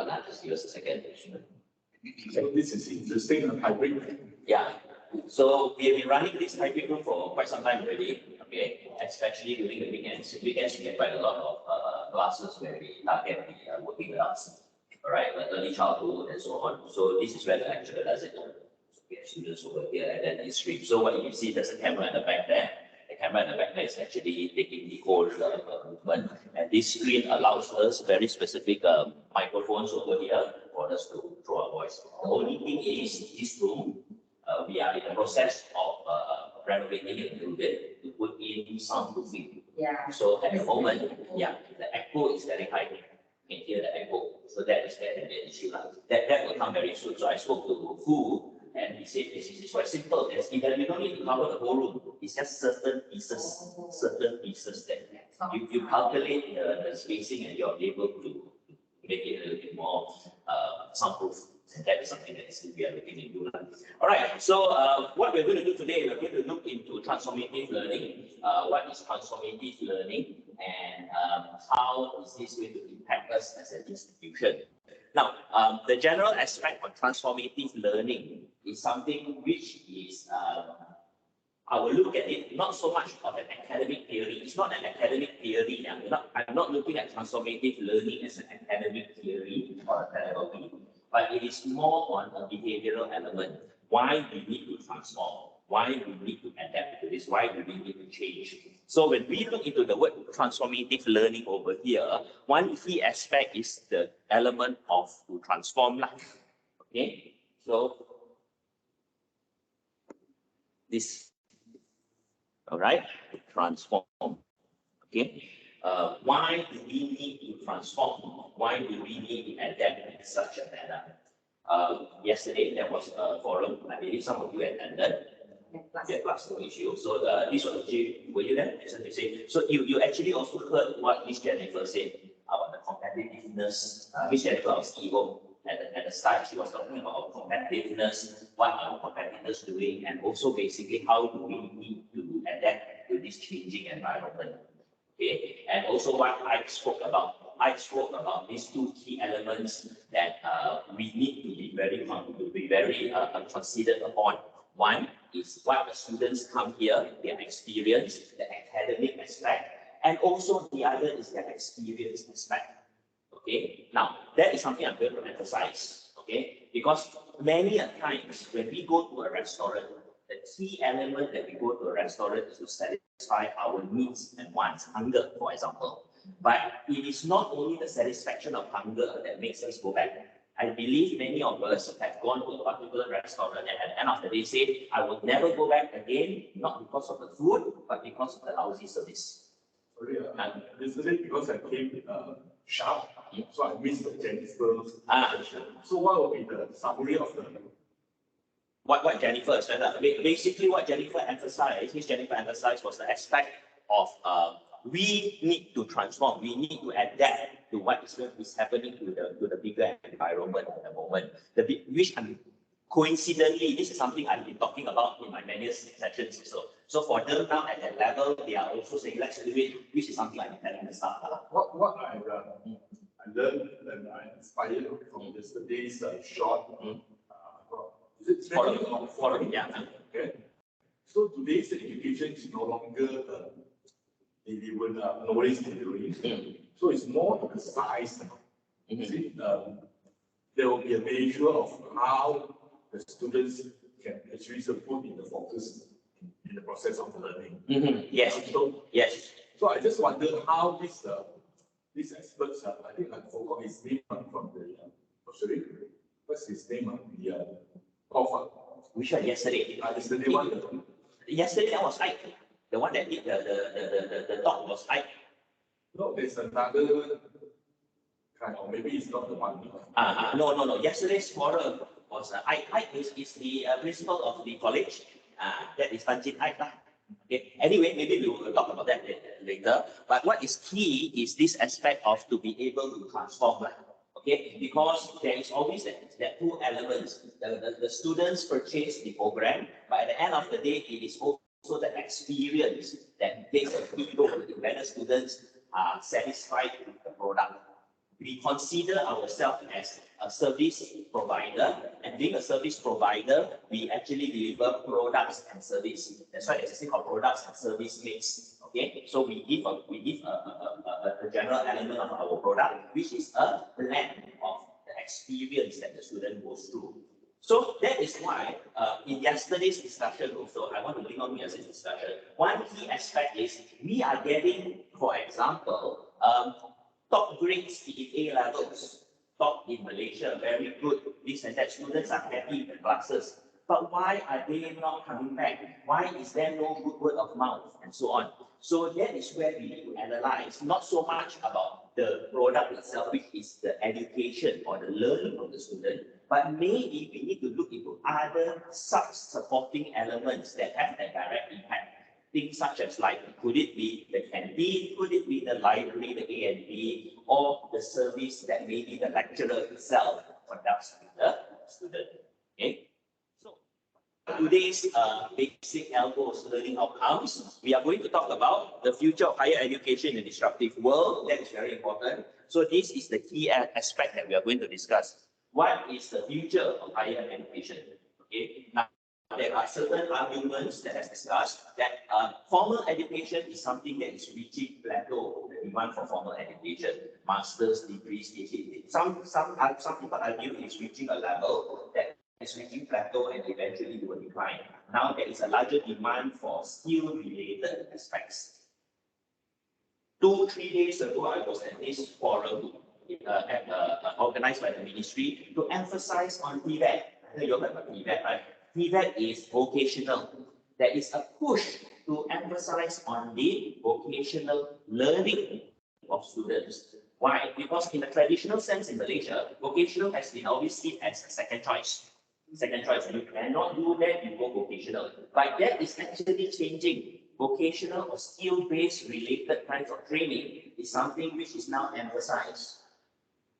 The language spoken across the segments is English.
on, just give us a second. So this is interesting, hybrid. Yeah. So we have been running this hybrid group for quite some time already. Okay, especially during the weekends. Weekends we get quite a lot of classes where we target the working adults, all right, early childhood and so on. So this is where the lecturer does it. So we have students over here and then this stream. So what you see, there's a camera in the back there. The camera in the back there is actually taking the whole movement, and this screen allows us very specific microphones over here for us to throw our voice. The only thing is this room, we are in the process of renovating it a little bit to put in soundproofing. Yeah. So at the moment, yeah, the echo is very high. You can hear the echo. So that is the issue. That will come very soon. So I spoke to Fu, and he said this is quite simple. You don't need to cover the whole room. It's just certain pieces that you calculate the spacing, and you're able to make it a little bit more soundproof. And that is something that we are looking into. All right, so what we're going to do today, we're going to look into transformative learning. What is transformative learning, and how is this going to impact us as an institution? Now, the general aspect of transformative learning is something which is, I will look at it not so much of an academic theory. It's not an academic theory. I'm not looking at transformative learning as an academic theory or a pedagogy, but it is more on a behavioral element. Why we need to transform, why we need to adapt to this, why do we need to change. So when we look into the word transformative learning over here, one key aspect is the element of to transform life. Okay, so this, all right, transform. Okay, why do we need to transform? Why do we need to adapt in such a manner? Yesterday there was a forum. I believe some of you attended. Yeah, class, no issue. So this was actually, were you there? So you actually also heard what Miss Jennifer said about the competitiveness. Miss Jennifer, our CEO, at the start, she was talking about competitiveness, what are competitors doing, and also basically how do we need to adapt to this changing environment. Okay, and also what I spoke about these two key elements that we need to be very considered upon. One is what the students come here, their experience, the academic aspect, and also the other is their experience aspect. Okay, now that is something I'm going to emphasize. Okay, because many a times when we go to a restaurant, the key element that we go to a restaurant is to satisfy our needs and wants, hunger, for example. But it is not only the satisfaction of hunger that makes us go back. I believe many of us have gone to a particular restaurant and at the end of the day say, I will never go back again, not because of the food, but because of the lousy service. Sorry, yesterday because I came sharp, so I missed the Jennifer's session. So what will be the summary of the what Jennifer said? Basically, what Jennifer emphasized, Miss Jennifer emphasized, was the aspect of we need to transform, we need to adapt to what is happening to the bigger environment at the moment. Which coincidentally, this is something I've been talking about in my many sessions. So for them now at that level, they are also saying let's do it, which is something I've been telling the staff. What I learned and I inspired from yesterday's short forum, yeah. Okay. So today's education is no longer delivered knowledge delivery. So it's more precise. See, there will be a measure of how the students can actually put in the focus in the process of learning. Yes. So, yes. So I just wonder how these experts, I think I forgot his name from the sorry, what's his name? The cohort. Which one? Yesterday. Yesterday one. Yesterday that was Ike. The one that did the talk was Ike. No, there's another kind, or maybe it's not the one. No. Yesterday's forum was Ike. Ike is the principal of the college. That is Tanjin Ike. Okay. Anyway, maybe we will talk about that later. But what is key is this aspect of to be able to transform. Okay, because there is always that two elements. The students purchase the program, but at the end of the day, it is also the experience that plays a key role in whether students are satisfied with the product. we consider ourselves as a service provider, and being a service provider, we actually deliver products and service. That's why it's called products and service mix. Okay, so we give a general element of our product, which is a blend of the experience that the student goes through. So that is why in yesterday's discussion also, I want to bring on yesterday's discussion. One key aspect is we are getting, for example, top grades in A levels, top in Malaysia, very good. This and that, students are happy with the classes. But why are they not coming back? Why is there no good word of mouth and so on? So that is where we need to analyze, not so much about the product itself, which is the education or the learning of the student, but maybe we need to look into other supporting elements that have a direct impact. Things such as could it be the canteen, could it be the library, the A&B, or the service that maybe the lecturer himself conducts with the student. Okay? So today's basic elbows learning outcomes, we are going to talk about the future of higher education in a disruptive world. That is very important. So this is the key aspect that we are going to discuss. What is the future of higher education? Okay. Now, there are certain arguments that has discussed that formal education is something that is reaching plateau, the demand for formal education, master's degrees, PhD. Some people argue it's reaching a level that is reaching plateau and eventually will decline. Now there is a larger demand for skill-related aspects. 2-3 days ago, I was at this forum organized by the ministry to emphasize on TVET. You heard about TVET, right? TVET is vocational. There is a push to emphasize on the vocational learning of students. Why? Because in the traditional sense in Malaysia, vocational has been always seen as a second choice. Second choice, you cannot do that, you go vocational. But that is actually changing. Vocational or skill-based related kinds of training is something which is now emphasized.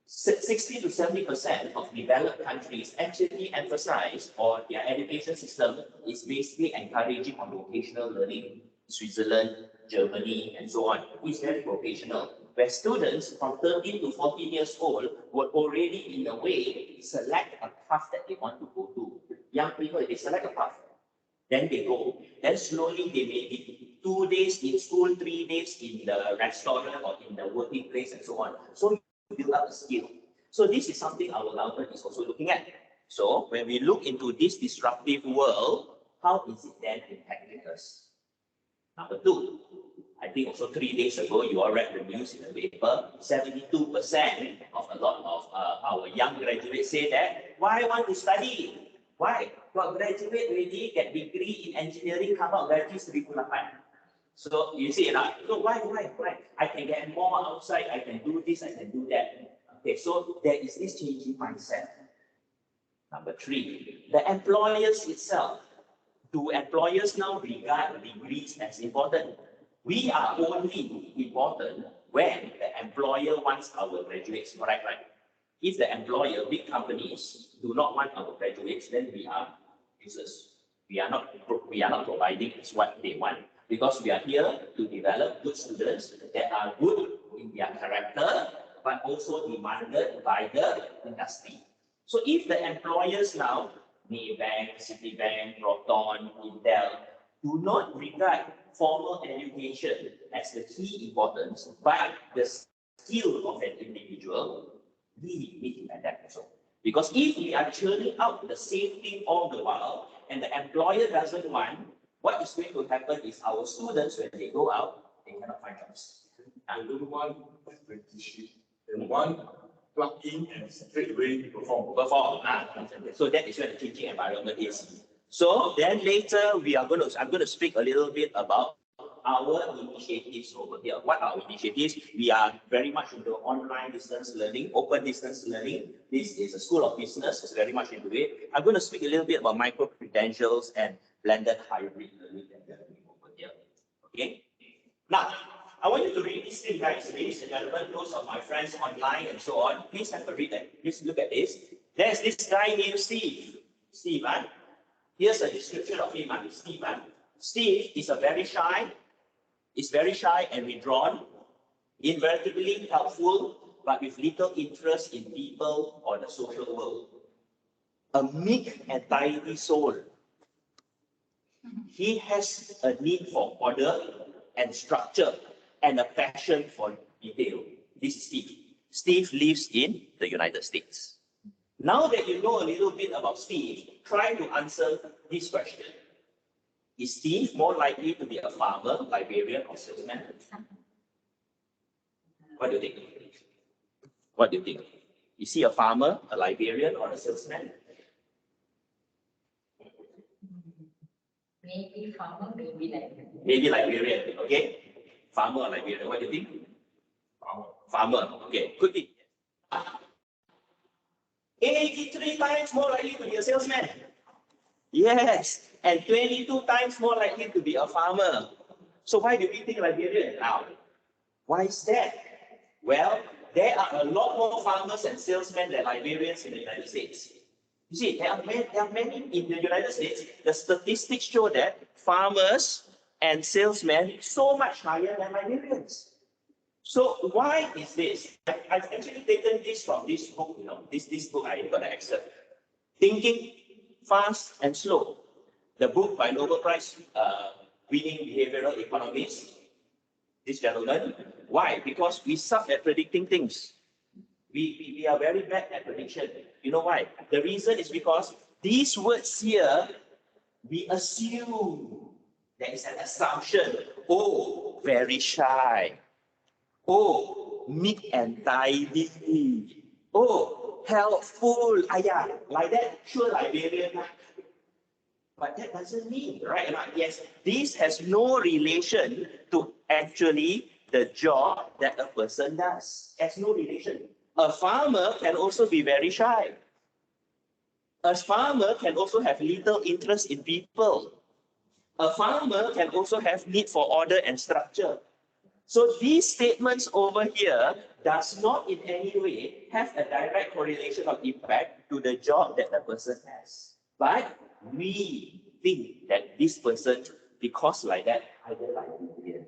60 to 70% of developed countries actually emphasize, or their education system is basically encouraging on vocational learning. Switzerland, Germany, and so on. It's very vocational, where students from 13 to 14 years old would already, in a way, select a path that they want to go to. Young people, they select a path, then they go. Then slowly they may be 2 days in school, 3 days in the restaurant or in the working place, and so on. So build up a skill. So this is something our government is also looking at. So when we look into this disruptive world, how is it then impacting us? Number 2, I think also 3 days ago, you all read the news in the paper, 72% of a lot of our young graduates say that, why want to study? Why? Got graduate already, get degree in engineering, come out graduate 1,800. So you see, so why? I can get more outside, I can do this, I can do that. Okay, so there is this changing mindset. Number 3, the employers itself. Do employers now regard degrees as important? We are only important when the employer wants our graduates, correct, right? If the employer, big companies, do not want our graduates, then we are useless. We are not providing what they want, because we are here to develop good students that are good in their character, but also demanded by the industry. So if the employers now, Maybank, Citibank, Proton, Intel, do not regard formal education as the key importance, but the skill of an individual, we need to adapt also. Because if we are churning out the same thing all the while, and the employer doesn't want, what is going to happen is our students, when they go out, they cannot find jobs. I don't want apprenticeship. They want plug in and straight away perform. So that is where the changing environment is. So then later I'm going to speak a little bit about our initiatives over here. What are our initiatives? We are very much into online distance learning, open distance learning. This is a school of business, it's very much into it. I'm going to speak a little bit about micro credentials and blended hybrid learning that we are doing over here. Okay. Now, I want you to read this thing, guys. Ladies and gentlemen, those of my friends online and so on, please have a read it. Please look at this. There's this guy named Steve. Steve, huh? Here's a description of him, Steve. Huh? Steve is very shy and withdrawn, invariably helpful, but with little interest in people or the social world. A meek and tidy soul. He has a need for order and structure and a passion for detail. This is Steve. Steve lives in the United States. Now that you know a little bit about Steve, try to answer this question. Is Steve more likely to be a farmer, librarian, or salesman? What do you think? What do you think? Is he a farmer, a librarian, or a salesman? Maybe farmer, maybe librarian. Maybe librarian, okay? Farmer or librarian, what do you think? Farmer, okay, could be. 83 times more likely to be a salesman. Yes, and 22 times more likely to be a farmer. So why do we think librarian now? Why is that? Well, there are a lot more farmers and salesmen than librarians in the United States. You see, there are many in the United States. The statistics show that farmers and salesmen are so much higher than librarians. So why is this? I've actually taken this from this book, this book I got an excerpt. Thinking Fast and Slow. The book by Nobel Prize winning behavioral economist, this gentleman. Why? Because we suck at predicting things. We are very bad at prediction. You know why? The reason is because these words here, we assume there is an assumption. Oh, very shy. Oh, meek and tidy. Oh, helpful. Like that, sure, librarian. But that doesn't mean, right? Yes, this has no relation to actually the job that a person does. It has no relation. A farmer can also be very shy. A farmer can also have little interest in people. A farmer can also have need for order and structure. So these statements over here does not in any way have a direct correlation or impact to the job that the person has. But we think that this person, because like that, either like Indian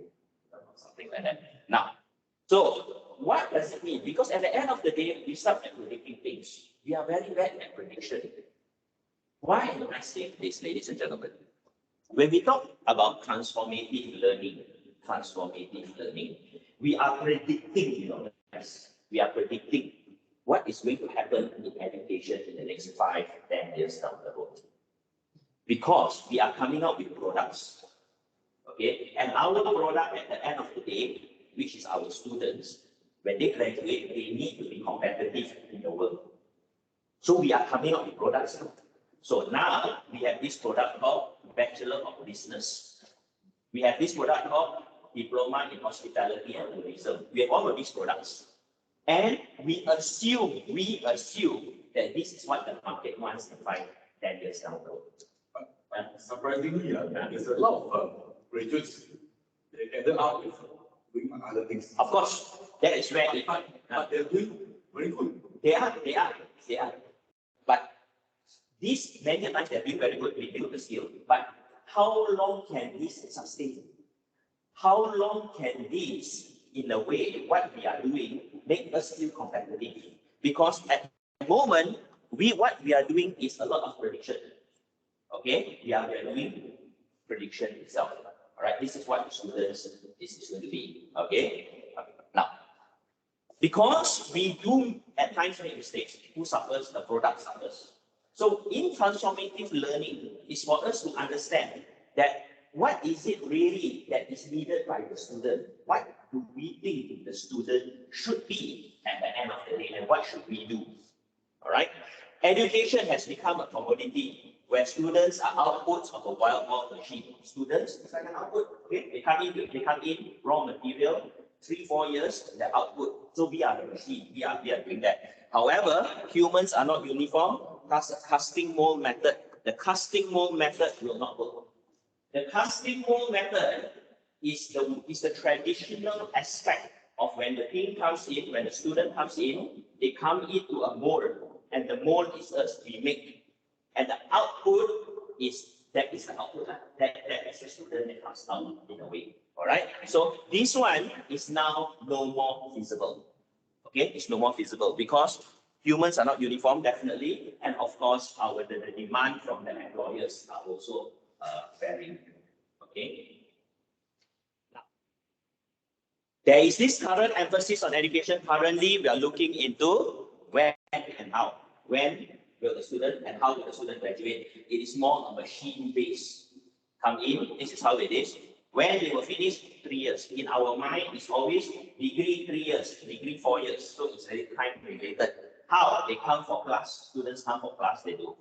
or something like that. Now, so what does it mean? Because at the end of the day, we start at predicting things. We are very bad at prediction. Why am I saying this, ladies and gentlemen? When we talk about transformative learning, we are predicting, we are predicting what is going to happen in education in the next 5, 10 years down the road. Because we are coming out with products, okay? And our product at the end of the day, which is our students, when they graduate, they need to be competitive in the world. So we are coming out with products. So now we have this product called Bachelor of Business. We have this product called Diploma in Hospitality and Tourism. We have all of these products. And we assume that this is what the market wants in 5, 10 years down the road. Surprisingly, there's a lot of graduates that ended up with doing other things. Of course, that is where it. But they're doing very good. They are. But these many times they're doing very good, we build the skill. But how long can this sustain? How long can this, in a way, what we are doing, make us feel competitive? Because at the moment, what we are doing is a lot of prediction. Okay, we are doing prediction itself. All right, this is what the students, this is going to be. Okay, now, because we do at times make mistakes, who suffers? The product suffers. So in transformative learning, is for us to understand that what is it really that is needed by the student? What do we think the student should be at the end of the day, and what should we do? All right, education has become a commodity where students are outputs of a wild machine. Students, it's like an output. Okay, they come in raw material. 3-4 years, the output. So we are the machine. We are doing that. However, humans are not uniform. Casting mold method. The casting mold method will not work. The casting mold method is the traditional aspect of when the team comes in, when the student comes in, they come into a mold, and the mold is us. We make, and the output is the output. That is the student that comes out in a way. All right. So this one is now no more feasible. Okay, it's no more feasible because humans are not uniform, definitely, and of course, the demand from the employers are also varying. Okay. There is this current emphasis on education. Currently, we are looking into when and how. When will the student and how will the student graduate? It is more a machine-based. Come in, this is how it is. When they will finish, 3 years. In our mind, it's always degree 3 years, degree 4 years. So it's very time-related. How? They come for class. Students come for class, they do.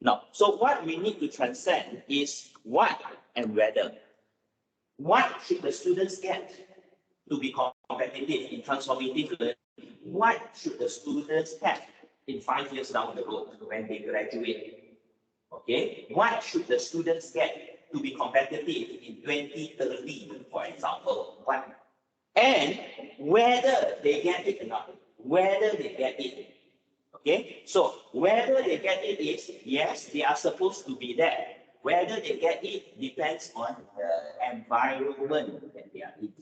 Now, so what we need to transcend is what and whether. What should the students get to be competitive in transformative learning? What should the students have in 5 years down the road when they graduate? Okay, what should the students get to be competitive in 2030, for example? What? And whether they get it or not, whether they get it. Okay, so whether they get it is, yes, they are supposed to be there. Whether they get it depends on the environment that they are in.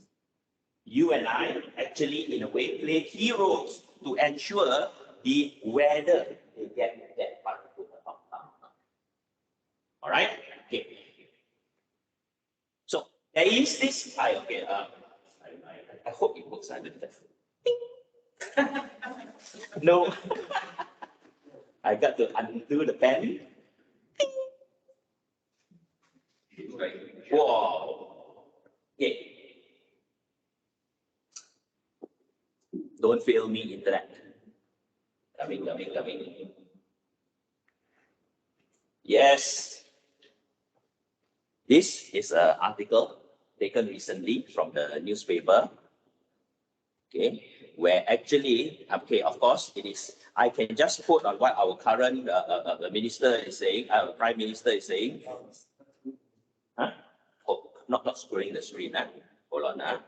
You and I actually, in a way, play key roles to ensure the whether they get that particular outcome. All right? Okay. So there is this. I hope it works. I don't have. No. I got to undo the pen. Wow. Okay. Don't fail me, internet. Coming. Yes. This is an article taken recently from the newspaper. Okay, where actually, okay, of course, it is. I can just quote on what our current minister is saying, our prime minister is saying. Huh? Oh, not scrolling the screen. Huh? Hold on. Huh?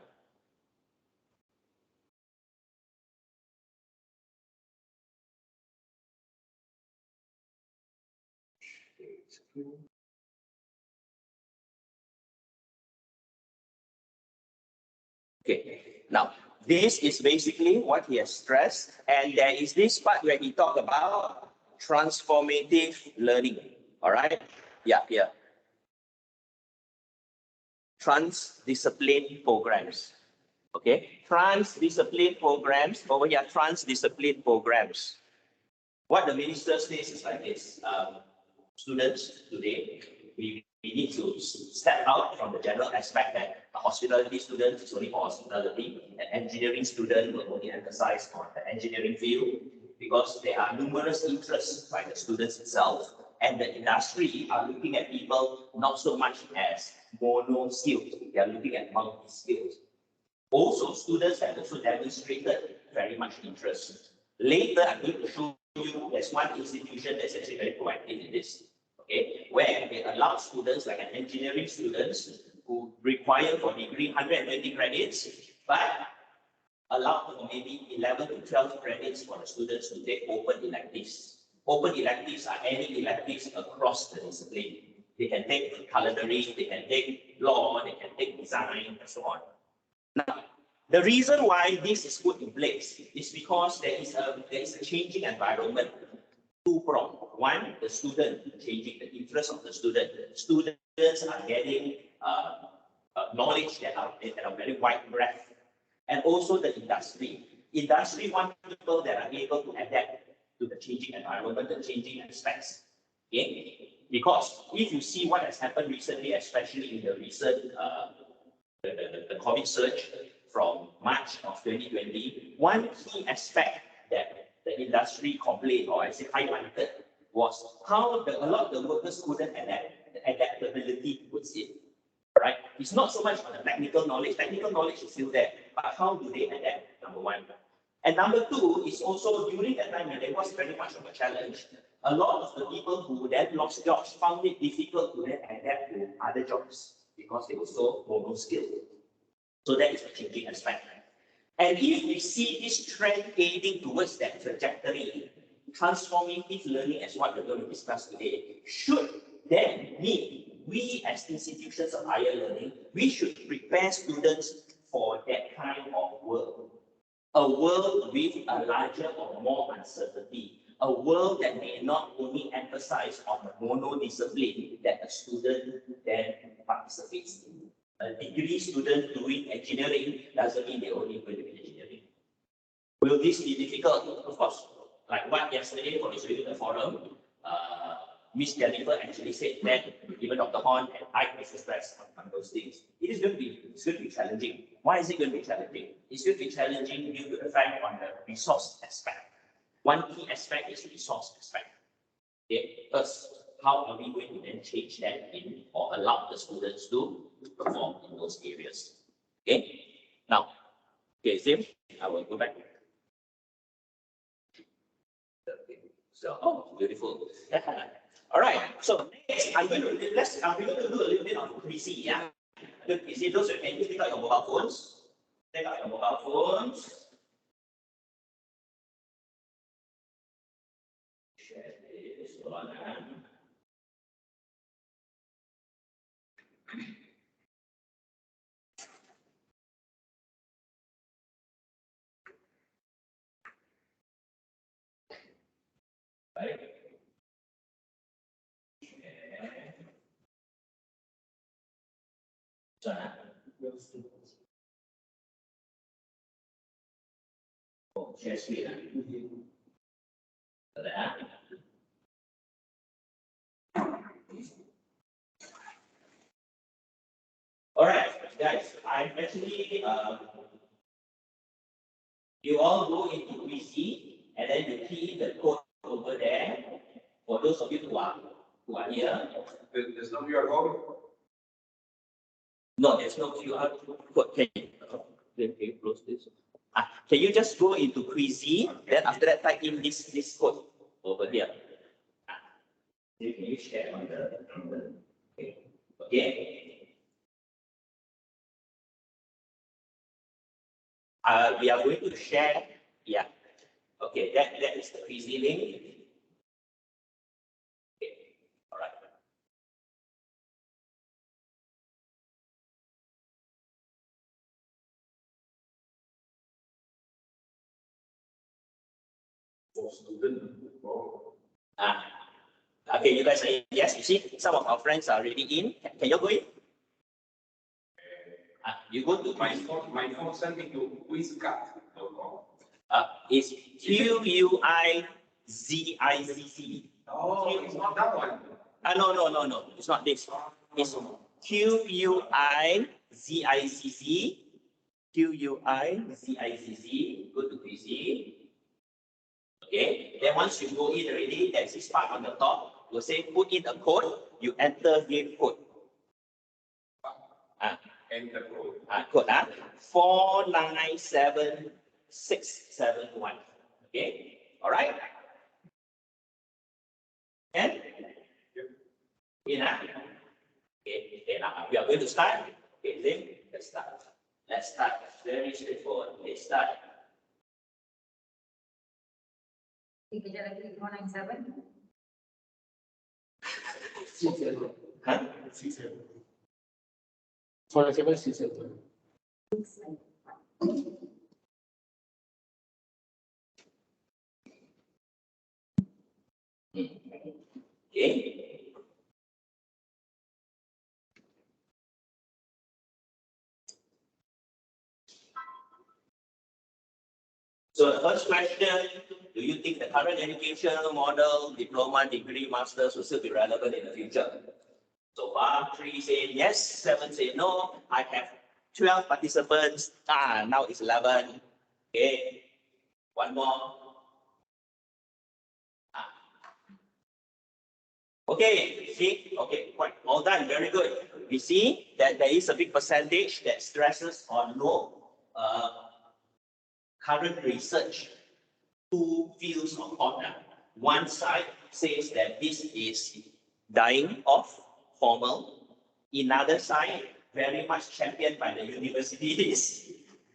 Okay, now this is basically what he has stressed, and there is this part where he talked about transformative learning. All right, yeah, here. Transdiscipline programs. Okay, transdiscipline programs. Over here, transdiscipline programs. What the minister says is like this. Students today, we need to step out from the general aspect that a hospitality student is only for hospitality, an engineering student will only emphasize on the engineering field, because there are numerous interests by the students itself, and the industry are looking at people not so much as mono-skilled, they are looking at multi-skilled. Also, students have also demonstrated very much interest. Later, I'm going to show you there's one institution that's actually very proactive in this. Okay, where they allow students like an engineering students who require for degree 120 credits, but allow for maybe 11 to 12 credits for the students to take open electives. Open electives are any electives across the discipline. They can take culinary, they can take law, they can take design, and so on. Now, the reason why this is put in place is because there is a changing environment. Two-pronged. One, the student changing the interest of the student. Students are getting knowledge that are very wide breadth, and also the industry. Industry want people that are able to adapt to the changing environment, the changing aspects. Okay, because if you see what has happened recently, especially in the recent the COVID surge from March of 2020, one key aspect that the industry complained, or I say highlighted, was how a lot of the workers couldn't adapt, the adaptability towards it. Right? It's not so much on the technical knowledge. Technical knowledge is still there, but how do they adapt? Number one. And number two is also during that time when there was very much of a challenge, a lot of the people who then lost jobs found it difficult to then adapt to other jobs because they were so mono-skilled. So that is the changing aspect. And if we see this trend aiding towards that trajectory, transformative learning, as what we're going to discuss today, should then mean we as institutions of higher learning, we should prepare students for that kind of work. A world with a larger or more uncertainty. A world that may not only emphasize on the monodiscipline that a student then participates in. A degree student doing engineering doesn't mean they're only going to be engineering. Will this be difficult? Of course. Like what yesterday, for the forum, Miss Jennifer actually said that even Dr. Horn and I was stressed on those things. It's going to be challenging. Why is it going to be challenging? It's going to be challenging due to the fact on the resource aspect. One key aspect is the resource aspect. Okay? First, how are we going to then change that in or allow the students to perform in those areas? Okay? Now, okay, Zim, I will go back. So, oh, beautiful. All right. So next, I'm going to do a little bit of PC. Yeah. PC. Those who can you take out your mobile phones. Take out your mobile phones. Share this one. Right. Oh, share screen. All right, guys. I'm actually you all go into PC and then you key in the code over there. For those of you who are here. There's no QR code. No, there's no QR code. Can you close this? Can you just go into Quizy, then after that type in this code over here. Can you share on the okay. We are going to share, yeah. Okay, that is the Quizy link. Okay, all right. For student. Okay, you guys say yes. You see, some of our friends are already in. Can you go in? You go to My phone sent me to quizcat.com. It's QUIZICC. Oh, it's not that one. No. It's not this. It's QUIZICC. QUIZICC. Go to Quizy. Okay. Then once you go in already, there's this part on the top. You say put in a code. You enter game code. Enter code. Code 497671. Okay. All right. And in okay, now we are going to start. Okay, then let's start. Let's start. Very straightforward. Let's start. Dikejar lagi 497. Huh? 497. Okay. So the first question, do you think the current educational model, diploma, degree, masters will still be relevant in the future? So far, 3 say yes, 7 say no. I have 12 participants. Now it's 11. Okay. One more. Okay, see, okay, quite well done, very good. We see that there is a big percentage that stresses on no current research. Two fields of thought. One side says that this is dying off, formal. Another side, very much championed by the universities,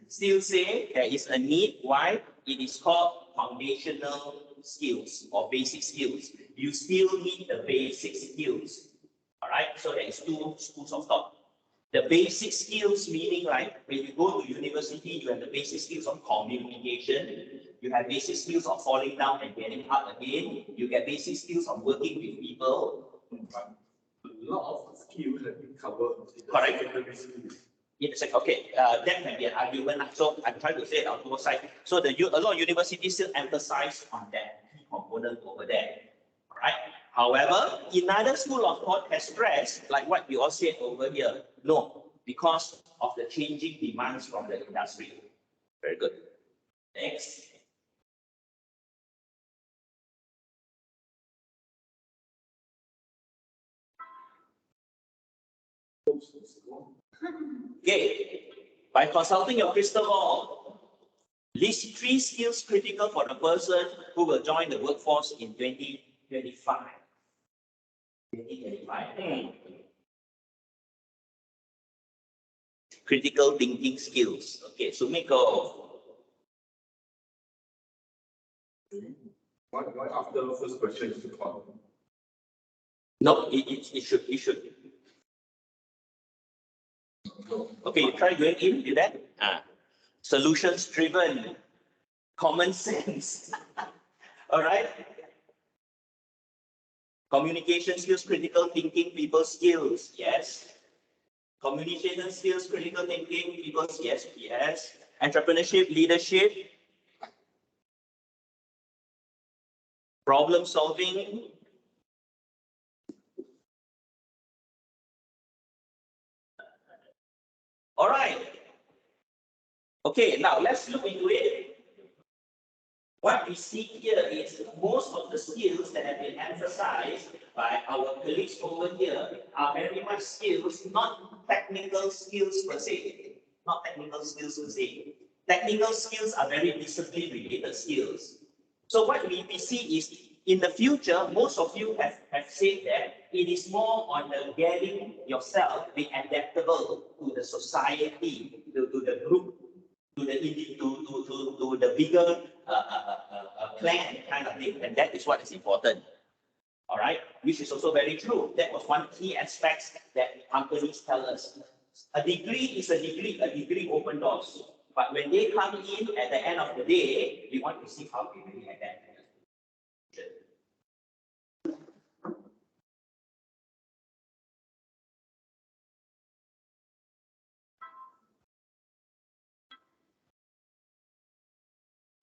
still say there is a need. Why? It is called foundational skills or basic skills. You still need the basic skills. All right, so there is two schools of thought. The basic skills meaning, like when you go to university, you have the basic skills of communication, you have basic skills of falling down and getting up again, you get basic skills of working with people. A lot of skills have been covered. Correct. Secondary skills. Okay, that can be an argument. So I'm trying to say it on both sides. So a lot of universities still emphasize on that key component over there. All right. However, another school of thought has stressed, like what you all said over here, no, because of the changing demands from the industry. Very good. Next. Okay. By consulting your crystal ball, list 3 skills critical for a person who will join the workforce in 2025. 2025. Critical thinking skills. Okay, so Miko. Why after the first question is the call? No, it should. Okay, you try going in with that. Solutions driven, common sense. All right. Communication skills, critical thinking, people skills. Yes. Communication skills, critical thinking, people. Yes. Yes. Entrepreneurship, leadership, problem solving. All right. Okay, now let's look into it. What we see here is most of the skills that have been emphasized by our colleagues over here are very much skills, not technical skills per se. Not technical skills per se. Technical skills are very discipline related skills. So what we see is in the future, most of you have said that it is more on the getting yourself be adaptable to the society, to the group, to the bigger plan kind of thing, and that is what is important. All right, which is also very true. That was one key aspect that companies tell us. A degree is a degree open doors. But when they come in at the end of the day, we want to see how we really adapt.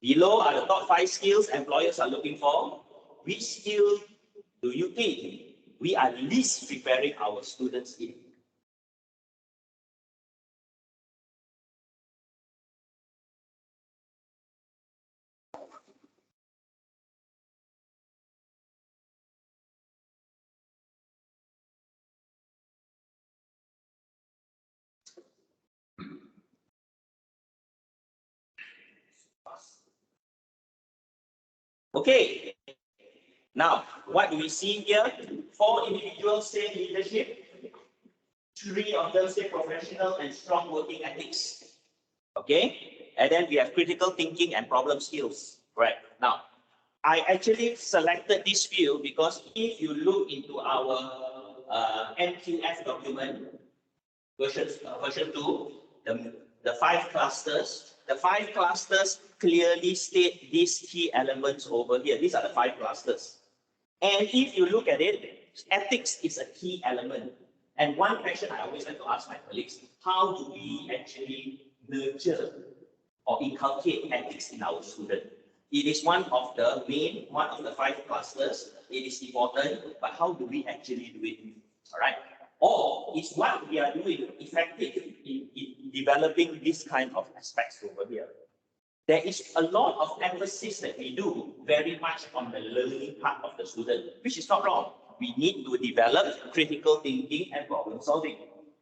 Below are the top 5 skills employers are looking for. Which skill do you think we are least preparing our students in? Okay, now what do we see here? 4 individuals say leadership, 3 of them say professional and strong working ethics. Okay, and then we have critical thinking and problem skills. Right, now I actually selected this field because if you look into our NQF document, version 2, the 5 clusters, the 5 clusters clearly state these key elements over here. These are the 5 clusters. And if you look at it, ethics is a key element. And one question I always like to ask my colleagues, how do we actually nurture or inculcate ethics in our students? It is one of the 5 clusters. It is important, but how do we actually do it? All right. Or is what we are doing effective in developing this kind of aspects over here? There is a lot of emphasis that we do very much on the learning part of the student, which is not wrong. We need to develop critical thinking and problem solving.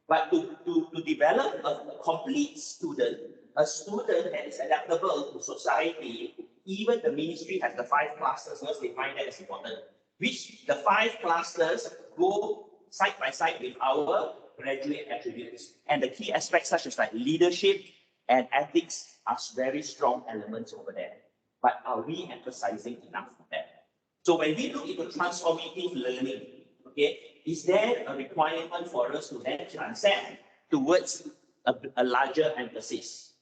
But to develop a complete student, a student that is adaptable to society, even the ministry has the 5 clusters because they find that is important, which the 5 clusters go side by side with our graduate attributes. And the key aspects such as like leadership and ethics are very strong elements over there. But are we emphasizing enough of that? So when we look into transformative learning, okay, is there a requirement for us to then transcend towards a larger emphasis.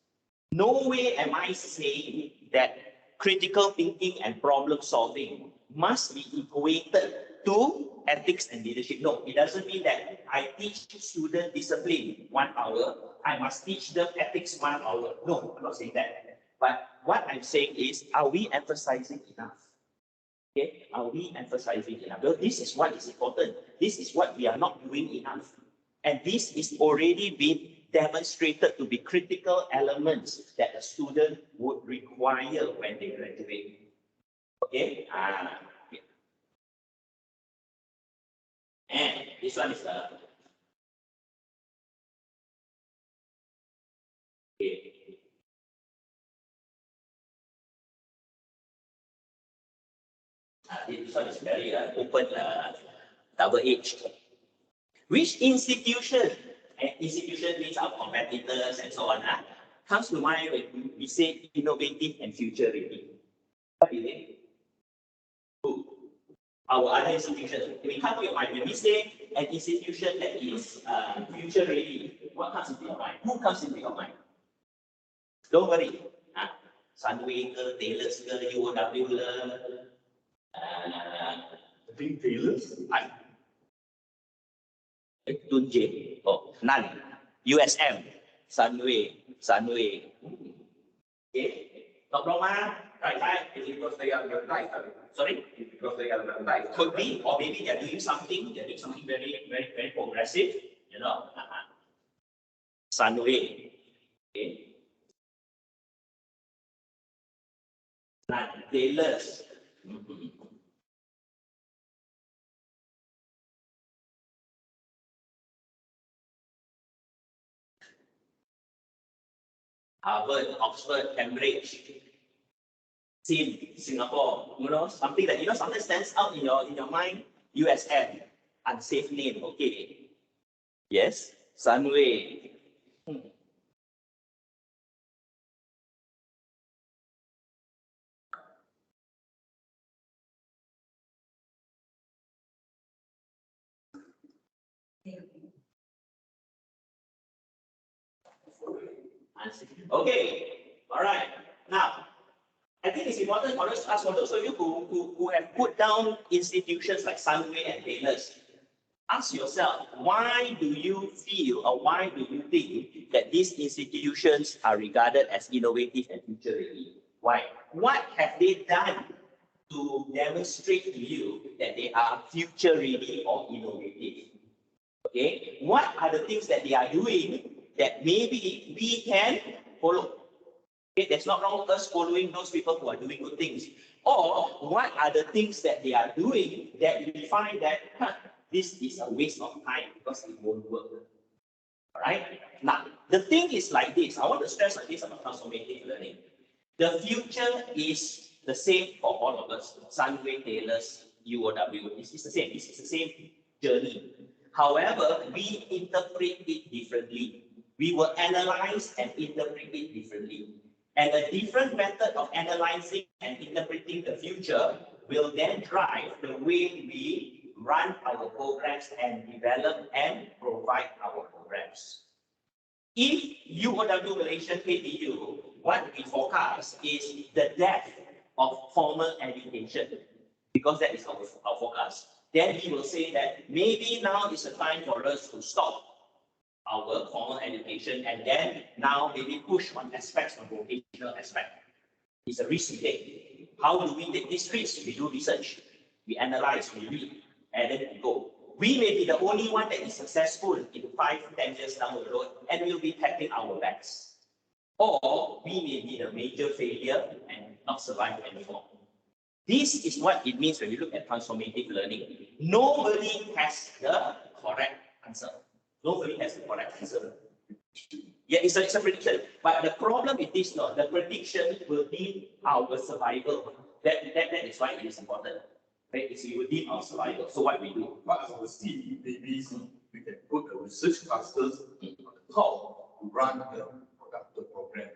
No way am I saying that critical thinking and problem solving must be equated to ethics and leadership. No, it doesn't mean that I teach student discipline 1 hour, I must teach them ethics 1 hour. No, I'm not saying that. But what I'm saying is, are we emphasizing enough? Okay, are we emphasizing enough? Well, this is what is important. This is what we are not doing enough. And this is already been demonstrated to be critical elements that a student would require when they graduate. Okay? Yeah. And this one is okay. This one is very open, double-edged. Which institution, and institution means our competitors and so on, comes to mind when we say innovative and future ready? What is it? Who? Our other institutions. We come to your mind when we say an institution that is future ready. What comes into your mind? Who comes into your mind? Don't worry. Sunway ke, Taylor's ke, UOW ke, I think tailors. Tunje, oh, none. USM, Sunway. Okay, top Roma, right? It's because they are the right. Sorry? It's because they are the right. Could be, or maybe they're doing something very progressive, you know. Sunway, okay. None. Taylors. Harvard, Oxford, Cambridge, Singapore, you know, something that, you know, something stands out in your mind. USM, unsafe name, okay. Yes, Sunway. Okay, all right. Now, I think it's important for us to ask, for those of you who have put down institutions like Sunway and Taylors, ask yourself, why do you feel or why do you think that these institutions are regarded as innovative and future ready? Why? What have they done to demonstrate to you that they are future ready or innovative? Okay, what are the things that they are doing that maybe we can follow? Okay, that's not wrong with us following those people who are doing good things. Or what are the things that they are doing that we find that this is a waste of time because it won't work. All right. Now, the thing is like this. I want to stress on this about transformative learning. The future is the same for all of us. Sunway, Taylors, UOW. It's the same. It's the same journey. However, we interpret it differently. We will analyze and interpret it differently. And a different method of analyzing and interpreting the future will then drive the way we run our programs and develop and provide our programs. If UOW Malaysia KTU, what we forecast is the depth of formal education, because that is our forecast, then we will say that maybe now is the time for us to stop our formal education and then now maybe push on aspects of vocational aspect. It's a risk we take. How do we take this risk? We do research, we analyze, we read, and then we go. We may be the only one that is successful in 5, 10 years down the road, and we'll be patting our backs. Or we may be the major failure and not survive anymore. This is what it means when you look at transformative learning. Nobody has the correct answer. Nobody has the correct answer. Yeah, it's a prediction. But the problem with this, no, the prediction will need our survival. That is why it is important. Right? It's we will need our survival. So what we do? But as we see, maybe we can put the research clusters on the top to run the productive program.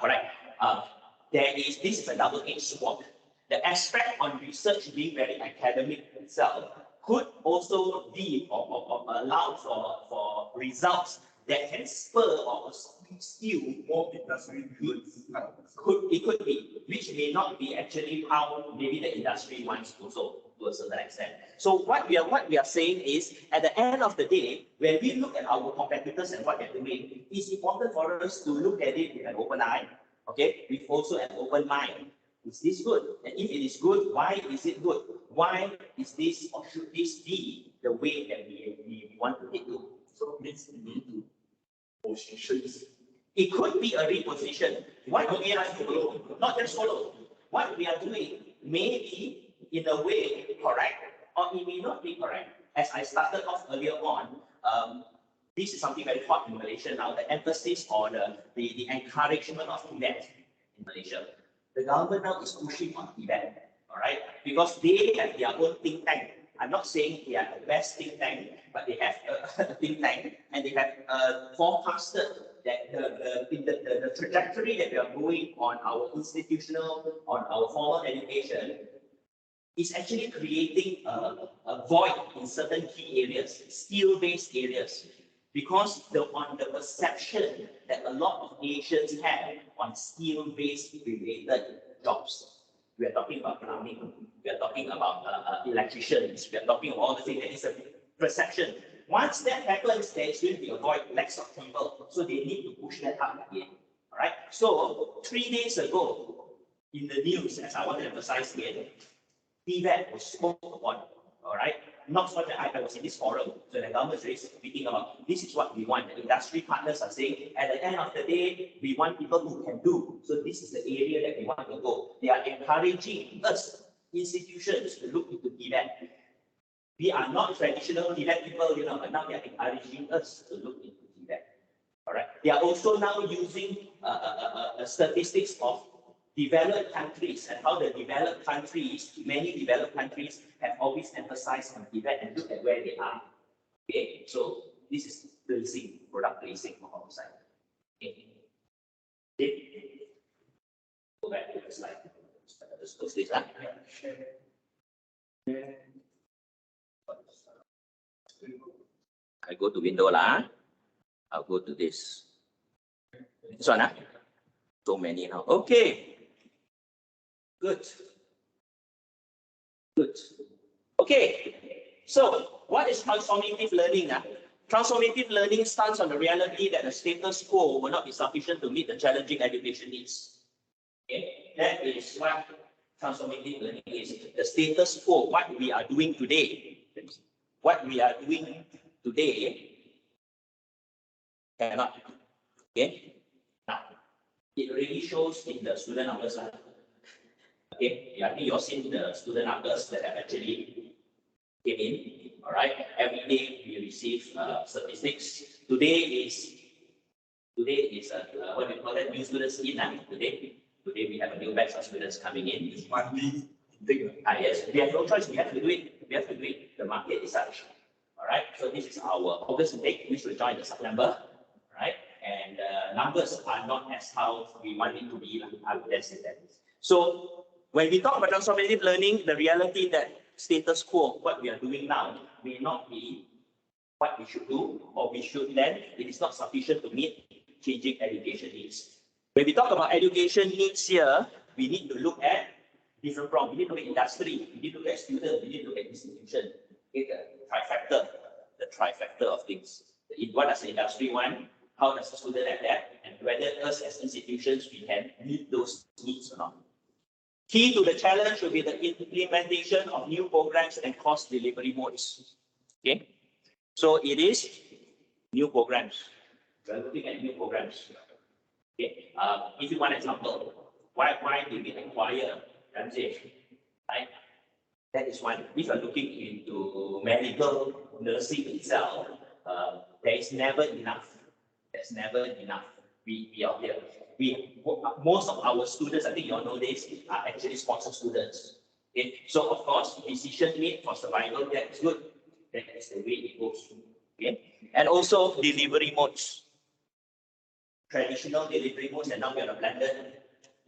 Correct. This is a double-edged sword. The aspect on research being very academic itself could also be or allow for results that can spur or steal more Industry goods. it could be, which may not be actually how maybe the industry wants also to a certain extent. So what we are saying is, at the end of the day, when we look at our competitors and what they're doing, it's important for us to look at it with an open eye, okay, with also an open mind. Is this good? And if it is good, why is it good? Why is this or should this be the way that we want to take it? So it means we need to position. It could be a reposition. What we are doing, not just follow. What we are doing may be in a way correct, or it may not be correct. As I started off earlier on, this is something very hot in Malaysia now, the emphasis on the encouragement of Tibet in Malaysia. The government now is pushing on Tibet, all right? Because they have their own think tank. I'm not saying they are the best think tank, but they have a think tank, and they have forecasted that the trajectory that we are going on our institutional, on our formal education, is actually creating a void in certain key areas, skill-based areas, because on the perception that a lot of Asians have on skill-based related jobs. We are talking about plumbing, we are talking about electricians, we are talking about all the things that is a perception. Once that happens, there is going to be a void, lacks of people, so they need to push that up again. All right. So 3 days ago, in the news, as I want to emphasize again, Tibet was spoken upon. All right. Not so that I was in this forum, so the government is speaking about this is what we want. The industry partners are saying at the end of the day, we want people who can do. So this is the area that we want to go. They are encouraging us, institutions, to look into Tibet. We are not traditional Tibet people, but now they are encouraging us to look into Tibet. All right. They are also now using statistics of developed countries and how the developed countries, many developed countries, have always emphasized on Tibet and look at where they are. Okay, so this is placing, product placing from our side. Okay. Go back to the slide. Let's close this up. I go to window lah. I'll go to this. This one, so many now. Okay. Good. Good. Okay. So, what is transformative learning? Transformative learning stands on the reality that the status quo will not be sufficient to meet the challenging education needs. Okay. That is what transformative learning is. The status quo, what we are doing today. What we are doing today cannot. Okay. Now, it really shows in the student numbers. Okay, I think you've seen the student numbers that have actually came in. All right, every day we receive statistics. Today is what do you call that? New students in today. Today we have a new batch of students coming in. It's monthly thing. Yes, we have no choice. We have to do it. We have to do it. The market is such. All right. So this is our August intake, which will join the September. Right, and numbers are not as how we want it to be. I would say that. So when we talk about transformative learning, the reality that status quo, what we are doing now, may not be what we should do, or we should then, it is not sufficient to meet changing education needs. When we talk about education needs here, we need to look at different problems. We need to look at industry, we need to look at students, we need to look at institution. Okay, the trifecta of things. What does the industry want? How does the student adapt? And whether us as institutions, we can meet those needs or not. Key to the challenge will be the implementation of new programs and course delivery modes. Okay, so it is new programs. We are looking at new programs. Okay, if you want an example, why did we acquire Ramsey? Right, that is one. If you are looking into medical nursing itself, there is never enough. There's never enough. We are here. Most of our students, I think you all know this, are actually sponsored students. Okay? So of course, decision made for survival, that is good. That is the way it goes. Okay? And also delivery modes. Traditional delivery modes, and now we are a blended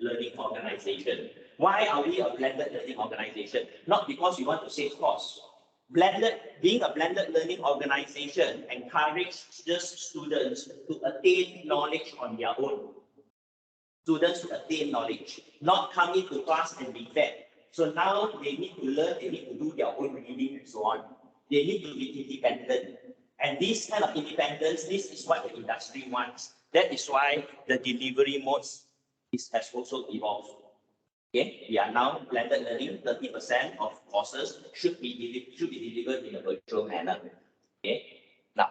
learning organization. Why are we a blended learning organization? Not because we want to save costs. Being a blended learning organization encourages students to attain knowledge on their own. Students to attain knowledge, not come into class and be fed. So now they need to learn, they need to do their own reading and so on. They need to be independent. And this kind of independence, this is what the industry wants. That is why the delivery modes has also evolved. Okay, we are now blended learning. 30% of courses should be delivered in a virtual manner. Okay, now,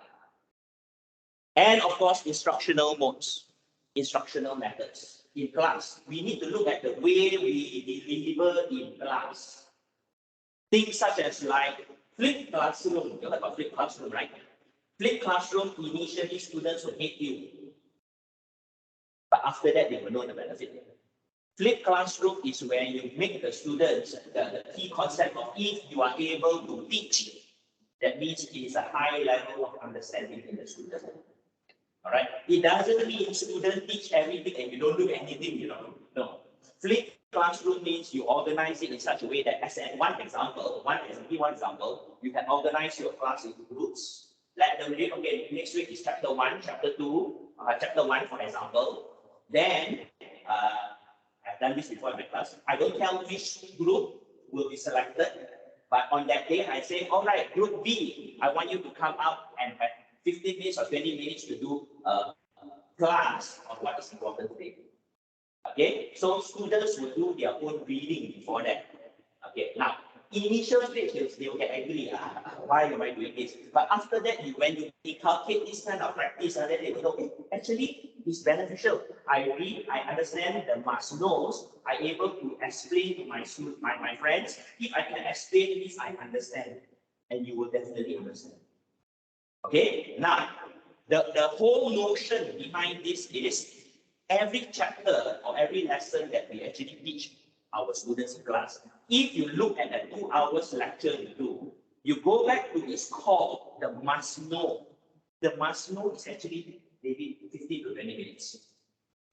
and of course, instructional modes, instructional methods in class. We need to look at the way we deliver in class. Things such as like flipped classroom. You heard about flipped classroom, right? Flipped classroom, initially students will hate you, but after that they will know the benefit. Flipped classroom is where you make the students the key concept of if you are able to teach. That means it is a high level of understanding in the student. All right. It doesn't mean students teach everything and you don't do anything. You know, no. Flipped classroom means you organize it in such a way that, as one example, you can organize your class into groups. Let them read. Okay, next week is chapter 1, chapter 2, chapter 1, for example. Then. I've done this before in my class. I don't tell which group will be selected, but on that day I say, all right, group B, I want you to come out and have 15 minutes or 20 minutes to do a class on what is important today. Okay, so students will do their own reading before that. Okay, now, initial stages, they will get angry. Why am I doing this? But after that, when you inculcate this kind of practice, then they will know, hey, actually, it's beneficial. I read, I understand the must knows. I'm able to explain to my friends. If I can explain this, I understand. And you will definitely understand. Okay, now, the whole notion behind this is every chapter or every lesson that we actually teach our students in class, if you look at the 2 hours lecture you do, you go back to its core, the must know. The must know is actually maybe 15 to 20 minutes.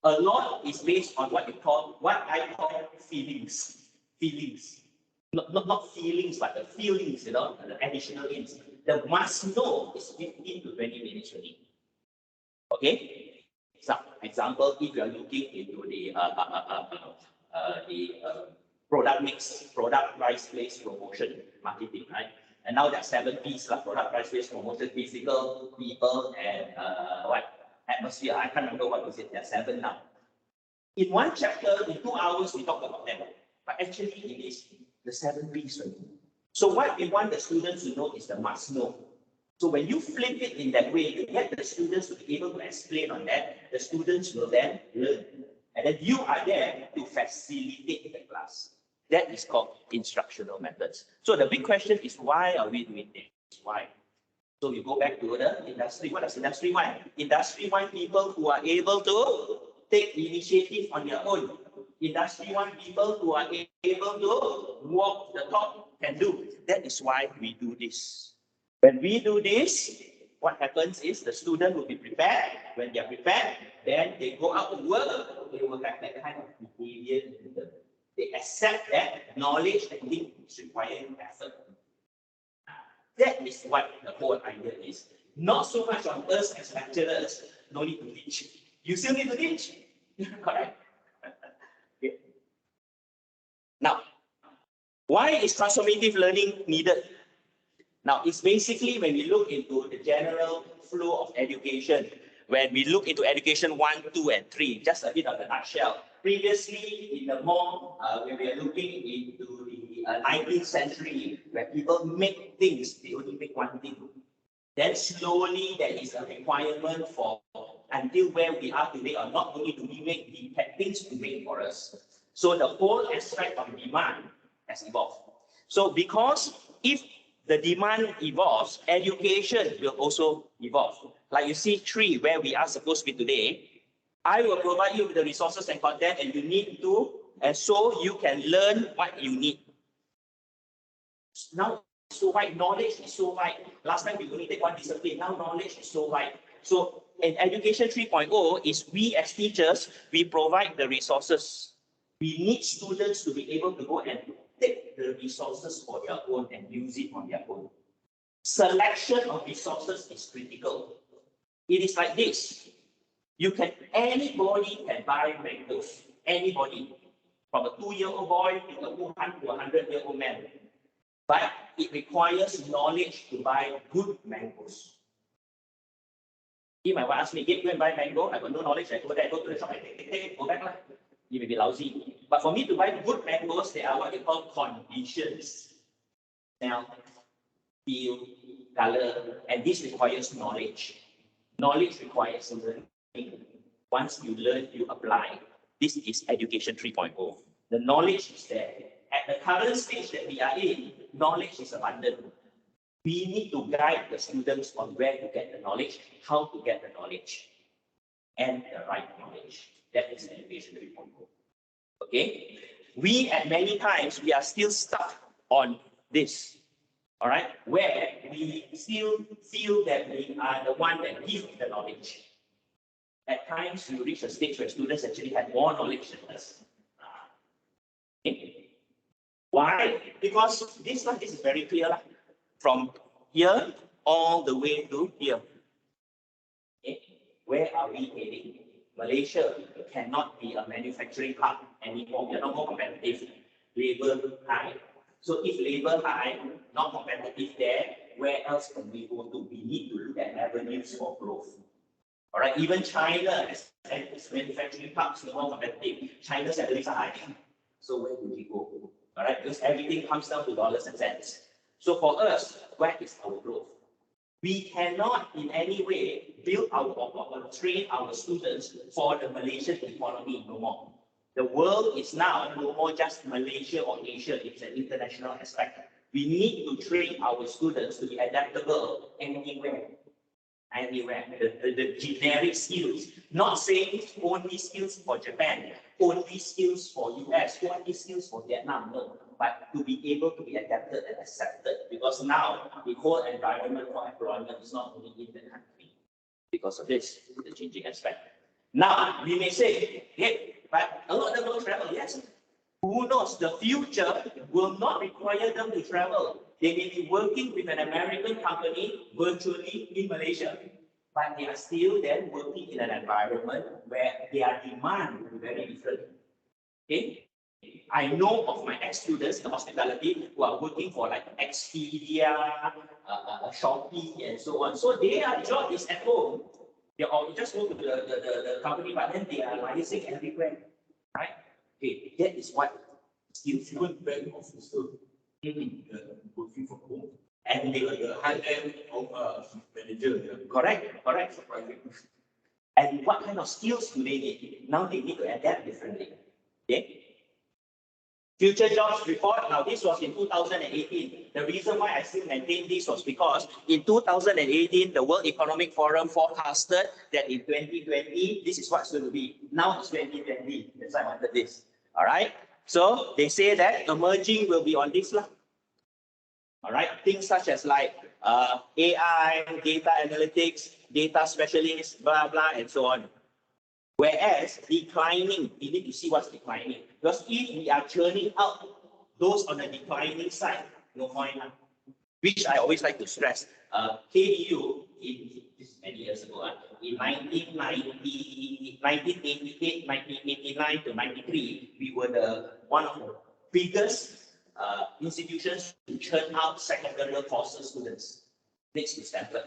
A lot is based on what I call feelings. Feelings. Not feelings, but the feelings, the additional ins. The must know is 15 to 20 minutes only. Okay? So, example, if you are looking into the product mix, product, price, place, promotion, marketing, right? And now there are 7 P's, product, price, place, promotion, physical, people, and atmosphere. I can't remember what was it. There are 7 now. In one chapter, in 2 hours, we talk about them. But actually, it is the 7 P's. Right? So what we want the students to know is the must know. So when you flip it in that way, you get the students to be able to explain on that. The students will then learn. And then you are there to facilitate the class. That is called instructional methods. So the big question is, why are we doing this? Why? So you go back to the industry. What does industry want? Industry want people who are able to take initiative on their own. Industry want people who are able to walk the talk and do. That is why we do this. When we do this, what happens is the student will be prepared. When they are prepared, then they go out to work. They will have that kind of behavior in them. They accept that knowledge and think is requiring effort. That is what the whole idea is. Not so much on us as lecturers, no need to teach. You still need to teach. Correct? Okay. Now, why is transformative learning needed? Now, it's basically when we look into the general flow of education, when we look into education 1, 2, and 3, just a bit of a nutshell. Previously, in the more, when we are looking into the 19th century, where people make things, they only make one thing. Then slowly, there is a requirement for, until where we are today, or not only do we make, we have things to make for us. So the whole aspect of demand has evolved. So because if the demand evolves, education will also evolve. Like you see 3, where we are supposed to be today, I will provide you with the resources and content, and you need to, and so you can learn what you need. Now, so wide, knowledge is so wide. Last time we only take one discipline, now knowledge is so wide. So in education 3.0 is we as teachers, we provide the resources. We need students to be able to go and take the resources for their own and use it on their own. Selection of resources is critical. It is like this. Anybody can buy mangoes. Anybody. From a 2-year-old boy to a 100-year-old man. But it requires knowledge to buy good mangoes. If my wife asks me, go and buy mango, I got no knowledge, I go there, go to the shop, and take, go back. You may be lousy. But for me to buy good mangoes, there are what they call conditions. Smell, feel, color, and this requires knowledge. Knowledge requires learning. Once you learn, you apply. This is education 3.0. The knowledge is there. At the current stage that we are in, knowledge is abundant. We need to guide the students on where to get the knowledge, how to get the knowledge, and the right knowledge. That is education 3.0. Okay? We, at many times, we are still stuck on this. All right? Where we still feel that we are the one that gives the knowledge. At times, you reach a stage where students actually have more knowledge than us. Okay? Why? Because this is very clear. From here all the way to here. Okay? Where are we heading? Malaysia cannot be a manufacturing hub anymore. We are not more competitive. Labor high. So if labor high, not competitive there, where else can we go to? We need to look at avenues for growth. All right, even China has its manufacturing hubs, no more competitive. China's salaries are high. So where do we go? All right, because everything comes down to dollars and cents. So for us, where is our growth? We cannot in any way build or train our students for the Malaysian economy no more. The world is now no more just Malaysia or Asia, it's an international aspect. We need to train our students to be adaptable anywhere. The generic skills, not saying only skills for Japan, only skills for US, only skills for Vietnam, no, but to be able to be adapted and accepted, because now the whole environment for employment is not only in the country because of this, the changing aspect. Now, we may say, hey, but a lot of them don't travel, yes. Who knows, the future will not require them to travel. They may be working with an American company virtually in Malaysia, but they are still then working in an environment where their demand is very different. Okay? I know of my ex-students in hospitality who are working for like Expedia, Shopee, and so on. So their job is at home. They all just go to the company, but then they are liaising everywhere, right? Okay, that is what skills. Even bank officer working from home. And they The high-end manager. Yeah. correct. And what kind of skills do they need? Now they need to adapt differently. Okay. Future jobs report. Now this was in 2018. The reason why I still maintain this was because in 2018, the World Economic Forum forecasted that in 2020, this is what's going to be. Now it's 2020. That's why I wanted this. All right. So they say that emerging will be on this. All right. Things such as like AI, data analytics, data specialists, blah, blah, and so on. Whereas declining, we need to see what's declining. Because if we are churning out those on the declining side, no point. Which I always like to stress. KDU, this is many years ago, in 1988, 1989 to 93, we were one of the biggest institutions to churn out secondary courses students. Next to Stanford.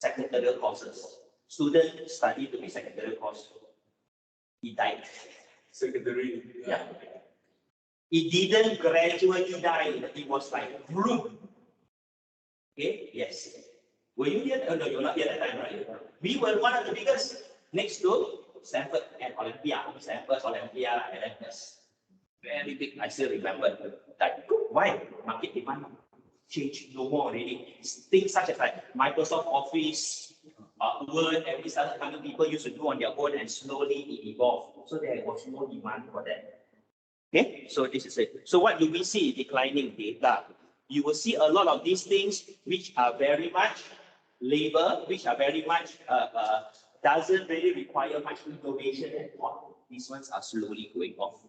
Secondary courses. Student study to be secondary course. He died. Secondary. Yeah. It didn't gradually die. It was like vroom. Okay. Yes. Were you here? Oh, no, you're not here at that time, right? We were one of the biggest next to Stanford and Olympia. Stanford, Olympia, and Olympus. Very big. I still remember that. Why? Market demand change no more already. Things such as like Microsoft Office, Word, every other kind of people used to do on their own, and slowly it evolved. So there was no demand for that. Okay, so this is it. So what do we see? Declining data. You will see a lot of these things which are very much labor, which are very much doesn't really require much innovation and thought. These ones are slowly going off.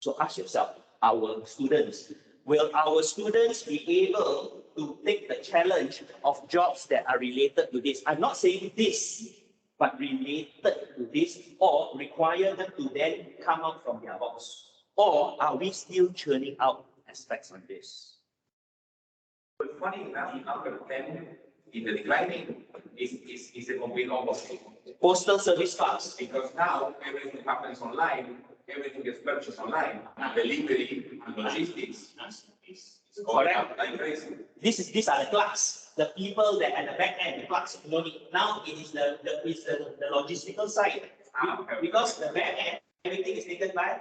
So ask yourself, will our students be able to take the challenge of jobs that are related to this? I'm not saying this, but related to this, or require them to then come out from their box? Or are we still churning out aspects on this? But funny enough, after 10 in the declining is a complete opposite. Postal service fast. Because now everything happens online, everything gets purchased online, delivery and logistics. It's going Correct. up like crazy. These are the clerks, the people that at the back end, the clerks. Now it is the logistical side. Because the back end, everything is taken by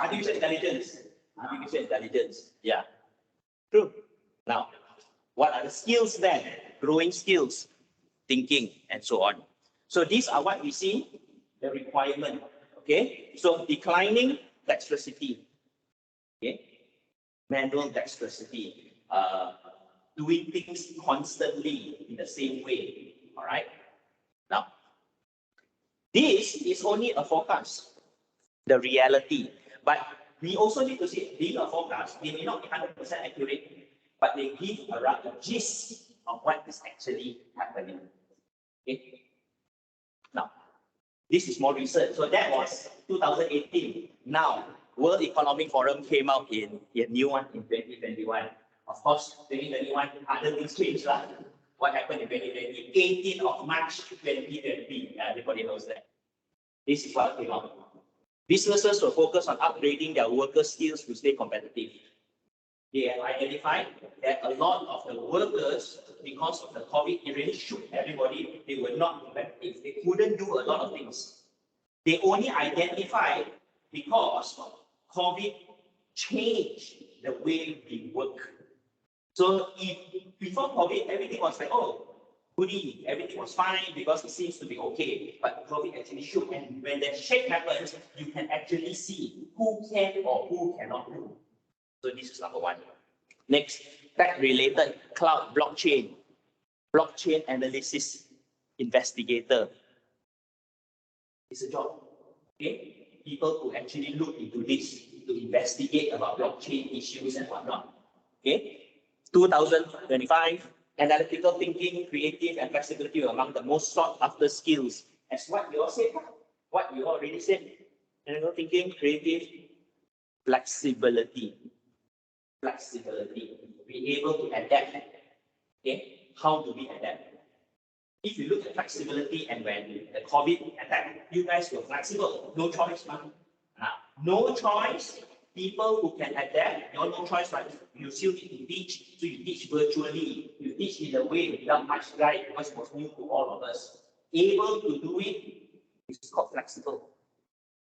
artificial intelligence. Artificial intelligence. Yeah. True. Now, what are the skills then? Growing skills, thinking, and so on. So these are what we see, the requirement. Okay. So declining dexterity. Okay. Manual dexterity. Doing things constantly in the same way. All right. Now, this is only a forecast, the reality. But we also need to see, being a forecast, they may not be 100% accurate, but they give a gist of what is actually happening. Okay. Now, this is more research. So that was 2018. Now, World Economic Forum came out in a new one in 2021. Of course, 2021, other things changed. What happened in 2020? 18th of March 2020. Everybody knows that. This is what came out. Businesses will focus on upgrading their worker skills to stay competitive. They have identified that a lot of the workers, because of the COVID, it really shook everybody. They were not competitive. They couldn't do a lot of things. They only identified because COVID changed the way we work. So if before COVID, everything was like, oh, goody, everything was fine because it seems to be okay. But COVID actually shook, and when that shake happens, you can actually see who can or who cannot do. So this is number one. Next, tech-related cloud blockchain analysis investigator. It's a job. Okay, people who actually look into this to investigate about blockchain issues and whatnot. Okay. 2025, analytical thinking, creative, and flexibility are among the most sought after skills. As what you all said, what you already said. Analytical thinking, creative, flexibility. Be able to adapt. Okay, how do we adapt? If you look at flexibility and when the COVID attacked, you guys were flexible, no choice. No choice. People who can adapt, you're no choice, right? You still need to teach, so you teach virtually. You teach in a way without much guide because it was new to all of us. Able to do it is called flexible.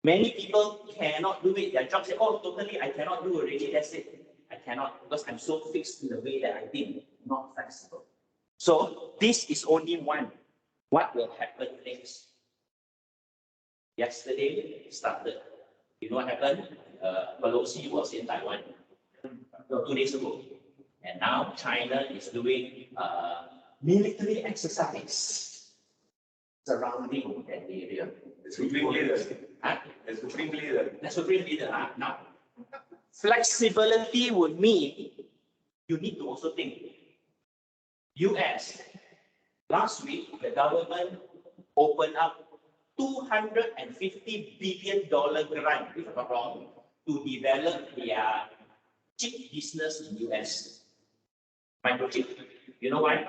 Many people cannot do it. Their job say, oh, totally, I cannot do already. That's it. I cannot because I'm so fixed in the way that I think, not flexible. So this is only one. What will happen next? Yesterday started. You know what happened? Pelosi was in Taiwan 2 days ago. And now China is doing military exercise surrounding that area. The supreme leader. The supreme leader. The supreme leader. Now, flexibility would mean you need to also think. US, last week, the government opened up $250 billion grant, if I'm not wrong, to develop their chip business in US. Microchip. You know why?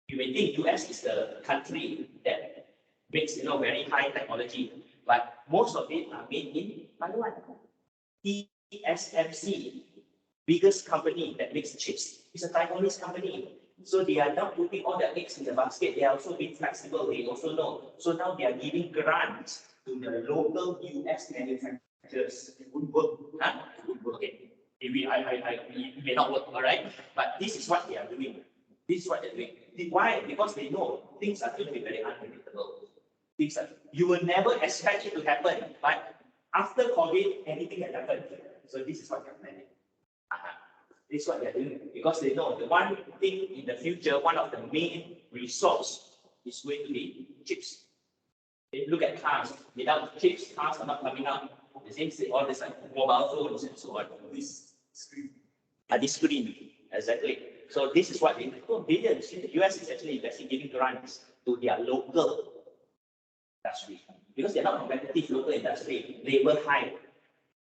You may think US is the country that makes very high technology, but most of it are made in Taiwan. TSMC, biggest company that makes chips, is a Taiwanese company. So they are not putting all their eggs in the basket. They are also being flexible. They also know. So now they are giving grants to the local US manufacturers. It would work. It would work. Okay. It may not work, all right? But this is what they are doing. This is what they're doing. Why? Because they know things are going to be very unpredictable. You will never expect it to happen. But after COVID, anything can happen. So this is what they're planning. This is what they're doing because they know the one thing in the future, one of the main resource is going to be chips. They look at cars. Without chips, cars are not coming out. You see, all this like mobile phones and so on. This screen. This screen, exactly. So this is what they do. Billions. The US is actually investing, giving grants to their local industry because they're not competitive local industry. Labor high,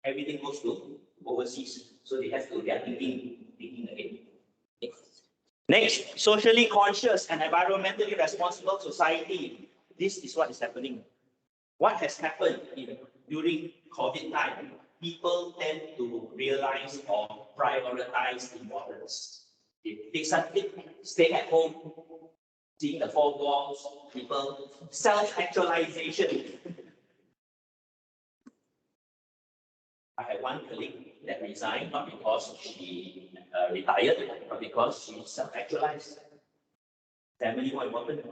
everything goes to overseas, so they are thinking again. Next, socially conscious and environmentally responsible society. This is what is happening. What has happened during COVID time? People tend to realize or prioritize importance. They suddenly stay at home, seeing the four walls, people, self-actualization. I had one colleague that resigned, not because she retired, but because she self-actualized. Family more important.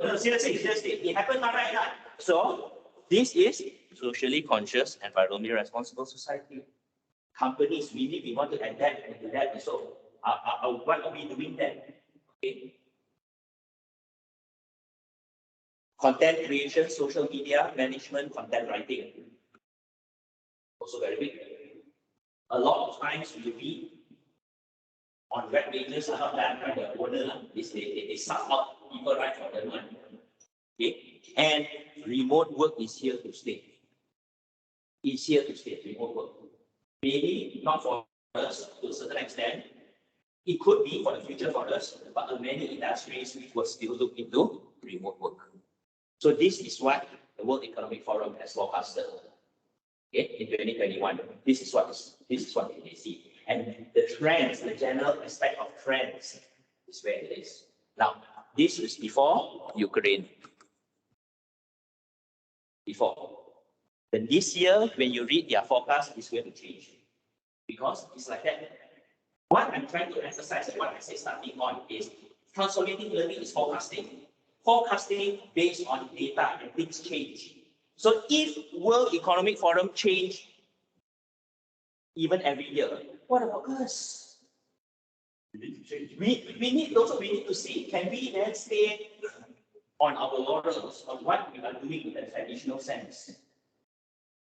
No, seriously, it happened right now. So, this is socially conscious, environmentally responsible society. Companies, we want to adapt into that. So, what are we doing then? Okay. Content creation, social media, management, content writing. Also very big. A lot of times we read on web pages are not done by the owner. They suck out people right for them. Okay. And remote work is here to stay. It's here to stay, remote work. Maybe not for us to a certain extent. It could be for the future for us, but many industries will still look into remote work. So this is what the World Economic Forum has forecasted. Okay, in 2021, this is what they see. And the trends, the general aspect of trends is where it is. Now, this is before Ukraine. Before. Then this year, when you read their forecast, it's going to change. Because it's like that. What I'm trying to emphasize and what I say starting on is transformative learning is forecasting. Forecasting based on data and things change. So if World Economic Forum change even every year, what about us? We need to change. We need to see, can we then stay on our laurels on what we are doing in the traditional sense?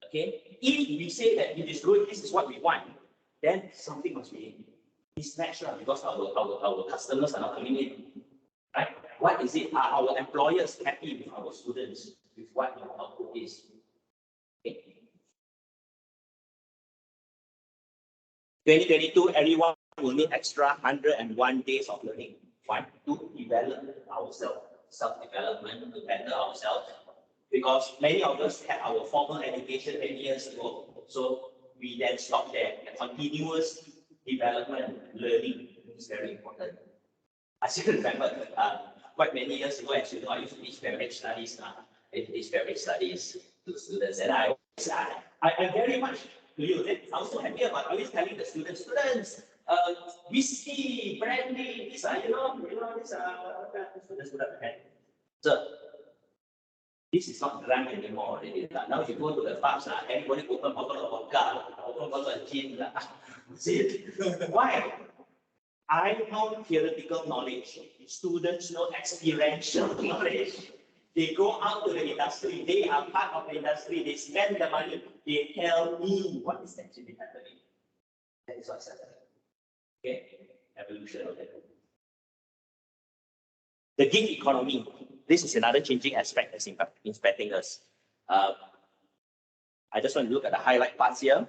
Okay, if we say that it is good, this is what we want, then something must be mismatched because our customers are not coming in. Right? What is it? Are our employers happy with our students, with what our output is? Okay. 2022, everyone will need extra 101 days of learning. One, to develop ourselves, self-development, to better ourselves. Because many of us had our formal education 10 years ago. So we then stopped there. The continuous development, learning is very important. I still remember quite many years ago, actually, I used to teach beverage studies. I teach beverage studies to students, and I very much to you. I was so happy about always telling the students, whiskey, brandy, these are, these are students put up the hand. So this is not drunk anymore. Now if you go to the pubs, everybody open bottle of vodka, open bottle of gin. See, why? I know theoretical knowledge. Students know experiential knowledge. They go out to the industry. They are part of the industry. They spend the money. They tell me what is actually happening. That is what's happening. Okay? Evolution of it. The gig economy. This is another changing aspect that's impacting us. I just want to look at the highlight parts here.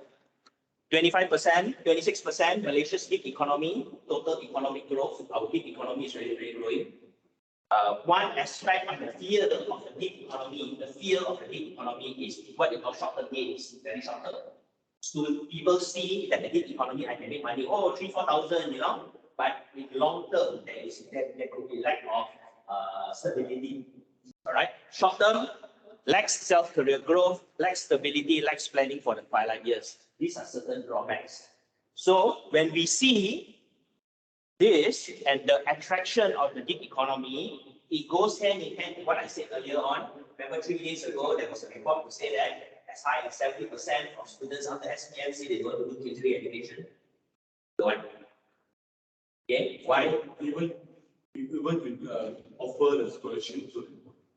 25%, 26%, Malaysia's gig economy, total economic growth. Our gig economy is really, really growing. One aspect of the fear of the gig economy, is what they call short-term gains, very short-term. So people see that the gig economy, I can make money, 3,000, 4,000, but in long term, there could be lack of stability. All right, short-term, lacks self-career growth, lacks stability, lacks planning for the twilight years. These are certain drawbacks. So when we see this and the attraction of the gig economy, it goes hand in hand with what I said earlier on. Remember 3 days ago, there was a report to say that as high as 70% of students after SPM say they don't want to do Q3 education. Don't. Okay, why? Even to offer the scholarship, so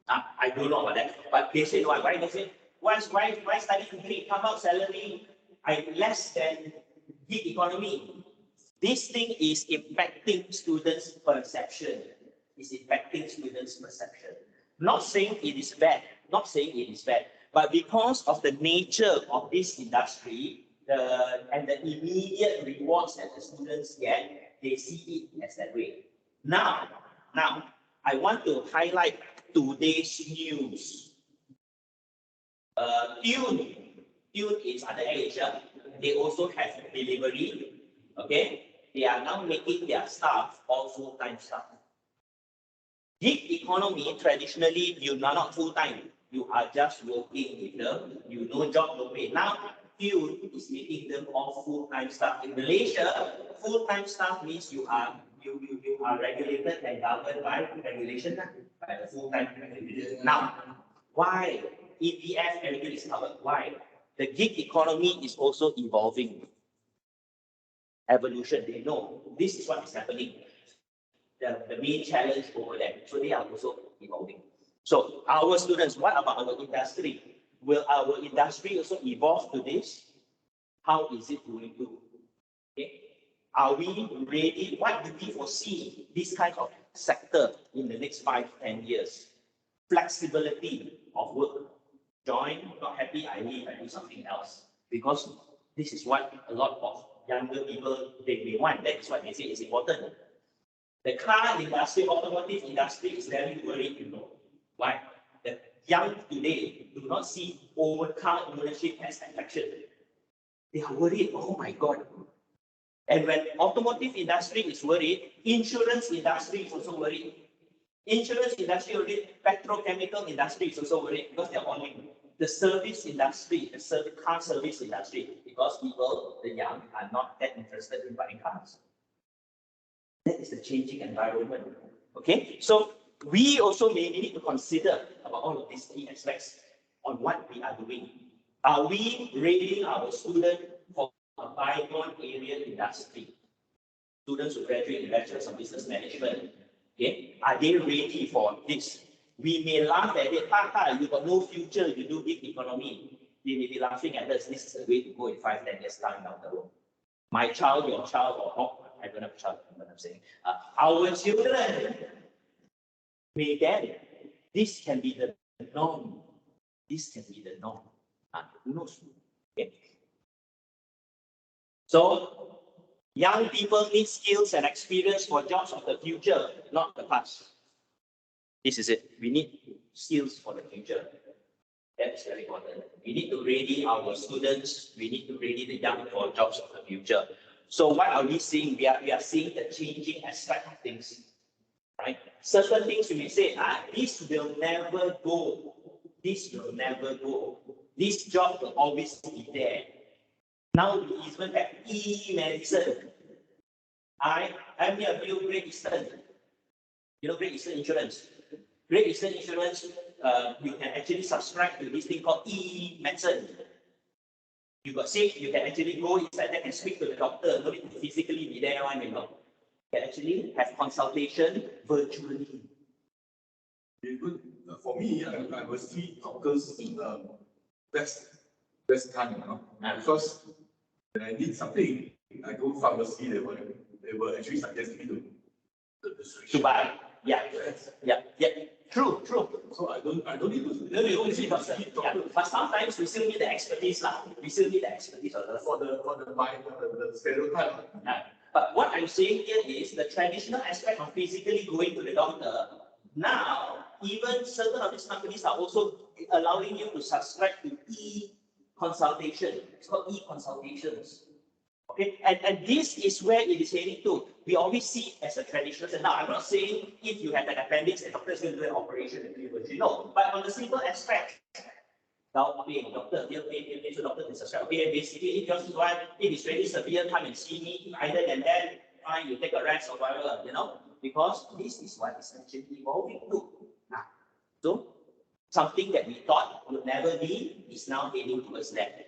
I don't know about that, but they say why they say why study degree, come out salary less than gig economy. This thing is impacting students' perception. It's impacting students' perception. Not saying it is bad, not saying it is bad, but because of the nature of this industry, and the immediate rewards that the students get, they see it as that way. Now, I want to highlight today's news. Tune is under Asia. They also have delivery. Okay, they are now making their staff all full-time staff. Gig economy, traditionally, you are not full-time. You are just working with them. You no job, no pay. Now, Tune is making them all full-time staff. In Malaysia, full-time staff means you are regulated and governed by regulation, by the full-time regulation. Now, why EPF everything is covered? Why? The gig economy is also evolving. Evolution, they know this is what is happening. The main challenge over there. So they are also evolving. So our students, what about our industry? Will our industry also evolve to this? How is it going to? Okay. Are we ready? What do we foresee this kind of sector in the next 5-10 years? Flexibility of work. Join, not happy, I leave, I do something else. Because this is what a lot of younger people they want. That is what they say is important. The car industry, automotive industry is very worried, you know. Why? The young today do not see car ownership as attraction. They are worried, oh my God. And when automotive industry is worried, insurance industry is also worried. Insurance industry worried, petrochemical industry is also worried because they are all linked. The service industry, the car service industry, because people, the young, are not that interested in buying cars. That is the changing environment. Okay, so we also may need to consider about all of these key aspects on what we are doing. Are we readying our students for a bygone area industry? Students who graduate in Bachelor's of Business Management, okay, are they ready for this? We may laugh at it, you got no future, you do gig economy. They may be laughing at us. This is the way to go in 5-10 years time down the road. My child, your child, or not, I don't have a child, but I'm saying, our children may get it. This can be the norm. This can be the norm. Who knows? Okay. So, young people need skills and experience for jobs of the future, not the past. This is it. We need skills for the future. That's very important. We need to ready our students. We need to ready the young for jobs of the future. So what are we seeing? We are seeing the changing aspect of things, right? Certain things we may say, this will never go. This will never go. This job will always be there. Now we even have e-medicine. I'm here with Great Eastern. You know Great Eastern Insurance. Great Eastern Insurance, you can actually subscribe to this thing called e-medicine. You got sick, you can actually go inside there and speak to the doctor. No need to physically be there, you know. You can actually have consultation virtually. For me, I will see doctors in the best time, you know, because when I need something, I go to pharmacy, they will actually suggest me to buy. Yeah. Yeah. True. So I don't need to. No, you only see doctor. Yeah. But sometimes we still need the expertise. We still need the expertise for the stereotype. Yeah. But what I'm saying here is the traditional aspect of physically going to the doctor. Now, even certain of these companies are also allowing you to subscribe to e-consultation. It's called e-consultations. Okay, and this is where it is heading to. We always see as a traditional. And now, I'm not saying if you have an appendix, the doctor is going to do an operation and you know, but on the simple aspect. Now, okay, doctor, so doctor can subscribe. Okay, basically, if yours is one, if it's really severe, come and see me. Either than that, fine, you take a rest or whatever, you know, because this is what is actually evolving to. So, something that we thought would never be is now heading towards that.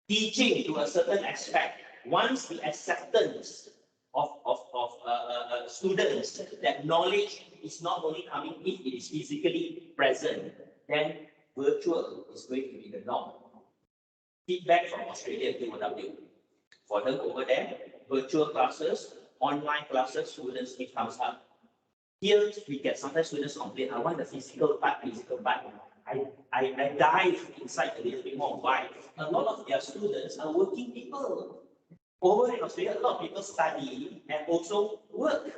Teaching to a certain aspect. Once the acceptance of students that knowledge is not only coming if it is physically present, then virtual is going to be the norm. Feedback from Australia QOW. For them over there, virtual classes, online classes, students need thumbs up. Here we get sometimes students complain, I want the physical part. I dive inside a little bit more. Why? A lot of their students are working people. Over in Australia, a lot of people study and also work.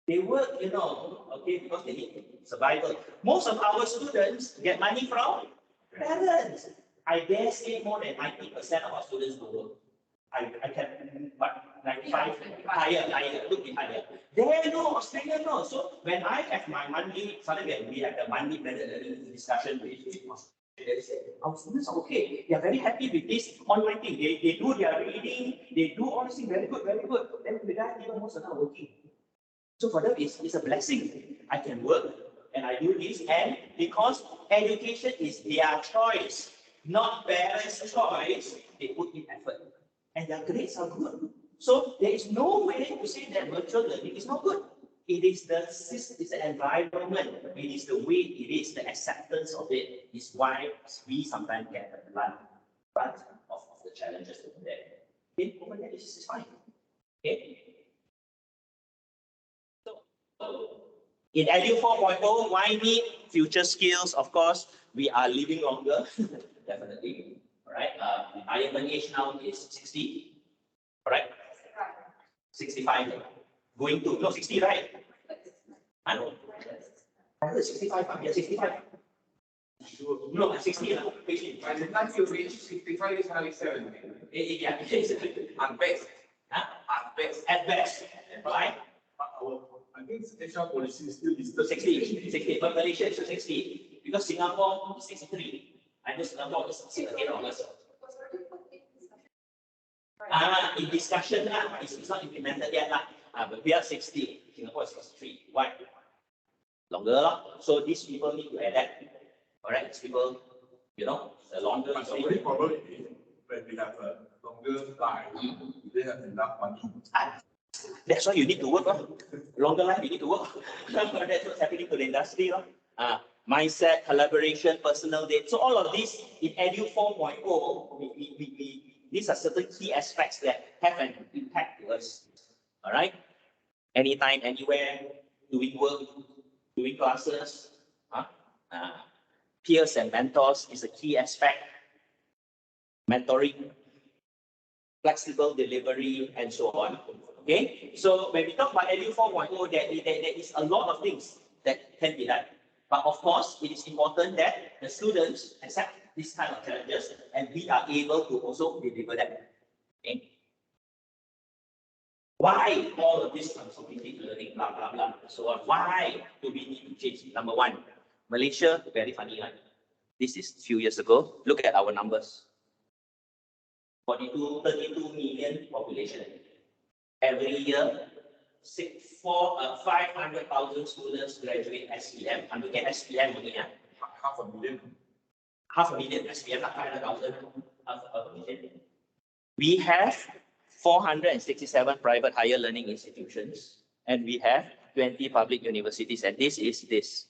They work, okay, because they need survival. Most of our students get money from parents. I dare say more than 90% of our students don't work. I can, but 95, higher, look bit higher. There no, Australia no. So when I have my monthly, suddenly we have the monthly blended discussion with Australia, they say, our students are okay. They are very happy with this online thing. They do their reading, they do all this thing very good, very good. Then with that, even most are not working. So for them, it's a blessing. I can work and I do this, and because education is their choice, not parents' choice, they put in effort. And their grades are good. So there is no way to say that virtual learning is not good. It is the system, it's the environment, it is the way it is, the acceptance of it is why we sometimes get the brunt of the challenges over there. Okay, over there, this is fine. Okay. So in Edu 4.0, why need future skills? Of course, we are living longer, definitely. All right. Retirement age now is 60. All right. 65. Going to, no, 60, right? I know. 65. Yeah, 65. No, 60. By the time you reach 65, it's only 70. Yeah. At best. Huh? At best. At best. Right? I think HR policy is still listed 60. But Malaysia is 60. Because Singapore is 63. I know Singapore is 68 August. In discussion, it's not implemented yet. But we are 60. Singapore is 63. Why? Longer. So these people need to adapt. Alright, these people, the longer. But the only problem is when we have a longer life, they have enough money. That's why you need to work. Longer life, you need to work. That's what's happening to the industry. Mindset, collaboration, personal data. So all of this in Edu 4.0, these are certain key aspects that have an impact to us. All right? Anytime, anywhere, doing work, doing classes. Peers and mentors is a key aspect. Mentoring, flexible delivery, and so on. Okay? So when we talk about Edu 4.0, there is a lot of things that can be done. But of course, it is important that the students accept this kind of challenges and we are able to also deliver them. Okay? Why all of this transformative learning, blah, blah, blah, so on? Why do we need to change? Number one, Malaysia, very funny, right? This is a few years ago. Look at our numbers. 32 million population. Every year, 500,000 students graduate SPM. I'm looking at SPM only. 500,000. 500,000 SPM, 500,000. 500,000. We have 467 private higher learning institutions, and we have 20 public universities, and this is this.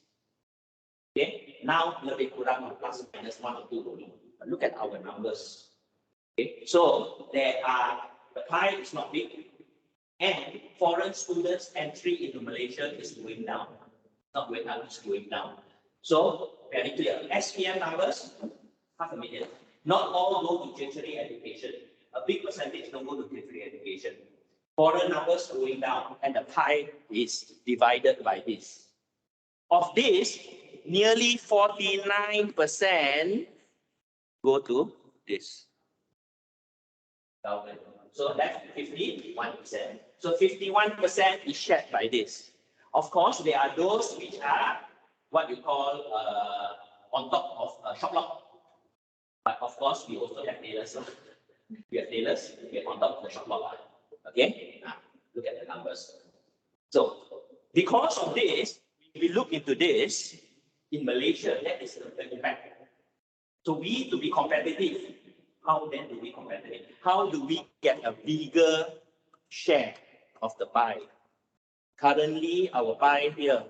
Okay, now lebih kurang plus minus 1 or 2 only. But look at our numbers. Okay, so the pie is not big, and foreign students entry into Malaysia is going down. Not going up, it's going down. So very clear. SPM numbers, 500,000. Not all go to tertiary education. A big percentage don't go to tertiary education. Foreign numbers going down, and the pie is divided by this. Of this, nearly 49% go to this. So that's 51%. So 51% is shared by this. Of course, there are those which are what you call on top of shop lock. But of course, we also have tailors. We have tailors, we have on top of the shop lock. Okay? Now, look at the numbers. So, because of this, we look into this in Malaysia, that is the impact. So we need to be competitive. How then do we competitive? How do we get a bigger share of the pie? Currently, our pie here,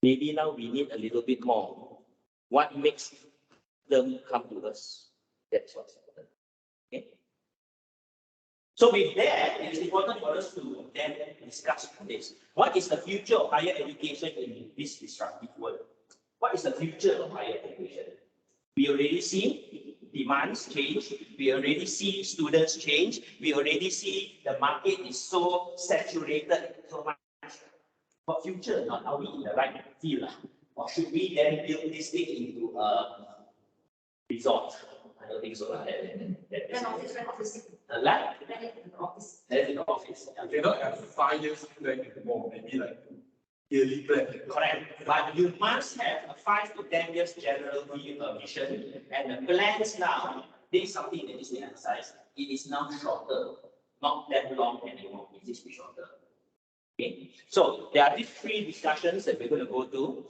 maybe now we need a little bit more. What makes them come to us? That's what's important. Okay. So with that, it is important for us to then discuss this. What is the future of higher education in this disruptive world? What is the future of higher education? We already see demands change. We already see students change. We already see the market is so saturated so much. What future? Not are we in the right field? Or should we then build this thing into a resort? I don't think so. Office. A lab? Office. That's in the office. You cannot have 5 years plan anymore, maybe like yearly plan. Correct. But you must have a 5 to 10 years general vision. And the plans now, this is something that is to emphasize. It is now shorter, not that long anymore. It is shorter. Okay. So there are these 3 discussions that we're going to go to.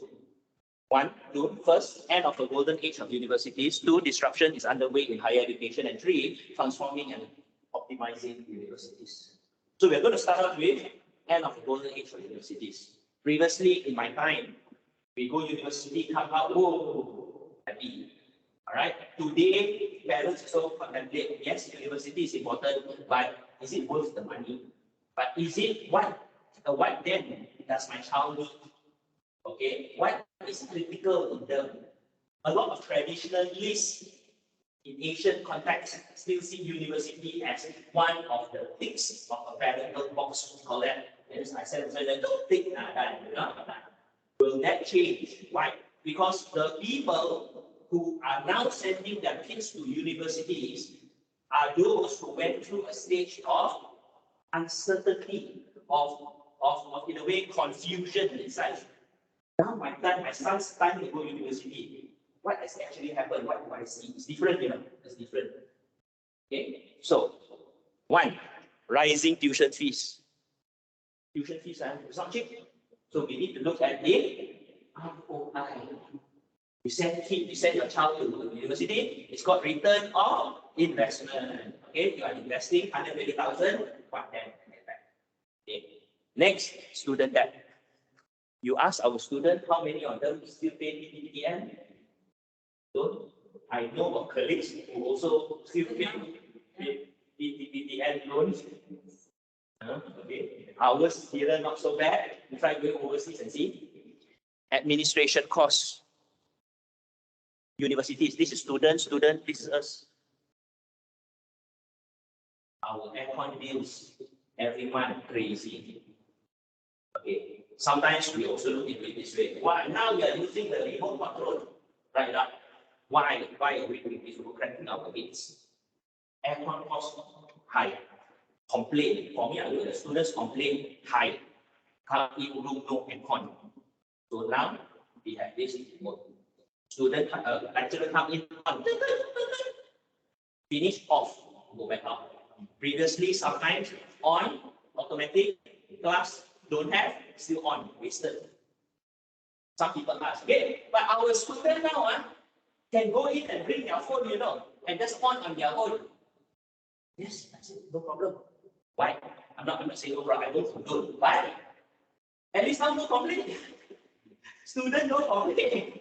1, 2, first, end of the golden age of universities. 2, disruption is underway in higher education. And 3, transforming and optimizing universities. So we're going to start out with end of the golden age of universities. Previously, in my time, we go university, come out, whoa, happy. All right. Today, parents also contemplate, yes, university is important, but is it worth the money? But is it what then does my child need? Okay, what is critical in them? A lot of traditionalists in Asian context still see university as one of the ticks of a parental box. Call that. Yes, I said don't tick that. Will that change? Why? Because the people who are now sending their kids to universities are those who went through a stage of uncertainty, of in a way confusion inside. Now my son's time to go to university. What has actually happened? What do I see? It's different, it's different. Okay, so 1, rising tuition fees. Tuition fees it's not cheap. So we need to look at the ROI. You send your child to university, it's got return of investment. Okay, you are investing 120,000, what then? Okay. Next, student debt. You ask our students how many of them still pay PPTN? So I know of colleagues who also still pay PPTN loans. Okay. Ours here not so bad. We try going overseas and see. Administration costs. Universities. This is student. This is us. Our aircon bills every month crazy. Okay. Sometimes we also look into it this way. Why now we are using the remote control? Right now. Why are we doing this? We're cracking our heads. Aircon cost high. Complain. For me, I look at the students complain high. Come in room no aircon. So now we have this remote. Student lecturer come in on finish off, go back up. Previously, sometimes on automatic class don't have, still on, wasted. Some people ask, okay, but our students now can go in and bring their phone, and just on their own. Yes, I said, no problem. Why? I'm not saying no problem, I don't, but at least now no complaint. Student no complaint.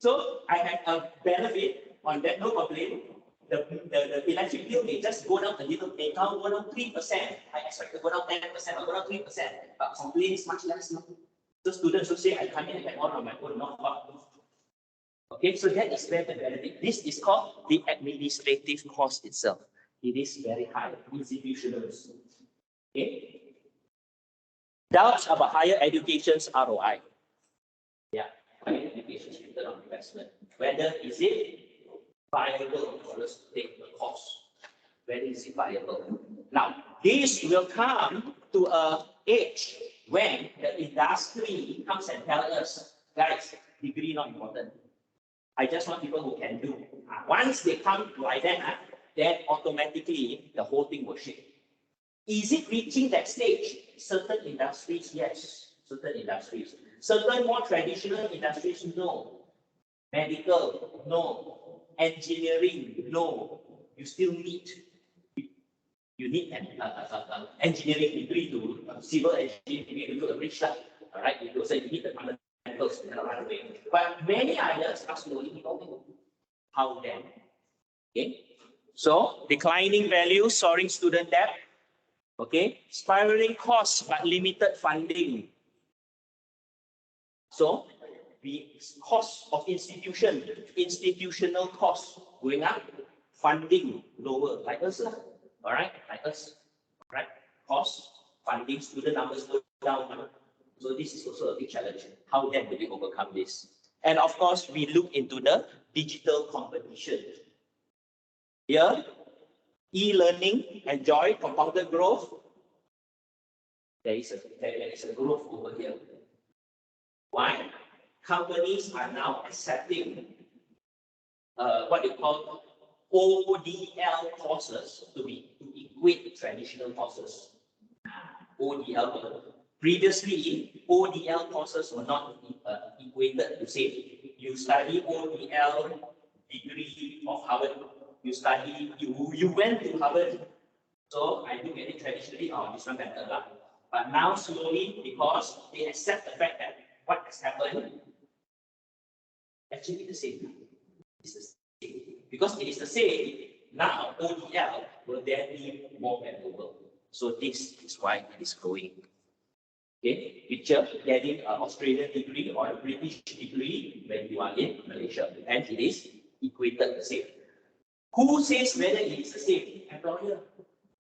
So I have a benefit on that no complaint. The electric bill may just go down a little, may now go down 3%. I expect to go down 10% or go down 3%, but complaints much less. No? So students will say, I come in and get on my own, not far. Okay, so that is where the benefit. This is called the administrative cost itself. It is very high, institutional. Okay. Doubts about higher education's ROI. Yeah, higher education's return on investment. Whether is it viable for us to take the cost? Whether is it viable? Now, this will come to an age when the industry comes and tells us, guys, degree not important. I just want people who can do. Once they come like that, then automatically the whole thing will shift. Is it reaching that stage? Certain industries, yes. Certain industries. Certain more traditional industries, no. Medical, no. Engineering, no. You still need. You need an engineering degree to civil engineering degree to build a bridge. All right, you need the fundamentals to run away. But many others are slowly evolving. How then? Okay. So declining value, soaring student debt. Okay, spiraling costs but limited funding. So the cost of institutional costs going up, funding lower, like us, all right, like us, right? Cost, funding, student numbers go down. So this is also a big challenge. How then do we overcome this? And of course, we look into the digital competition. Here, e-learning enjoy compounded growth. There is a growth over here. Why? Companies are now accepting what they call ODL courses to equate traditional courses. ODL. Previously, ODL courses were not equated to say you study ODL degree of Harvard. You went to Harvard. So I do get it traditionally, this one better. But now slowly, because they accept the fact that what has happened actually the same. It's the same. Because it is the same, now ODL will then be more valuable. So this is why it is growing. Okay, picture getting an Australian degree or a British degree when you are in Malaysia, and it is equated the same. Who says whether it is the same? Employer.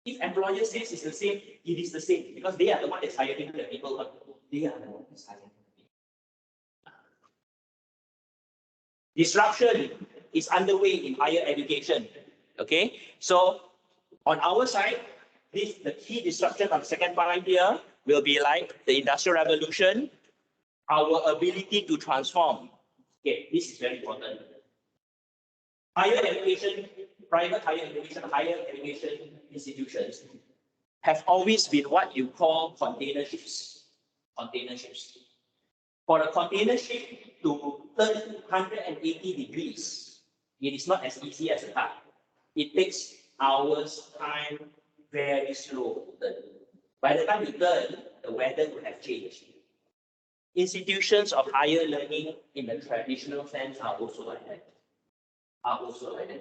If employer says it's the same, it is the same because they are the one that's hiring the people. They are the one that's hiring the people. Disruption is underway in higher education. Okay, so on our side, the key disruption of the second part here will be like the Industrial Revolution, our ability to transform. Okay, this is very important. Higher education, private higher education institutions have always been what you call container ships. For a container ship to turn 180 degrees, it is not as easy as a car. It takes hours, time, very slow to turn. By the time you turn, the weather would have changed. Institutions of higher learning in the traditional sense are also like that.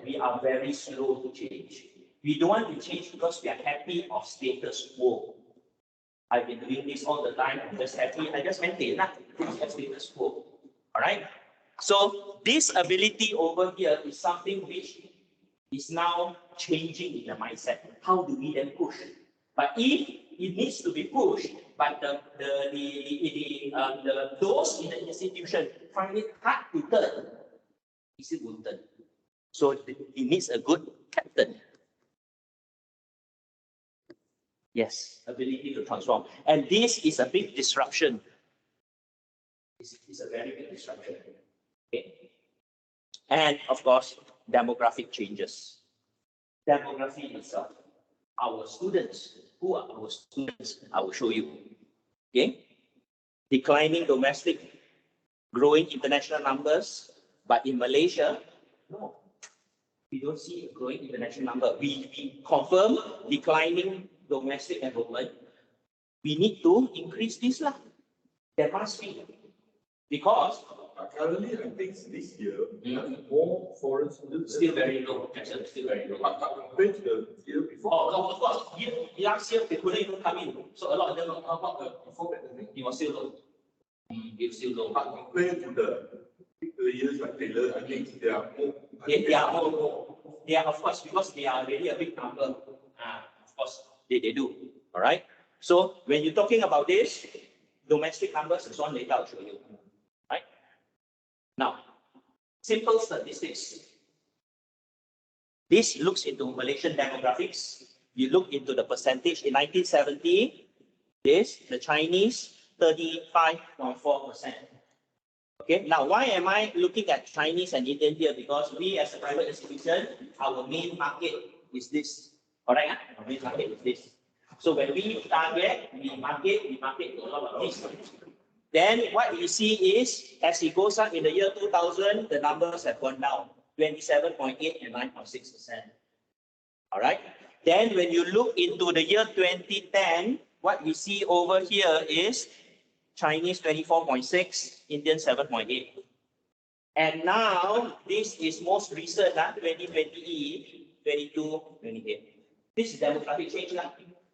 We are very slow to change. We don't want to change because we are happy of status quo. I've been doing this all the time. I'm just happy. I just maintain status quo. All right. So this ability over here is something which is now changing in the mindset. How do we then push? But if it needs to be pushed, but those in the institution find it hard to turn, it won't turn. So it needs a good captain. Yes, ability to transform. And this is a big disruption. This is a very big disruption. Okay. And of course, demographic changes. Demography itself. Our students, who are our students? I will show you. Okay. Declining domestic, growing international numbers, but in Malaysia, no. We don't see a growing international number. We confirm declining domestic enrollment. We need to increase this. There must be. Because currently, I think this year, more foreign students. Still very low. Actually, still very low. Compared to the year before. Oh, of course. Last year, they couldn't even come in. So a lot of them, before pandemic, it was still low. It was still low. But compared to the years like Taylor, I think they are more. They are more. They are, of course, because they are really a big number. Of course, they do. All right. So when you're talking about this, domestic numbers is one later I'll show you. Right. Now, simple statistics. This looks into Malaysian demographics. You look into the percentage in 1970. The Chinese 35.4%. Okay, now why am I looking at Chinese and Indian here? Because we as a private institution, our main market is this. Alright, our main market is this. So when we target, we market to a lot of this. Then what you see is, as it goes up in the year 2000, the numbers have gone down, 27.8 and 9.6%. Alright, Then when you look into the year 2010, what we see over here is Chinese 24.6, Indian 7.8. And now, this is most recent, 2020, 22, 28. This is demographic change.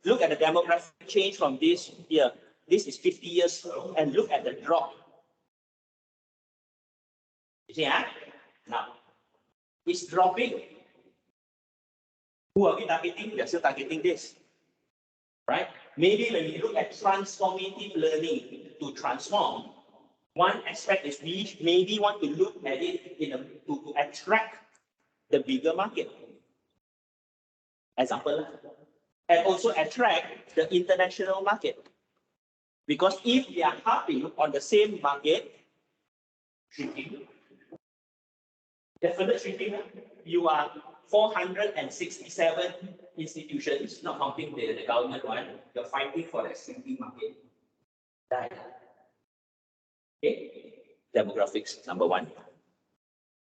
Look at the demographic change from this year. This is 50 years, and look at the drop. You see, now, it's dropping. Who are we targeting? We are still targeting this, right? Maybe when we look at transformative learning to transform, one aspect is we maybe want to look at it to attract the bigger market. Example, and also attract the international market. Because if we are harping on the same market, shrinking, definite shrinking, you are 467 institutions, not counting the government one, you're fighting for that shrinking market. Right? Okay, demographics, number one.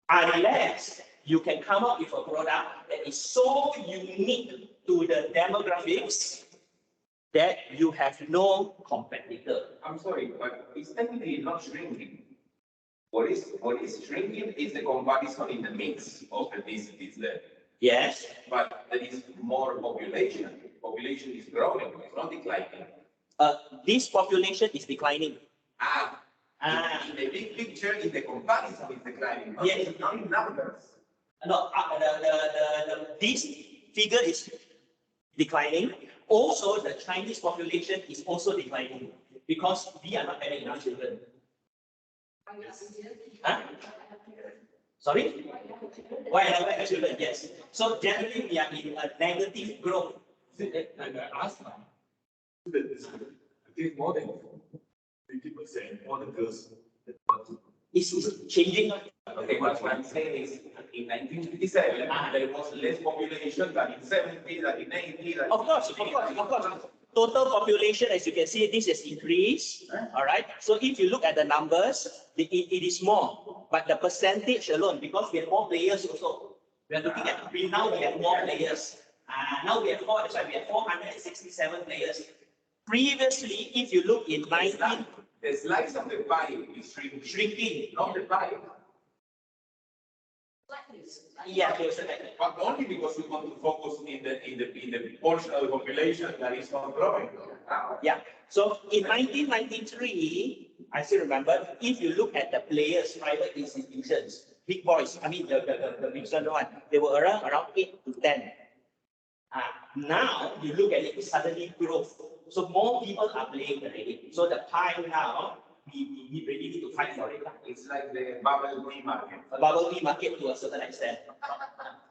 Unless you can come up with a product that is so unique to the demographics that you have no competitor. I'm sorry, but it's technically not shrinking. What is shrinking is the comparison in the mix of the visitors there. Yes. But there is more population. Population is growing, it's not declining. This population is declining. In the big picture, in the comparison, it's declining. Yes. Not in numbers. No, this figure is declining. Also, the Chinese population is also declining because we are not having enough children. Huh? Sorry? Why have I children? Yes. So generally, we are in a negative growth. Last time, I think more than 50%, all the girls that want to. It's changing. Okay, what I'm saying is, in 1957, there was less population than in 70s, than in 80s. Of course. Total population, as you can see, this has increased. All right. So if you look at the numbers, it is more. But the percentage alone, because we have more players also. We are looking at now we have more players. Now we have four. That's why we have 467 players. Previously, if you look in 19, the slice of the pie is shrinking, not the pie. Yeah, But only because we want to focus in the portion of the population that is not growing. Yeah. So in 1993, I still remember, if you look at the players, private institutions, big boys, I mean the big one, they were around 8 to 10. Now you look at it, suddenly growth. So more people are playing already. So the pie now, we really need to fight for it. It's like the bubble tea market. A bubble tea market to a certain extent.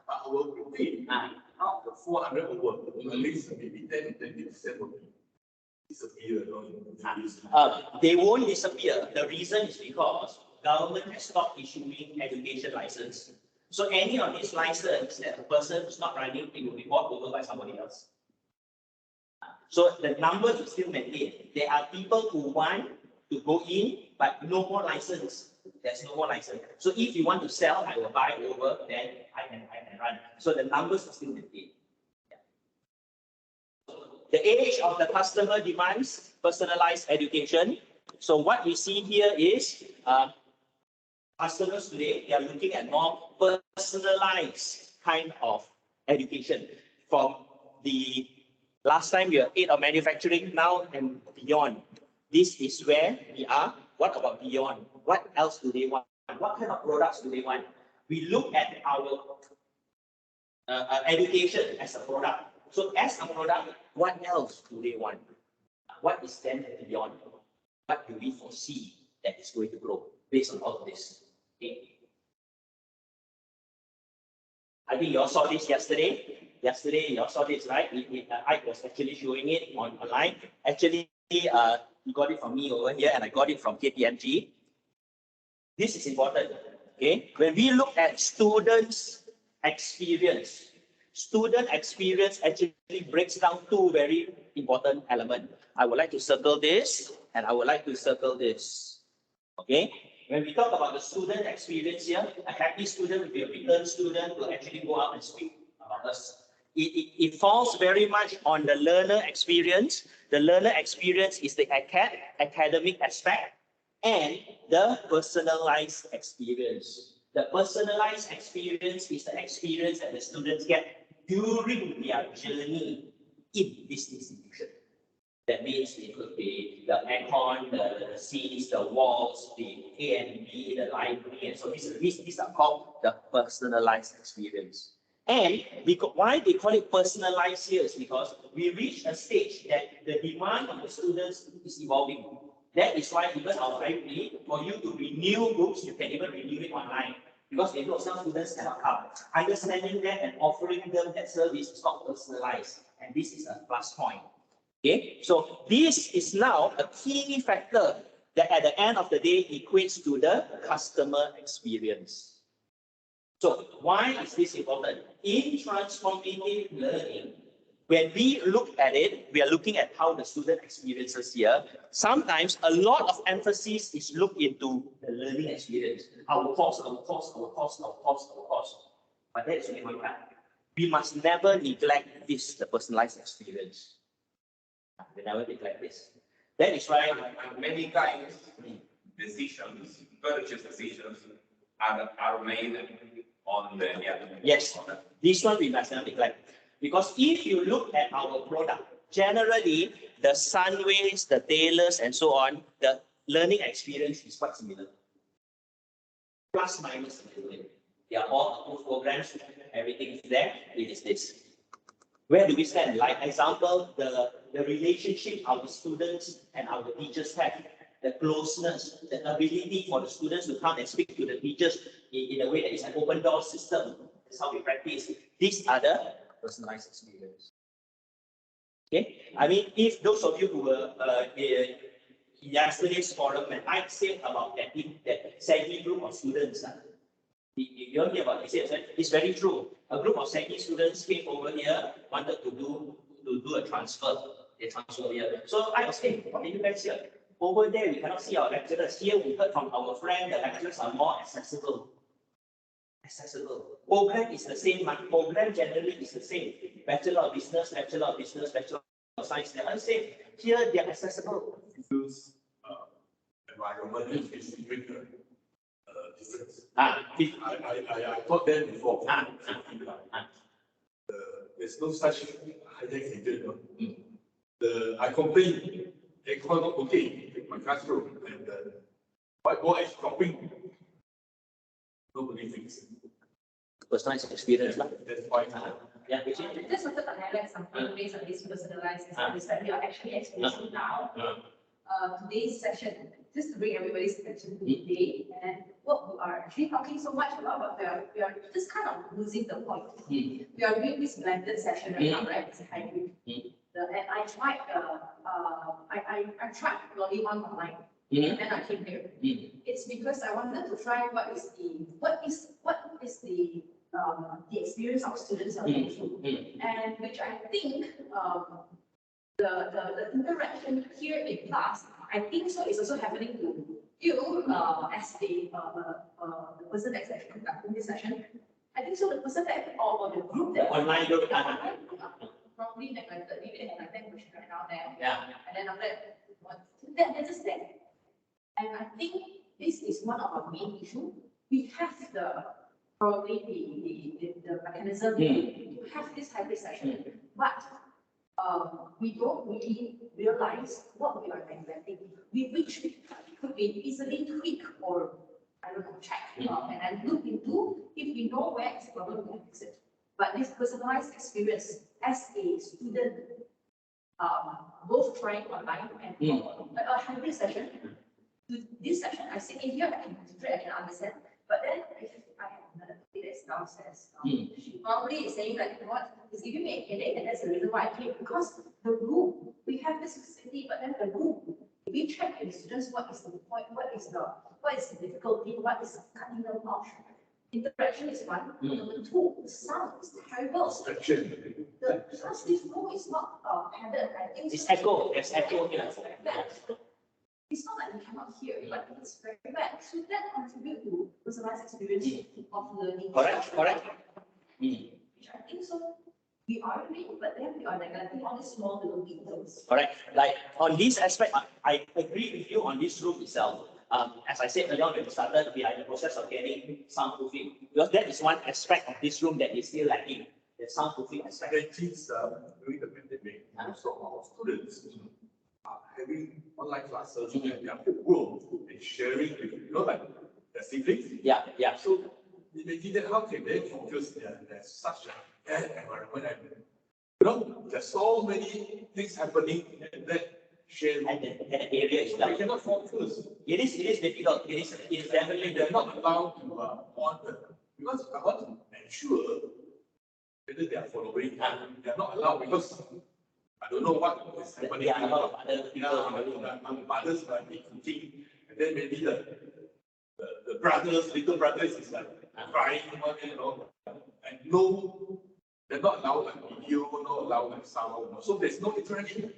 Our team, out of 400 over, at least maybe 10-20% will disappear. They won't disappear. The reason is because government has stopped issuing education license. So any of these license that a person is not running, it will be bought over by somebody else. So the numbers will still maintain. There are people who want to go in, but no more license. There's no more license. So if you want to sell, I will buy over, then I can run. So the numbers will still maintain. The age of the customer demands personalized education. So what we see here is customers today, they are looking at more personalized kind of education. From the last time we were 8 of manufacturing, now and beyond. This is where we are. What about beyond? What else do they want? What kind of products do they want? We look at our education as a product. So as a product, what else do they want? What is then beyond? What do we foresee that is going to grow based on all of this? Okay. I think you all saw this yesterday. Yesterday, you all saw this, right? I was actually showing it online. Actually, you got it from me over here, and I got it from KPMG. This is important. Okay, when we look at students' experience actually breaks down two very important elements. I would like to circle this, and I would like to circle this. Okay, when we talk about the student experience here, a happy student will be a return student will actually go out and speak about us. it falls very much on the learner experience. The learner experience is the academic aspect and the personalized experience. The personalized experience is the experience that the students get during their journey in this institution. That means it could be the aircon, the seats, the walls, the A&B, the library, and so these are called the personalized experience. And because, why they call it personalized here is because we reach a stage that the demand of the students is evolving. That is why even our library, for you to renew books, you can even renew it online. Because they know some students cannot come. Understanding that and offering them that service is not personalized. And this is a plus point. Okay, so this is now a key factor that at the end of the day equates to the customer experience. So why is this important? In transformative learning, when we look at it, we are looking at how the student experiences here. Sometimes a lot of emphasis is looked into the learning experience. Our course. But that is only one part. We must never neglect this, the personalized experience. We never neglect this. That is why many times decisions, purchase decisions are made on the yes, this one we must not neglect. Because if you look at our product, generally the Sunways, the tailors, and so on, the learning experience is quite similar. Plus minus similar. They are all approved programs, everything is there, it is this. Where do we stand? Like example, the relationship our students and our teachers have, the closeness, the ability for the students to come and speak to the teachers in a way that is an open door system. That's how we practice. These are the personalized experience. Okay, I mean, if those of you who were in yesterday's forum, and I said about that saggy group of students, you don't hear about this, it's very true. A group of SAGI students came over here, wanted to do a transfer. They transfer here. So I was saying, what are you guys here? Over there, we cannot see our lecturers. Here, we heard from our friend, the lecturers are more accessible. Program is the same, program generally is the same. Bachelor of Business, Bachelor of Business, Bachelor of Science, they are the same. Here, they are accessible. Environment and specific difference. I taught them before. There's no such high-tech agent. I complain, aircon not okay in my classroom, and whiteboard is dropping. Nobody thinks. Personalized experience. That's why. Yeah, I just wanted to highlight something based on this personalized service that we are actually experiencing now. Today's session, just to bring everybody's attention to today, and what we are actually talking so much about, we are just kind of losing the point. We are doing this blended session right now, right? It's a hybrid. And I tried, I tried logging on online, and then I came here. It's because I wanted to try what is the experience our students are going through, and which I think the interaction here in class, I think so is also happening to you as the person that's actually conducting this session. I think so the person that or the group that online group probably neglected, maybe they had like 10 questions right now there. Yeah. And then after that, they're just there. And I think this is one of our main issues. We have probably the mechanism to have this hybrid session, but we don't really realize what we are neglecting. Which could be easily tweaked or I don't know, check and then look into if we know where is the problem, we can fix it. But this personalized experience as a student, both trying online and a hybrid session. This session, I sit in here, I can understand. But then if I have another place downstairs, she probably is saying like, what is giving me a headache, and that's the reason why I came. Because the room, we have this facility, but then the room, we check with the students what is the point, what is the difficulty, what is cutting them off. Interaction is one. Number two, the sound is terrible. Because this room is not padded. I think it's echo. There's echo here. It's not like we cannot hear, but it's very bad. So that contributes to personalized experience of learning. Correct. Which I think so we are doing, but then we are neglecting all these small little details. Correct. Like on this aspect, I agree with you on this room itself. As I said earlier on when we started, we are in the process of getting soundproofing because that is one aspect of this room that is still lacking. The soundproofing aspect. Since during the pandemic, so our students are having online classes and they are grown and sharing with, like their siblings. Yeah, yeah. So imagine that how can they focus there's such a bad environment and there's so many things happening and that sharing And the area is they cannot focus. It is difficult. It is definitely They're not allowed to on because I want to ensure whether they are following. They're not allowed because I don't know what is happening. There are a lot of other people. Mothers might be cooking, and then maybe the brothers, little brothers is like crying, and no, they're not allowed like video, not allowed like sound, so there's no interaction.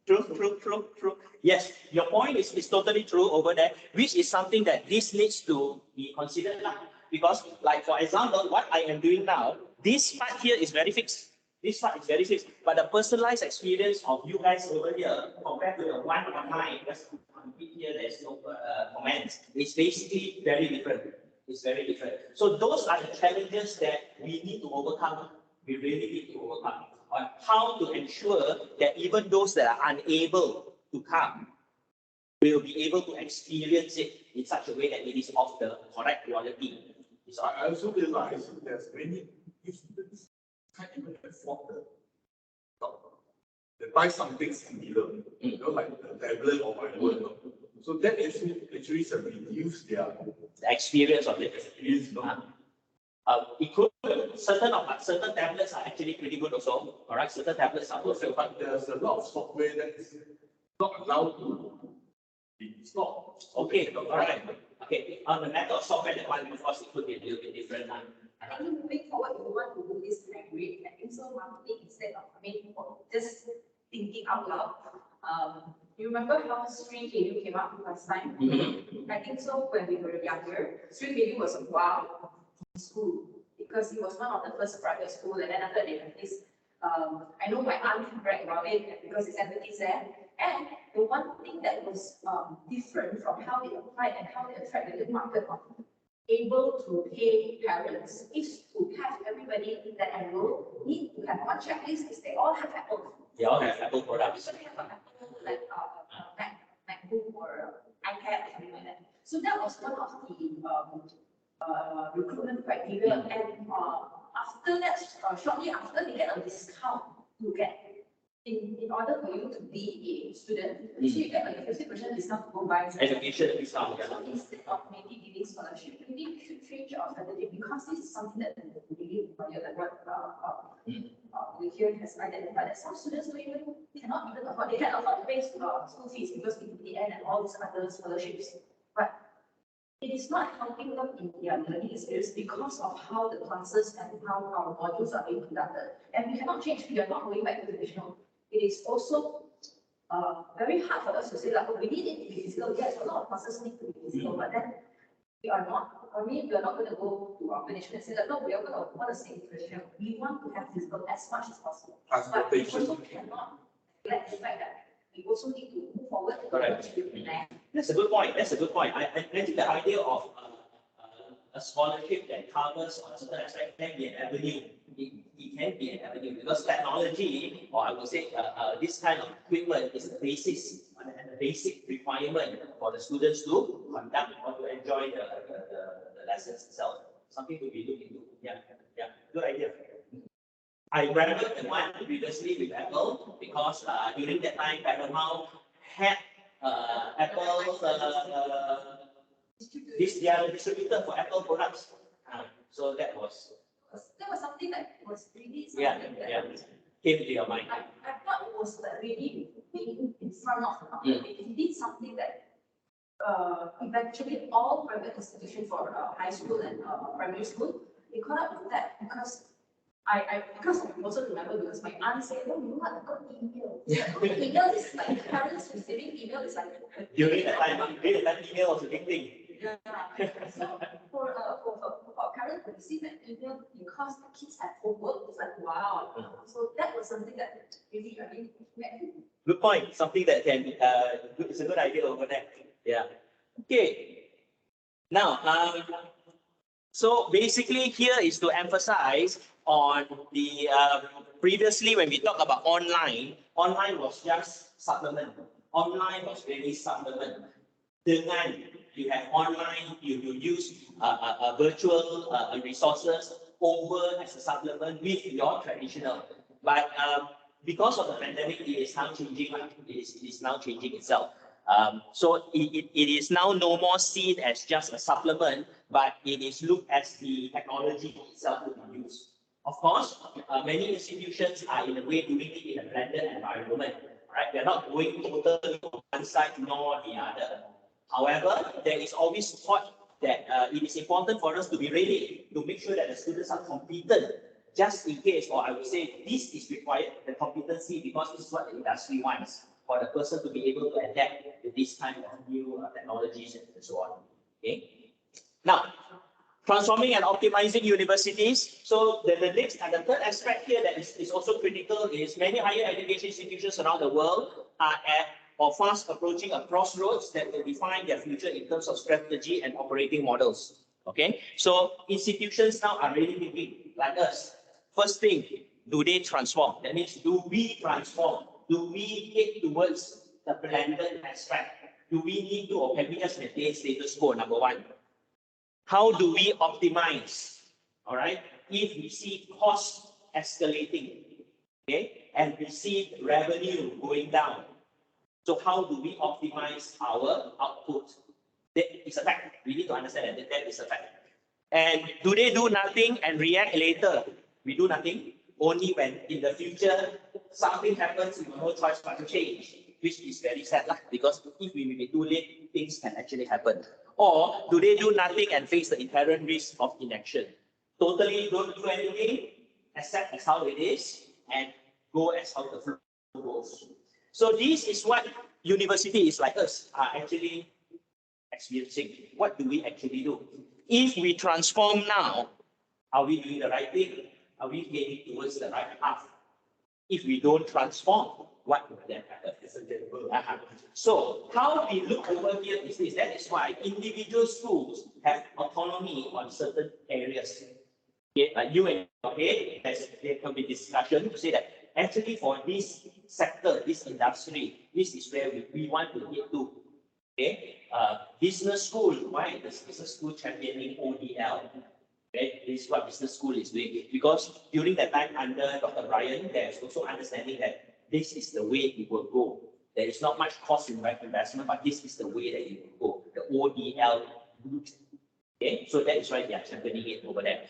True. Yes, your point is totally true over there, which is something that this needs to be considered now. Because, like for example, what I am doing now, this part here is very fixed. This part is very fixed. But the personalized experience of you guys over here compared to the one online, just here there's no comments. It's basically very different. It's very different. So those are the challenges that we need to overcome. We really need to overcome. On how to ensure that even those that are unable to come will be able to experience it in such a way that it is of the correct quality. So I also realize there's many students can't even afford they buy something similar, like the tablet or whatever. So that actually reduce their The experience of it. experience. It could certain tablets are actually pretty good also. All right, certain tablets are also. But there's a lot of software that is not allowed to be installed. Okay, all right. Okay, on the matter of software, that one of course it could be a little bit different. I think moving forward, we want to do this great so marketing instead of just thinking out loud. You remember how string heading came up last time? I think so when we were younger, string heading was a wow in school because it was one of the first private school, and then after they have this, I know my aunt bragged about it because it's advertised there. And the one thing that was different from how they applied and how they attract the market of able to pay parents is to have everybody that enroll need to have one checklist is they all have Apple. They all have Apple products. So they have an Apple like MacBook or iPad or something like that. So that was one of the recruitment criteria. And after that, shortly after, they get a discount to get. In order for you to be a student, so you get like a 50% discount to go buy Education discount. So instead of maybe giving scholarship, maybe we should change our strategy because this is something that really require like what the hearing has identified that some students cannot even afford, they can afford to pay school fees because in the end and all these other scholarships. But it is not helping them in their learning experience because of how the classes and how our modules are being conducted. And we cannot change, we are not going back to traditional. It is also very hard for us to say like, oh, we need it to be physical. Yes, a lot of classes need to be physical, but then we are not. We are not going to go to our management and say that no, we are going to want to stay traditional. We want to have physical as much as possible. But we also cannot neglect the fact that we also need to move forward. Correct. That's a good point. That's a good point. I think the idea of a scholarship that covers on a certain aspect can be an avenue. It can be an avenue because technology, or I would say this kind of equipment is the basis and the basic requirement for the students to conduct or to enjoy the lessons itself. Something to be looked into. Yeah, good idea. I remember the one previously with Apple because during that time, Paramount had Apple's they are the distributor for Apple products. So that was something that was really came to your mind. I thought it was really being in front of the market. He did something that eventually all private institutions for high school and primary school, they caught up with that because I also remember because my aunt said, oh, you know what, I got email. Email is like parents receiving email is like during that time email was a big thing. Yeah. So for parents to receive an email because the kids have homework. It's like, wow. So that was something that really, I mean, Good point. Something that can, it's a good idea over there. Yeah. Okay. Now, so basically here is to emphasize on the, previously when we talk about online was just supplement. Online was really supplement. Dengan you have online, you use virtual resources over as a supplement with your traditional. But because of the pandemic, it is now changing. It is now changing itself. So it is now no more seen as just a supplement, but it is looked as the technology itself to be used. Of course, many institutions are in a way doing it in a blended environment, right? They're not going totally on one side nor the other. However, there is always thought that it is important for us to be ready to make sure that the students are competent, just in case, or I would say this is required, the competency, because this is what the industry wants, for the person to be able to adapt to this kind of new technologies and so on. Okay. Now, transforming and optimizing universities. So the next and the third aspect here that is also critical is many higher education institutions around the world are at or fast approaching a crossroads that will define their future in terms of strategy and operating models. Okay, so institutions now are really thinking like us. First thing, do they transform? That means, do we transform? Do we head towards the blended aspect? Do we need to, or can we just maintain status quo? Number one. How do we optimize? All right, if we see cost escalating, okay, and we see revenue going down. So how do we optimize our output? That is a fact. We need to understand that is a fact. And do they do nothing and react later? We do nothing only when in the future something happens, we have no choice but to change, which is very sad, because if we may be too late, things can actually happen. Or do they do nothing and face the inherent risk of inaction? Totally don't do anything, accept as how it is, and go as how the flow goes. So this is what universities like us are actually experiencing. What do we actually do? If we transform now, are we doing the right thing? Are we heading towards the right path? If we don't transform, what will then happen? So how we look over here is this. That is why individual schools have autonomy on certain areas. Okay, like you and okay, there can be discussion to say that actually for this sector, this industry, this is where we want to get to. Okay, business school, why is business school championing ODL? Okay, this is what business school is doing. Because during that time under Dr. Brian, there's also understanding that this is the way it will go. There is not much cost in investment, but this is the way that it will go. The ODL route. Okay, so that is why they are championing it over there.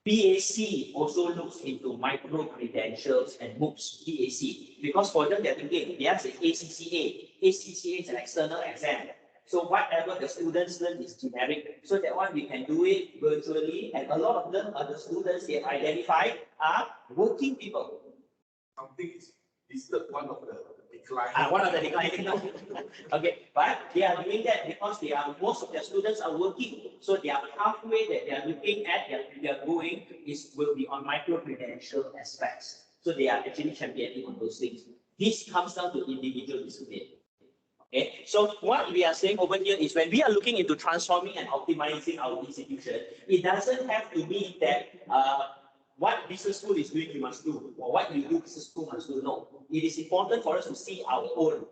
PAC also looks into micro credentials and MOOCs, PAC, because for them they're thinking, they have the ACCA. ACCA is an external exam. So whatever the students learn is generic. So that one we can do it virtually, and a lot of them are the students they have identified are working people. Something is listed one of the declining. One of the declining. Okay, but they are doing that because they are most of their students are working. So their pathway that they are looking at, they are going will be on micro credential aspects. So they are actually championing on those things. This comes down to individual discipline. Okay, so what we are saying over here is when we are looking into transforming and optimizing our institution, it doesn't have to mean that what business school is doing, you must do, or what you do, business school must do. No, it is important for us to see our own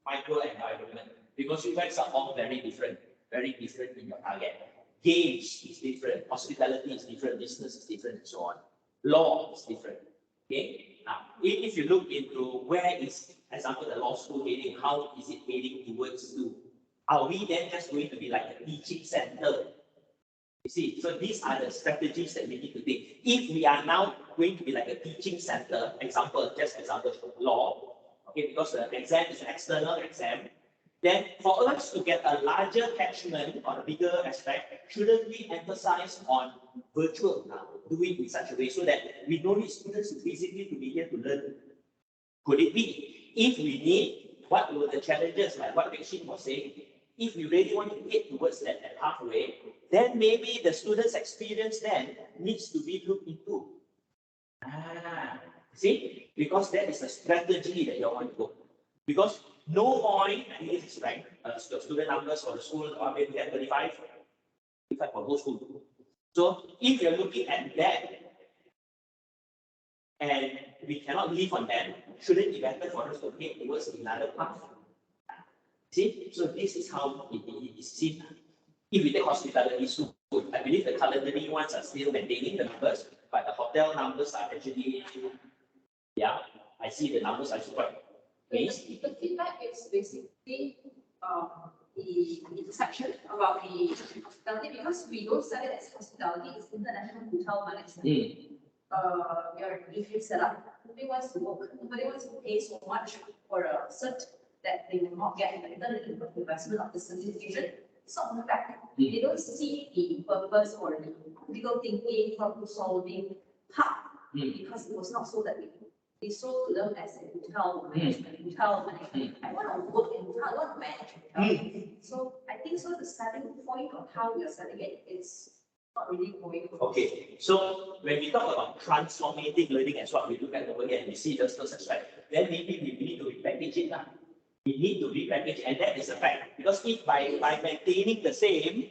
micro environment because you guys are all very different in your target. Games is different, hospitality is different, business is different, and so on. Law is different. Okay, now if you look into where is, example, the law school heading, how is it heading towards to? Are we then just going to be like a teaching center? You see, so these are the strategies that we need to take. If we are now going to be like a teaching center, example law, okay, because the exam is an external exam, then for us to get a larger catchment or a bigger aspect, shouldn't we emphasize on virtual now, do it in such a way so that we don't need students physically to be here to learn? Could it be? If we need, what were the challenges, like what Mixin was saying? if we really want to head towards that pathway, then maybe the student's experience then needs to be looked into. See, because that is a strategy that you want to go. Because no point, I think this is right, student numbers for the school are maybe at 35 for whole school. So if you're looking at that, and we cannot live on that, shouldn't it be better for us to head towards another path? See, so this is how it is seen. If we take hospitality school, I believe the culinary ones are still maintaining the numbers, but the hotel numbers are actually, yeah, I see the numbers are quite amazed. The feedback is basically the intersection about the hospitality, because we don't set it as hospitality, it's international hotel management. We are usually set up. Nobody wants to work, nobody wants to pay so much for a cert that they will not get in the investment of the certification. It's not the fact. They don't see the purpose or the critical thinking, problem solving part, because it was not so that we sold to them as a hotel management. I want to work in hotel, I want to manage hotel. So I think so the starting point of how we are selling it is not really going. Okay, so when we talk about transformative learning as what we look at over here, and we see just those aspects, then maybe we need to repackage it now. We need to repackage, and that is a fact. Because if by maintaining the same,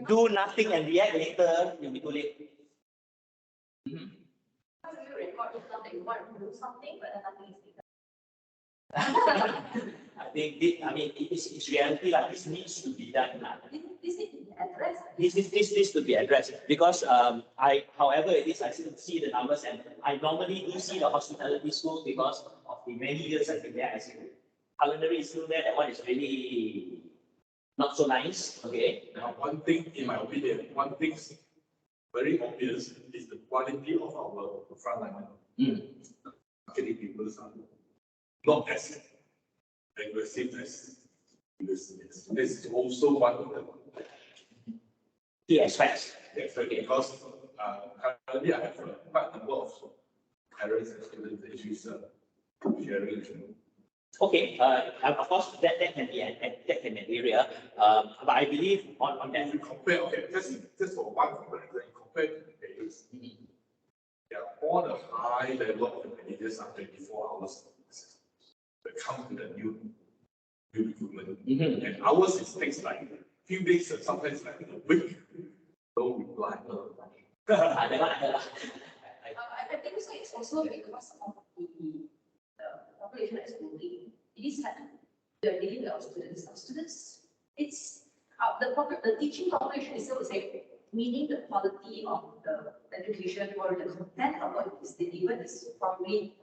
do nothing and react later, you'll be too late. How do you record it down that you want to do something, but then nothing is done? I think it's reality like this needs to be done now. This needs to be addressed. This needs to be addressed because however it is, I still see the numbers, and I normally do see the hospitality school because of the many years I've been there. I see culinary is still there. That one is really not so nice. Okay. Now, one thing, in my opinion, one thing very obvious is the quality of our frontline. Marketing people are not as aggressive as this. This is also one of the key aspects. because currently I have quite a number of parents and students issues sharing. Okay, of course that can be an area, but I believe on that. If you compare, okay, just for one comparison, compare to the payers. Yeah, all the high level of the managers are 24 hours. That come to the new recruitment. And ours is takes like few days, and sometimes like a week. No reply. I think so. It's also because of the population that's growing. It is happening. We are dealing with our students. Our students, it's the teaching population is still the same, meaning the quality of the education or the content of what is delivered is probably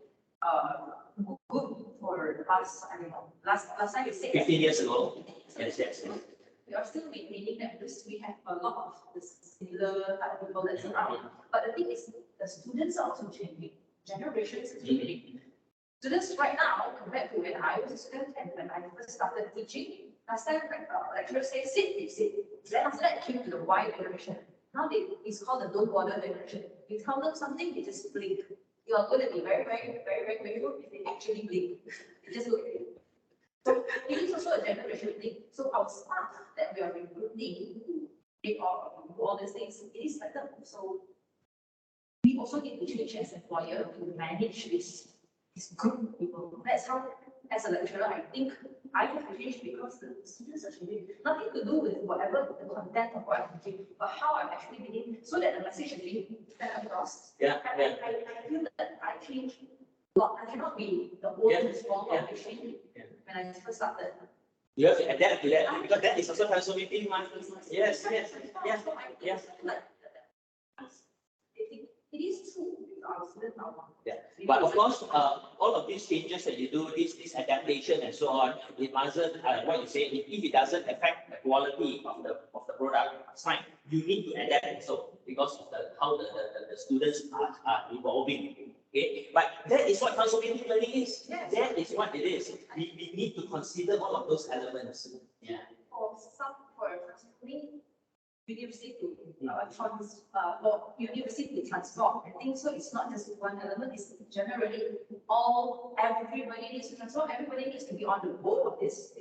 good for the past, I don't know, last time we said 15 years ago. Yes. We are still maintaining that because we have a lot of the similar type of people that's around. But the thing is, the students are also changing. Generations are changing. Students right now, compared to when I was a student and when I first started teaching, last time lecturers say sit, they sit. Then after that came to the Y generation. Now it's called the don't bother generation. You tell them something, they just blink. You are going to be very, very, very, very grateful if they actually blink. They just look at you. So it is also a generation thing. So our staff that we are recruiting to make all these things, it is better. So we also need to change as employer to manage this group of people. That's how, as a lecturer, I think I have to change because the students are changing. Nothing to do with whatever the content of what I'm teaching, but how I'm actually being, so that the message is being sent across. I feel that I change a lot. I cannot be the old small population when I first started. You have to adapt to that because that is also transformative. Yes. It is true. Our students are one. Yeah. But of course, all of these changes that you do, this adaptation and so on, it mustn't, what you say, if it doesn't affect the quality of the product, it's fine. You need to adapt so because of how the students are evolving. Okay, but that is what transformative learning is. Yes. That is what it is. We need to consider all of those elements. Yeah. For some, for me, university to or university transform. I think so. It's not just one element. It's generally everybody needs to transform. Everybody needs to be on the boat of this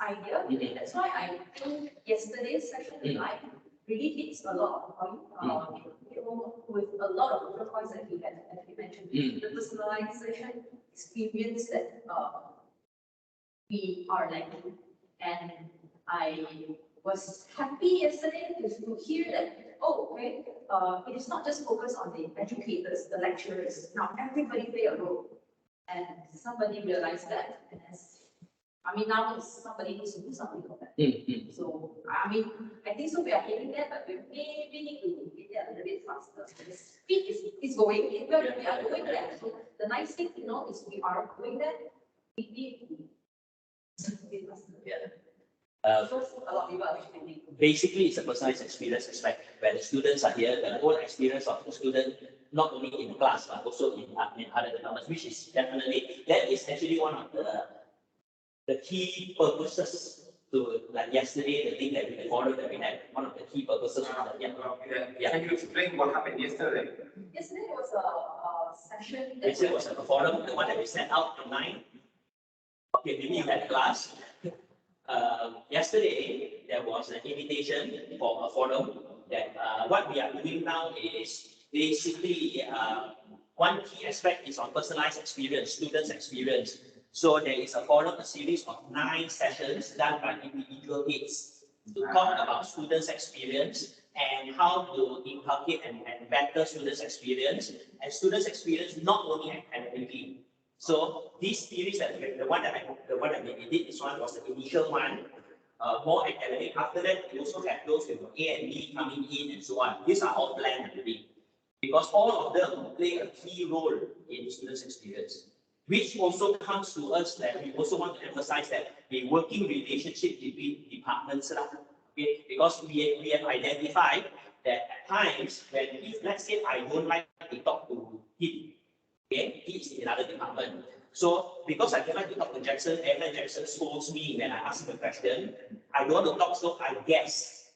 idea. That's why I think yesterday's session I really hits a lot of point. With a lot of different points that he had actually mentioned. The personalization experience that we are lacking, and I was happy yesterday to hear that, oh, okay, it is not just focused on the educators, the lecturers. Now everybody play a role. And somebody realized that. And now somebody needs to do something about that. So, I think so we are getting there, but we maybe need to get there a little bit faster. The speed is going, we are going there. So the nice thing to know is we are going there. We need to be faster. So a lot of people are actually Basically, it's a personalized experience aspect where the students are here, the whole experience of the student, not only in class, but also in other departments, which is definitely, that is actually one of the key purposes to, like yesterday, the thing that we followed that we had, one of the key purposes. Can you explain what happened yesterday? Yesterday was a session. Yesterday was a forum, the one that we sent out online. Okay, maybe you had class. Yesterday, there was an invitation for a forum that what we are doing now is basically one key aspect is on personalized experience, students' experience. So there is a forum, a series of 9 sessions done by individual heads to talk about students' experience and how to inculcate and better students' experience, and students' experience not only academically. So this series that the one that we did, this one was the initial one, more academic. After that, we also have those with A and B coming in and so on. These are all planned already, because all of them play a key role in students' experience, which also comes to us that we also want to emphasize that a working relationship between departments. Okay? Because we have identified that at times when, if let's say I don't like to talk to him, okay, he is in another department. So because I don't like to talk to Jackson, every time Jackson scolds me when I ask him a question, I don't want to talk, so I guess.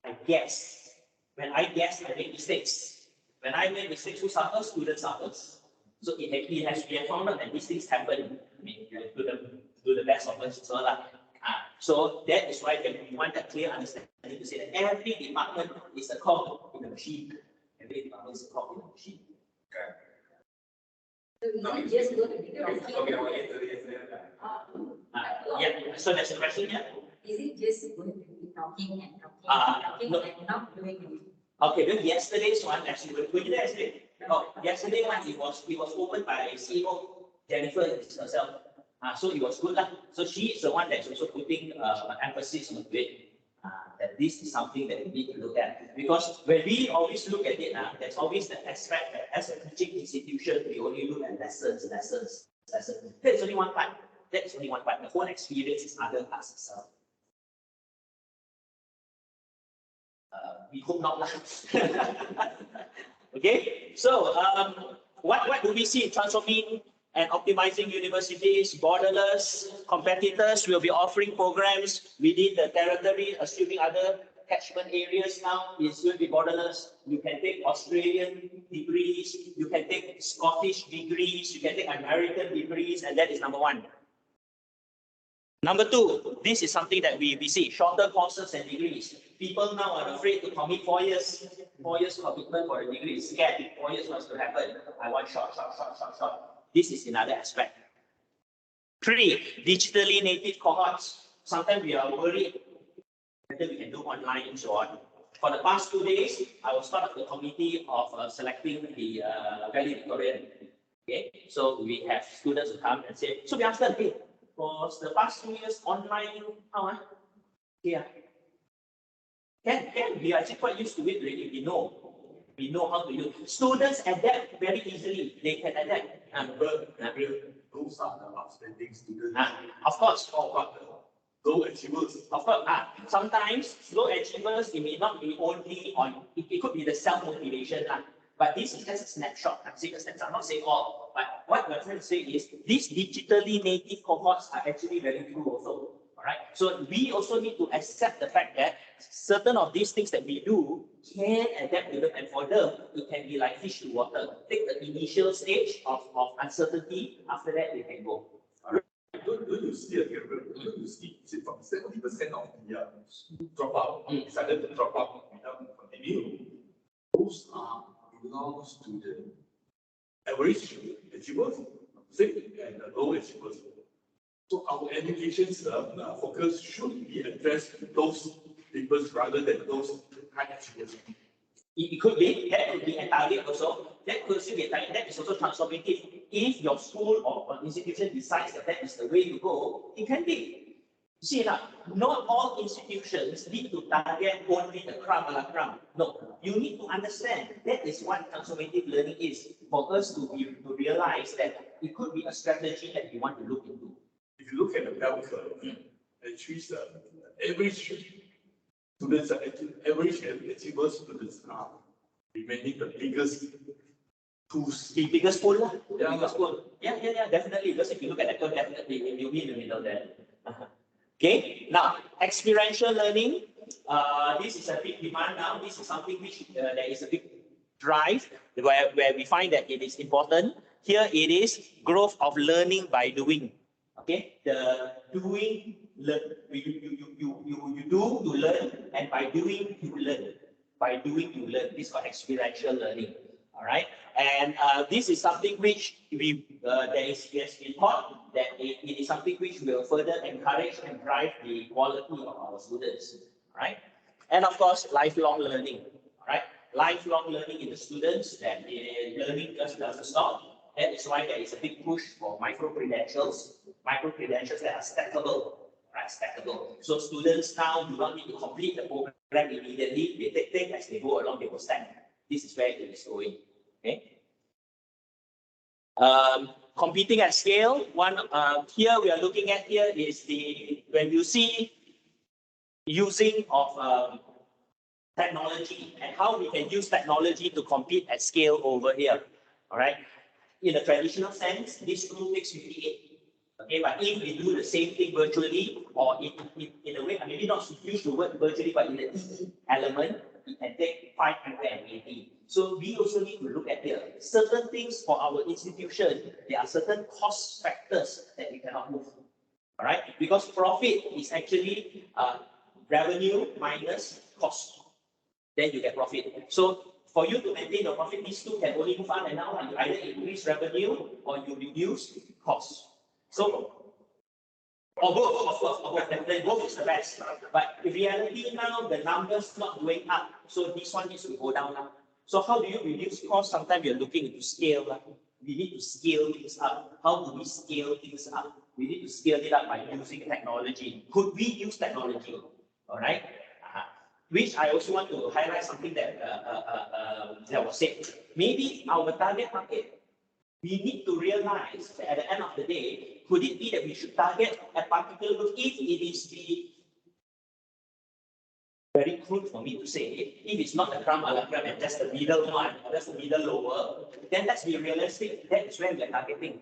When I guess, I make mistakes. When I make mistakes, who suffers? Students suffers. So we have found out that these things happen. Do the best of us. So that is why we want a clear understanding to say that every department is a cog in the machine. Every department is a cog in the machine. Okay. So is it just going to be Yeah, so that's the question, yeah. Is it just going to be talking and not doing anything? Okay, then yesterday's one, actually, we did that yesterday. Oh, yesterday one, it was opened by CEO Jennifer herself. So it was good. So she is the one that's also putting emphasis on it. That this is something that we need to look at. Because when we always look at it, there's always the aspect that as a teaching institution, we only look at lessons. That is only one part. The whole experience is other parts itself. We hope not. Okay, so what do we see? Transforming and optimizing universities, borderless competitors will be offering programs within the territory, assuming other catchment areas now is going to be borderless. You can take Australian degrees, you can take Scottish degrees, you can take American degrees, and that is number one. Number two, this is something that we see, shorter courses and degrees. People now are afraid to commit 4 years. 4 years commitment for a degree is scared. 4 years what's to happen. I want short. This is another aspect. 3, digitally native cohorts. Sometimes we are worried whether we can do online and so on. For the past 2 days, I was part of the committee of selecting the valedictorian. Okay, so we have students who come and say, so we ask them, hey, for the past 2 years online, how? Yeah. Can we are actually quite used to it already. We know how to use. Students adapt very easily. They can adapt. Those are the outstanding students. Of course. Low achievers. Of course. Sometimes low achievers, it may not be only on, it could be the self-motivation. But this is just a snapshot. I'm not saying all. But what we're trying to say is these digitally native cohorts are actually very true also. Right? So we also need to accept the fact that certain of these things that we do can adapt to them, and for them, it can be like fish to water. Take the initial stage of uncertainty, after that they can go. Don't you see again? Don't you see? Is it from 70% of the dropout decided to drop out without continue? Those belongs to the average achievers, and the low achievers. So our education focus should be addressed to those people rather than those high achievers. It could be, that could be a target also. That could still be a target. That is also transformative. If your school or institution decides that that is the way to go, it can be. See now, not all institutions need to target only the crumb a la crumb. No, you need to understand that is what transformative learning is, for us to realize that it could be a strategy that we want to look into. If you look at the bell curve, actually average students are average achievers students are remaining the biggest pools. The biggest pool, the biggest pool. Yeah, definitely. Because if you look at that curve, definitely you'll be in the middle there. Okay, now experiential learning. This is a big demand now. This is something which there is a big drive where we find that it is important. Here it is growth of learning by doing. Okay, the doing, learn, you do, you learn, and by doing, you learn. By doing, you learn. This is called experiential learning. All right, and this is something which we there is been taught that it is something which will further encourage and drive the quality of our students. All right, and of course, lifelong learning. All right, lifelong learning in the students, that learning just doesn't stop. That is why there is a big push for micro-credentials that are stackable, right? Stackable. So students now do not need to complete the program immediately. They take things as they go along, they will stack. This is where it is going. Okay. Competing at scale. One here we are looking at here is when you see using of technology and how we can use technology to compete at scale over here. All right. In a traditional sense, this tool takes 58. Okay, but if we do the same thing virtually, or in a way, maybe not use the word virtually, but in the E element, it can take 580. So we also need to look at here. Certain things for our institution, there are certain cost factors that we cannot move. All right, because profit is actually revenue minus cost. Then you get profit. So for you to maintain your profit, these two can only move on and now. You either increase revenue or you reduce costs. So, or both, of course, or both. Definitely both is the best. But in reality now, the numbers not going up. So this one needs to go down now. So how do you reduce costs? Sometimes you're looking into scale. We need to scale things up. How do we scale things up? We need to scale it up by using technology. Could we use technology? All right. Which I also want to highlight something that was said. Maybe our target market, we need to realize that at the end of the day, could it be that we should target a particular group if it is very crude for me to say, if it's not the crumb a la crumb and just the middle one, or just the middle lower, then let's be realistic. That is where we are targeting.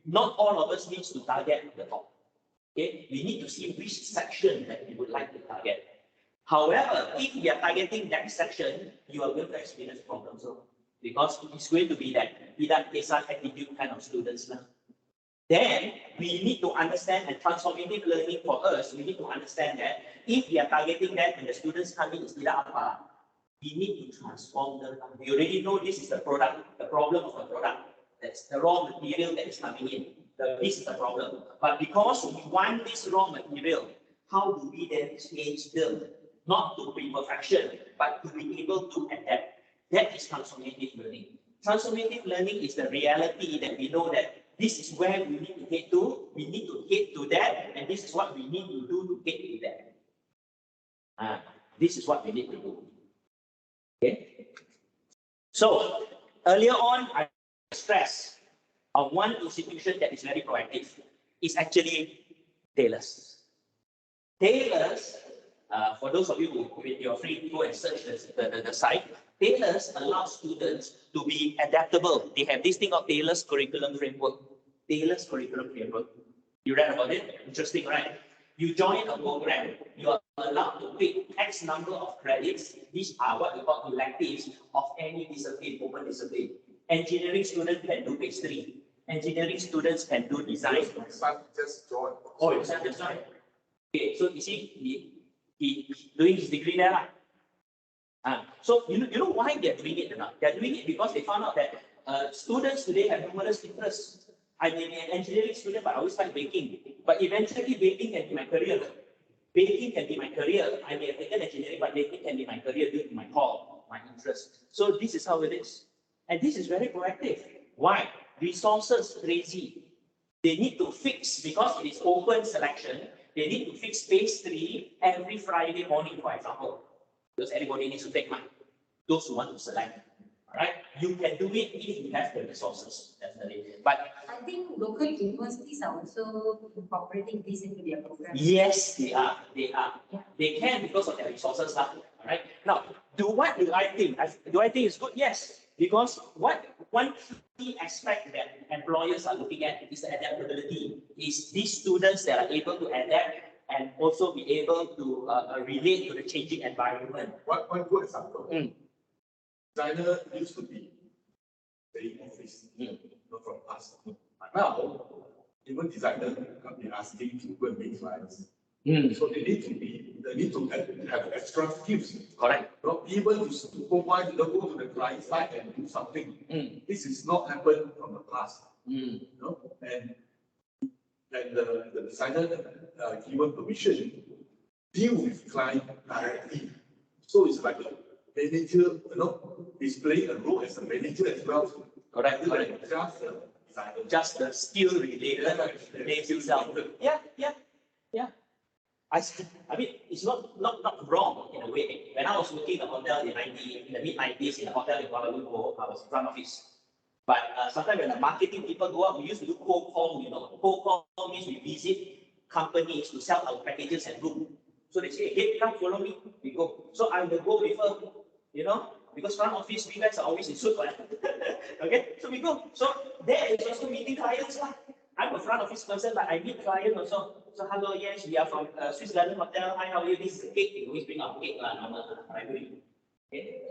Not all of us needs to target the top. Okay, we need to see which section that we would like to target. However, if we are targeting that section, you are going to experience problems. So, because it's going to be that Idan attitude kind of students now. Then we need to understand, and transformative learning for us, we need to understand that if we are targeting that and the students coming is tidak apa, we need to transform them. We already know this is the product, the problem of the product. That's the raw material that is coming in. This is the problem. But because we want this raw material, how do we then change them? Not to be perfection, but to be able to adapt. That is transformative learning. Transformative learning is the reality that we know that this is where we need to head to. We need to head to that, and this is what we need to do to get to that. This is what we need to do. Okay. So earlier on, I stressed on one institution that is very proactive. It's actually Taylor's. Taylor's. For those of you who, if you're free to go and search the site, Taylor's allows students to be adaptable. They have this thing called Taylor's curriculum framework. Taylor's curriculum framework. You read about it? Interesting, right? You join a program, you are allowed to pick X number of credits. These are what we call electives of any discipline, open discipline. Engineering students can do pastry. Engineering students can do design. My son just joined. Oh, your son just joined. Okay, so you see, he doing his degree there. So you know why they're doing it or not? They're doing it because they found out that students today have numerous interests. I may be an engineering student, but I always like baking. But eventually, baking can be my career. Baking can be my career. I may have taken engineering, but baking can be my career due to my call, my interest. So this is how it is. And this is very proactive. Why? Resources crazy. They need to fix, because it is open selection, they need to fix phase 3 every Friday morning, for example. Because everybody needs to take money. Those who want to select. All right? You can do it if you have the resources, definitely. But I think local universities are also incorporating this into their programs. yes, they are. They are. They can because of their resources. All right. Now, what do I think? Do I think it's good? Yes. Because one key aspect that employers are looking at is the adaptability. Is these students that are able to adapt and also be able to relate to the changing environment. One good example. Designer used to be very office, not from us. Now, even designer can be asking to go and meet clients. So they need to have extra skills. Correct. Not able to supervise, go to the client side and do something. This is not happened from the past. And the designer given permission deal with client directly. So it's like a manager, is playing a role as a manager as well. Correct. Just a designer. Just the skill related names itself. Yeah. I mean, it's not wrong in a way. When I was working in a hotel in the mid-90s in a hotel in Kuala Lumpur, I was front office. But sometimes when the marketing people go out, we used to do cold call, Cold call means we visit companies to sell our packages and room. So they say, hey, come follow me, we go. So I will go with her, because front office, we guys are always in suit, right? Okay, so we go. So there is also meeting clients. I'm a front office person, but I meet clients also. So hello, yes, we are from Swiss Garden Hotel. Hi, how are you? This is cake. We always bring our cake, normal. Okay.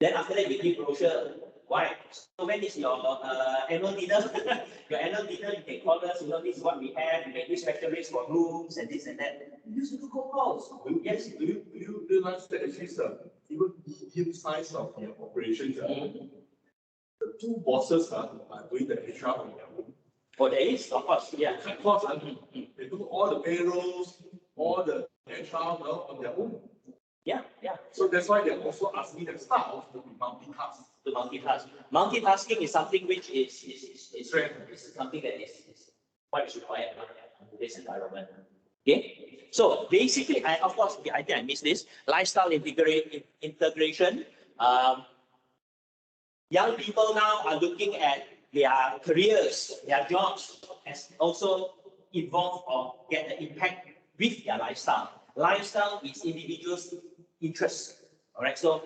Then after that, we give brochure. Why? So when is your annual dinner? Your annual dinner, you can call us. This is what we have. We make this factor rates for rooms and this and that. We used to do cold calls. Yes. Do you realize that actually, even medium size of your operations, the two bosses are doing the HR on their own. Oh, there is, of course, yeah. Of course, they do all the payrolls, all the HR on their own. Yeah. So that's why they're also asking their staff to be multitask. Multitasking is something which is something that is what is required in this environment. Okay. So basically, I think I missed this lifestyle integration. Young people now are looking at their careers, their jobs, as also involve or get the impact with their lifestyle. Lifestyle is individuals' interests. All right. So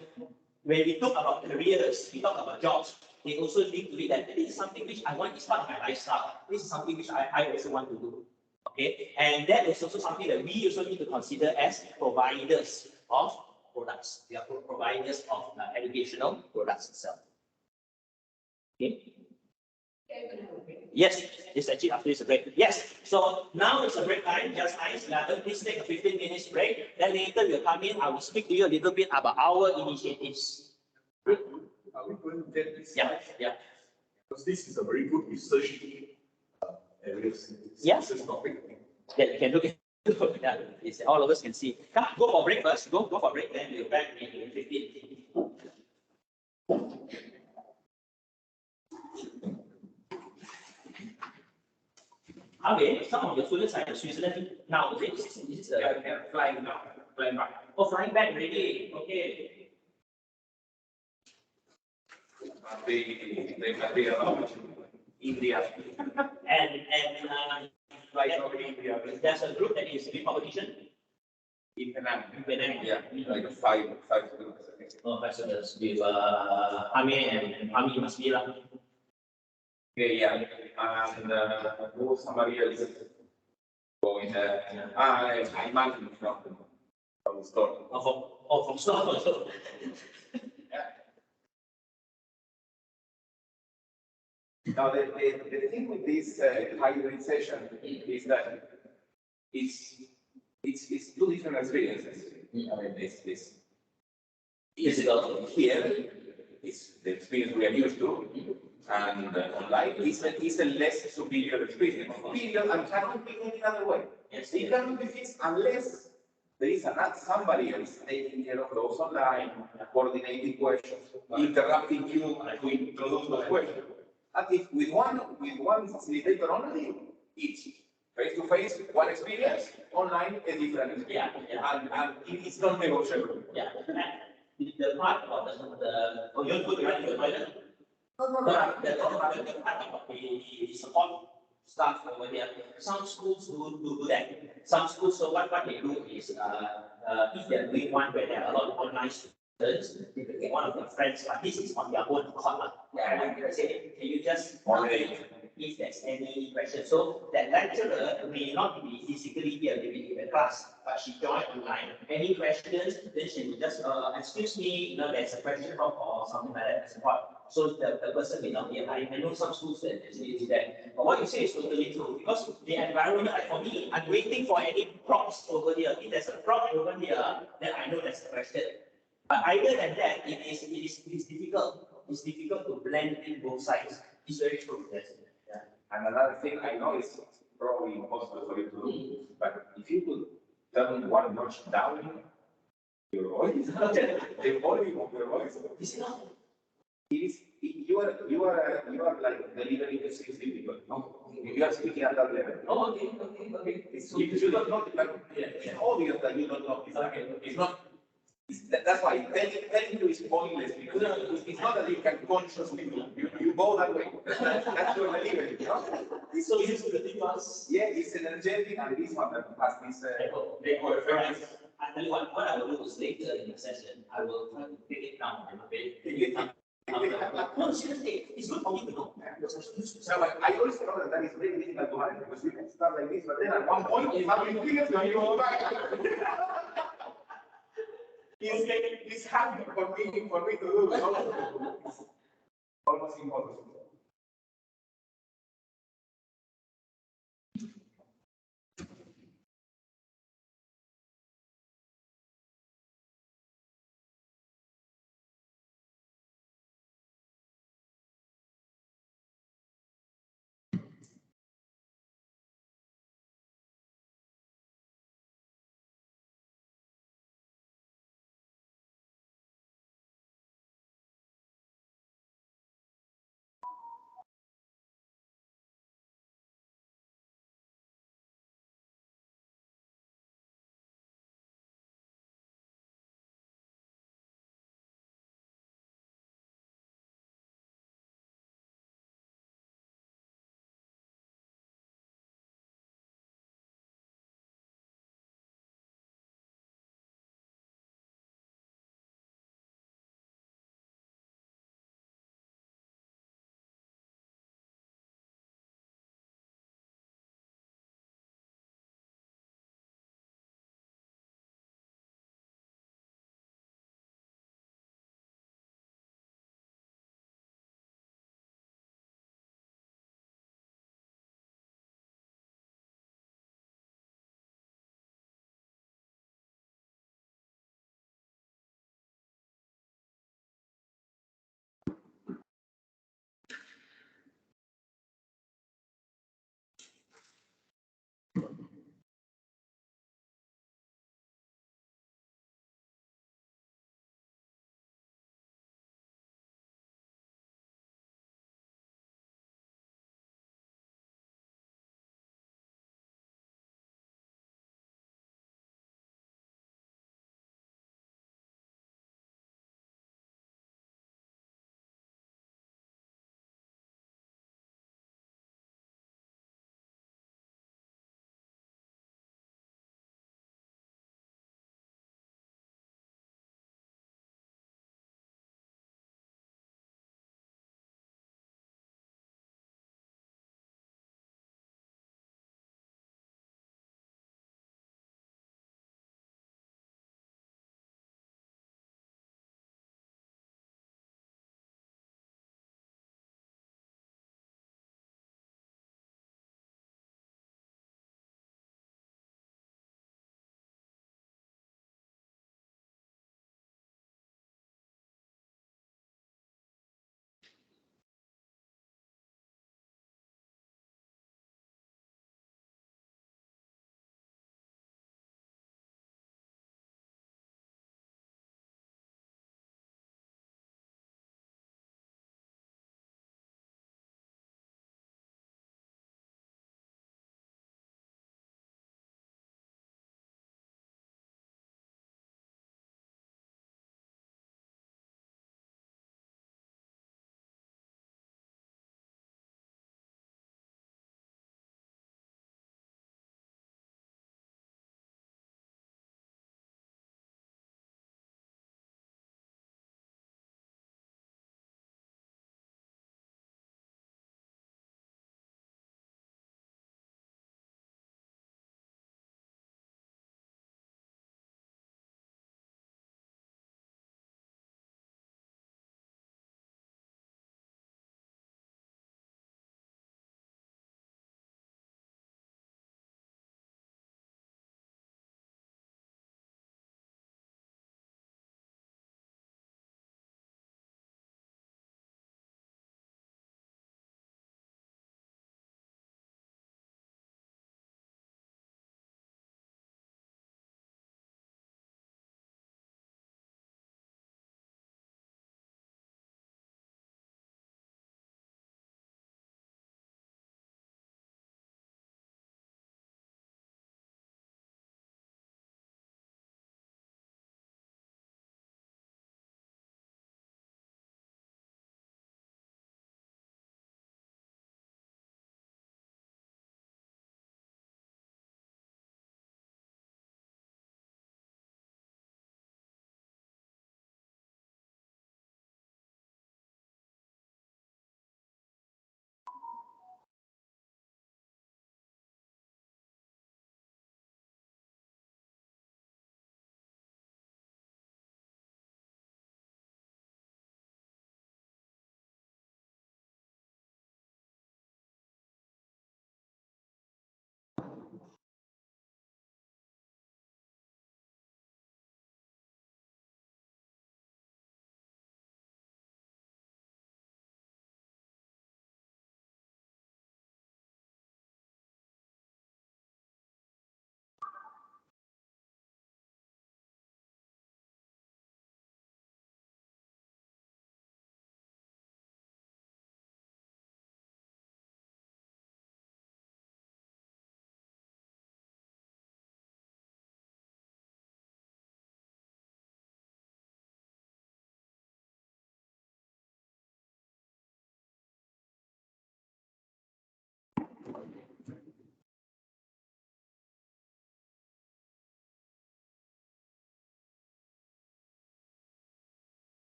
when we talk about careers, we talk about jobs, they also link to it that this is something which I want, is part of my lifestyle. This is something which I also want to do. Okay. And that is also something that we also need to consider as providers of products. We are providers of educational products itself. Okay. Yes, it's actually after this break. Yes, so now it's a break time, just nice. Please take a 15 minutes break. Then later we'll come in. I will speak to you a little bit about our initiatives. Are we going to get this? Yeah. Because this is a very good research area. Yeah. Research topic. Yeah, you can look at yeah, it's, all of us can see. Come, go for break first. Go for break, then we'll back in 15. Okay, some of your students are in Switzerland now, is it? Yeah, flying now, flying back. Oh, flying back already. Okay. They are India. And there's a group that is in competition. In Penang. Yeah. Like five students, I think. Oh, ambassadors with army and army must be lah. Okay, yeah. And go Samaria is going I imagine from the store. From store also. Now, the thing with this hybridization is that it's two different experiences. I mean, this Physical. here is the experience we are used to, and online is a less superior experience. Superior and cannot be any other way. Yes. It cannot be fixed unless there is somebody else taking care of those online, coordinating questions, interrupting you to introduce those questions. And if with one facilitator only, it's face to face, one experience, online, a different experience. And it's not negotiable. Yeah. The part about you put right in the toilet. No. The part about the support staff over there. Some schools do that. Some schools, so what they do is, if they're doing one where there are a lot of online students, they can get one of their friends, but this is on their own accord. And they say, can you just if there's any question. So that lecturer may not be physically here, maybe in the class, but she joined online. Any questions, then she will just, excuse me, there's a question from or something like that, support. So the person may not be alive. I know some schools that actually do that. But what you say is totally true, because the environment, like for me, I'm waiting for any props over here. If there's a prop over here, then I know that's the question. But other than that, it is difficult. It's difficult to blend in both sides. It's very true. Yes. Yeah. And another thing I know is probably impossible for you to do, but if you could turn one notch down your voice, the volume of your voice, Is it not? you are like delivering to 60 people. No, you are speaking at that level. Oh, okay. You don't know, like, it's obvious that you don't know. It's not. That's why telling you is pointless, because it's not that you can consciously do. You go that way. That's your delivery. You know? It's so easy to think us. Yeah, it's energetic, and this one that has this echo effect. I tell you what I will do is later in the session, I will try to take it down a little bit. No, seriously, it's good for me to know. So, but I also know that is very difficult to manage, because you can start like this, but then at one point you have experience and you go back. It's hard for me to do. It's almost impossible.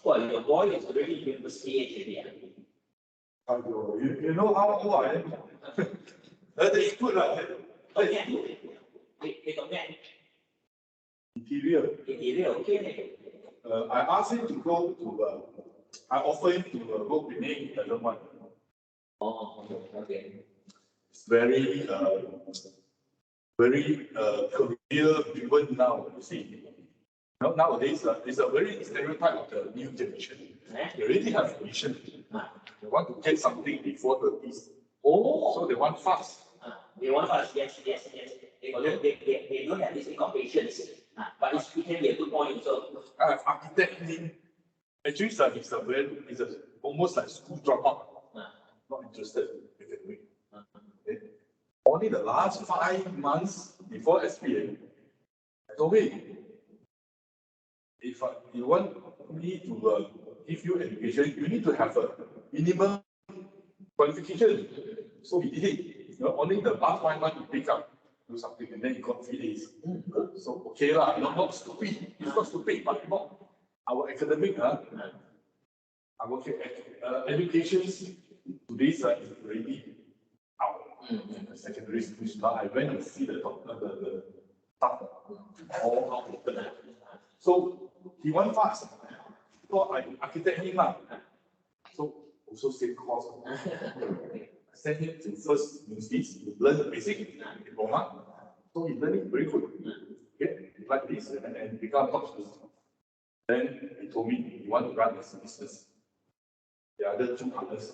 Well, your boy is already university age already. You know how old I am? That's good, right? They don't get Interior. interior, okay. I asked him to go to, I offered him to work with me, he doesn't want. Oh, okay. It's very career driven now, you see. Nowadays, it's a very stereotype of the new generation. They already have ambition. They want to get something before 30s. Oh, So they want fast. they want us, yes. They don't have this thing of patience. But it can be a good point also. Architect in actually it's almost like school dropout. Not interested in academic. Okay. Only the last 5 months before SPA, I told him, if you want me to give you education, you need to have a minimum qualification. So he did it. Only the last 5 months he pick up, do something, and then he got 3 days. So okay lah, not stupid. It's not stupid, but not our academic, our education today's is already out. Secondary school start. I went to see the stuff all out. So he went fast. So I architect him lah. So also same course. I sent him to first university to learn the basic diploma. So he learned it very good. Okay, like this and become top student. Then he told me he want to run his business. The other 2 partners,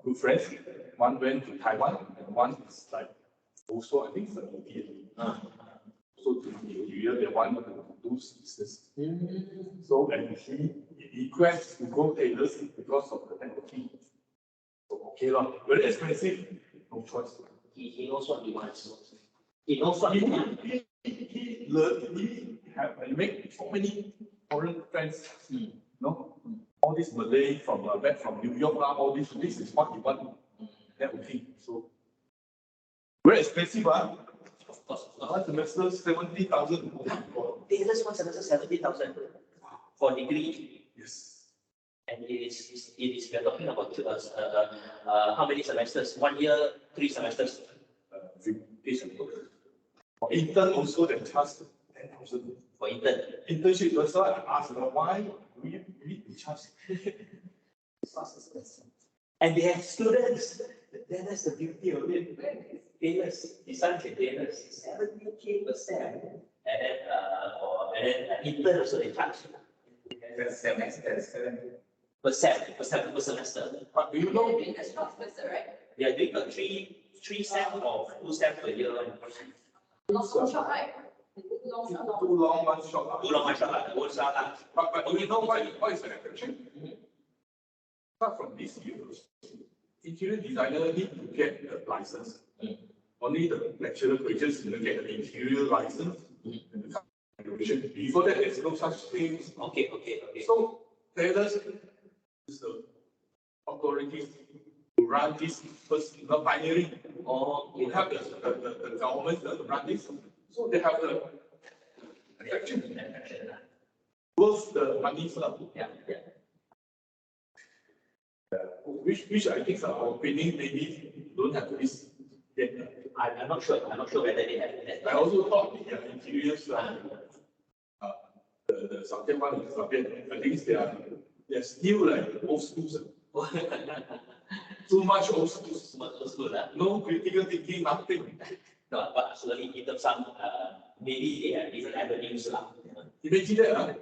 good friends. One went to Taiwan and one is like also I think it's India. So to India they want to do business. So and he requests to go tailors because of the networking. So okay lah, very expensive, no choice. He knows what he wants. He knows what he wants. He learned, he make so many foreign friends. All this Malay from back from New York, all this is what he want. Networking. So very expensive, Of course. one semester 70,000. Tailors one semester 70,000 for degree. Yes. And it is we're talking about how many semesters? 1 year, 3 semesters. For intern also they charge 10,000. For intern. Internship also I asked why we need to charge. It's not expensive. And they have students. That's the beauty of it. Tailors, his son can tailors, 70K per sem. And then intern also they charge. Per semester. But do you know? That's not semester, right? They are doing a three sem or 2 sem per year. Long shot, right? Long shot. Too long, one shot. Too long, one shot. Won't start. But you know why is the exception? Apart from this use, interior designer need to get the license. Only the lecturer graduates will get the interior license and the graduation. Before that, there's no such thing. Okay. So tailors is the authorities to run this first pioneering. You have the government to run this. So they have the action. Worth the money. Yeah. Which I think our opinion maybe don't have this yet. I'm not sure. I'm not sure whether they have that. I also thought the interiors, the subject one is subject. I think they're still like old schools. Too much old schools. Too much old school, No critical thinking, nothing. No, but absolutely give them some. Maybe they have different avenues, Imagine that.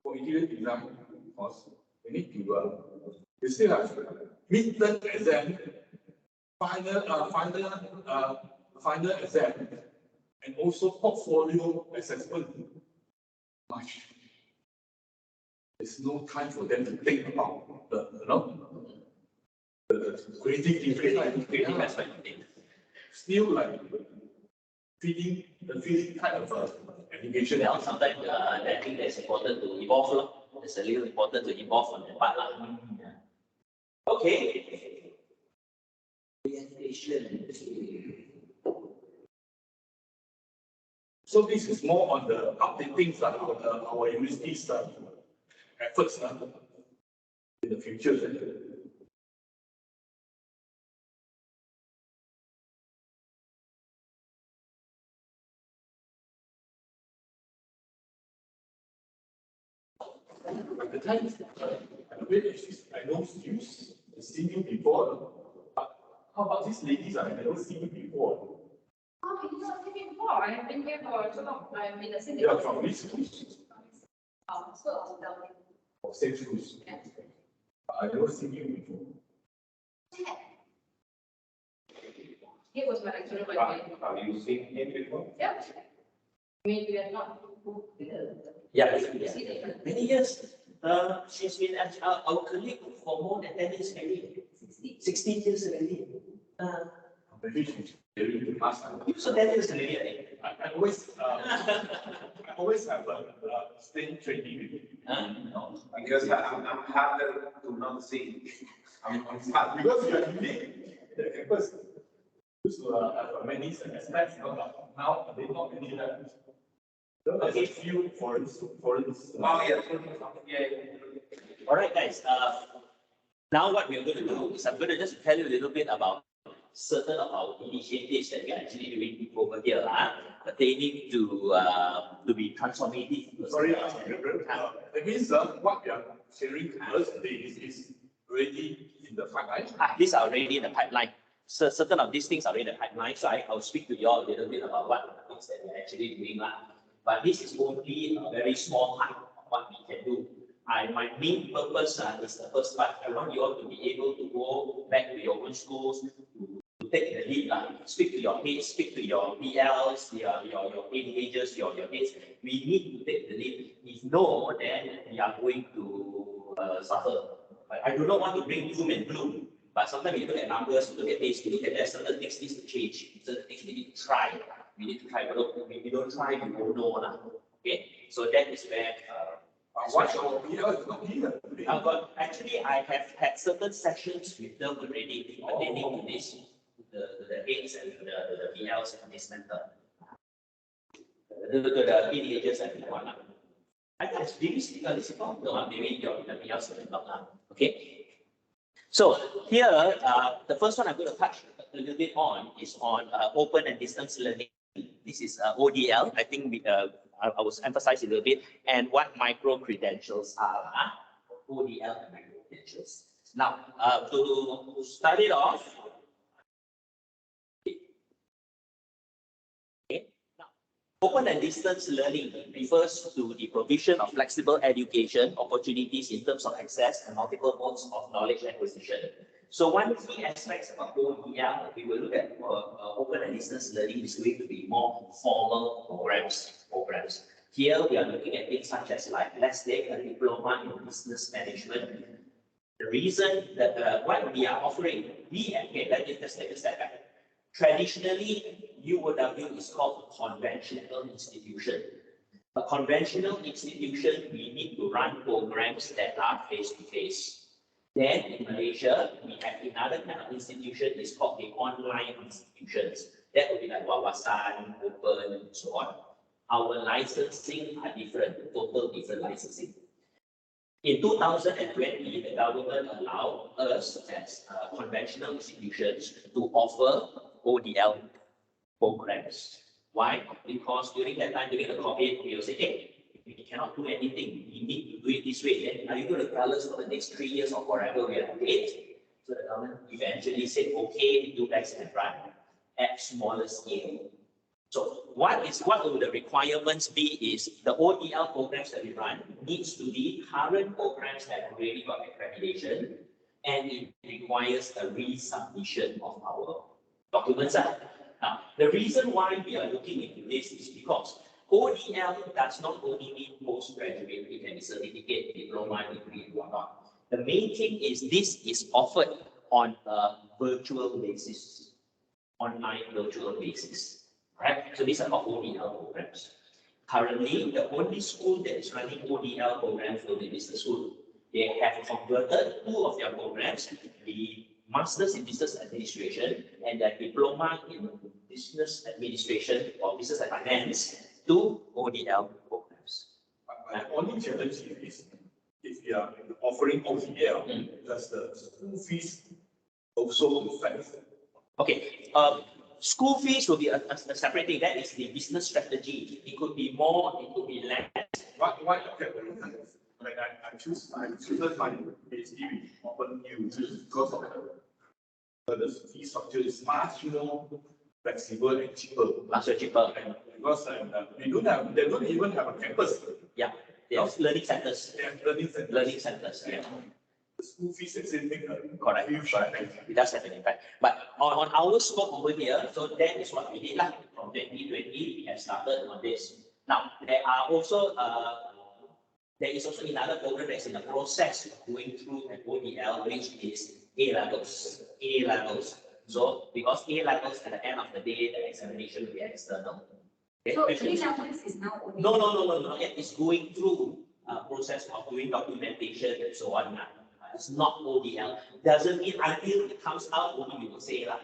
For interior design course, we need to. We still have midterm exam, final exam, and also portfolio assessment. Much. There's no time for them to think about the creative aspect. Still like feeding kind of education. Well, sometimes I think that's important to evolve. It's a little important to evolve on that part. Okay. Orientation. So this is more on the updating our university's efforts in the future. At the time, I know you, seen you before. But how about these ladies? I never seen you before. Oh, you not seen me before. I have been here for so long. I'm in the same. Yeah, from which school? So of Dublin. Of same schools. I never seen you before. It was my actual birthday. Have you seen him before? Yeah. I mean, we are not together. Yeah, See later. many years. She's been our colleague for more than 10 years already. 16 years already. Maybe she's very good last time. So 10 years already, I think. I always have a staying training with you. No. Because I'm harder to not see. I'm hard. Because you are unique. The campus used to have many aspects, but now they not many left. Okay. Few foreigners. Oh, yeah. Yeah. All right, guys. Now what we are going to do is I'm going to just tell you a little bit about certain of our initiatives that we are actually doing over here, pertaining to be transformative. Sorry, that means what we are sharing to us today is already in the pipeline. These are already in the pipeline. So certain of these things are already in the pipeline. So I'll speak to you all a little bit about what things that we're actually doing. But this is only a very small part of what we can do. My main purpose is the first part. I want you all to be able to go back to your own schools, to take the lead, speak to your heads, speak to your PLs, your ADHs, your heads. We need to take the lead. If no, then we are going to suffer. I do not want to bring doom and gloom, but sometimes you look at numbers, you look at this, you look at that, certain things need to change, certain things we need to try. We need to try, but if we don't try, we won't know. Okay, so that is where. What's your PL is not here today? Actually, I have had certain sessions with them already pertaining to this, the heads and the PLs and this matter. The teenagers and whatnot. I guess this is not maybe your PLs and whatnot. Okay. So here, the first one I'm going to touch a little bit on is on open and distance learning. This is ODL. I think I was emphasizing a little bit, and what micro credentials are. ODL and micro credentials. Now, to start it off, okay. Now, open and distance learning refers to the provision of flexible education opportunities in terms of access and multiple modes of knowledge acquisition. So one key aspects of ODL, we will look at open and distance learning is going to be more formal programs. Here we are looking at things such as like, let's take a diploma in business management. The reason that what we are offering, let me just take a step back. Traditionally, UOW is called a conventional institution. A conventional institution, we need to run programs that are face-to-face. Then in Malaysia, we have another kind of institution, it's called the online institutions. That would be like Wawasan, Open, and so on. Our licensing are different, total different licensing. In 2020, the government allowed us as conventional institutions to offer ODL programs. Why? Because during that time, during the COVID, we will say, hey, we cannot do anything. We need to do it this way. Then are you going to tell us for the next 3 years or whatever we have to wait? So the government eventually said, okay, you guys can run at smaller scale. So what will the requirements be is the ODL programs that we run needs to be current programs that already got accreditation, and it requires a resubmission of our documents. Now, the reason why we are looking into this is because ODL does not only mean postgraduate, it can be certificate, diploma, degree, and whatnot. The main thing is this is offered on a virtual basis, online virtual basis. Right? So these are called ODL programs. Currently, the only school that is running ODL programs will be business school. They have converted 2 of their programs, the Masters in Business Administration and the Diploma in Business Administration or Business and Finance, to ODL programs. But the only challenge here is if you are offering ODL, does the school fees also affect? Okay, school fees will be a separate thing. That is the business strategy. It could be more, it could be less. Why okay, when I choose my PhD with open U because of the fee structure is much more flexible and cheaper. Much cheaper. And because they don't even have a campus. Yeah, there's learning centers. They have learning centers. Learning centers. Yeah. The school fees is make a Correct. huge impact. It does have an impact. But on our scope over here, so that is what we did. Like from 2020, we have started on this. Now, there is also another program that's in the process of going through an ODL, which is A levels. A levels. So, because A levels at the end of the day, the examination will be external. Okay? So three levels is now only. No. It's going through a process of doing documentation and so on. It's not ODL. Doesn't mean until it comes out, only we will say like.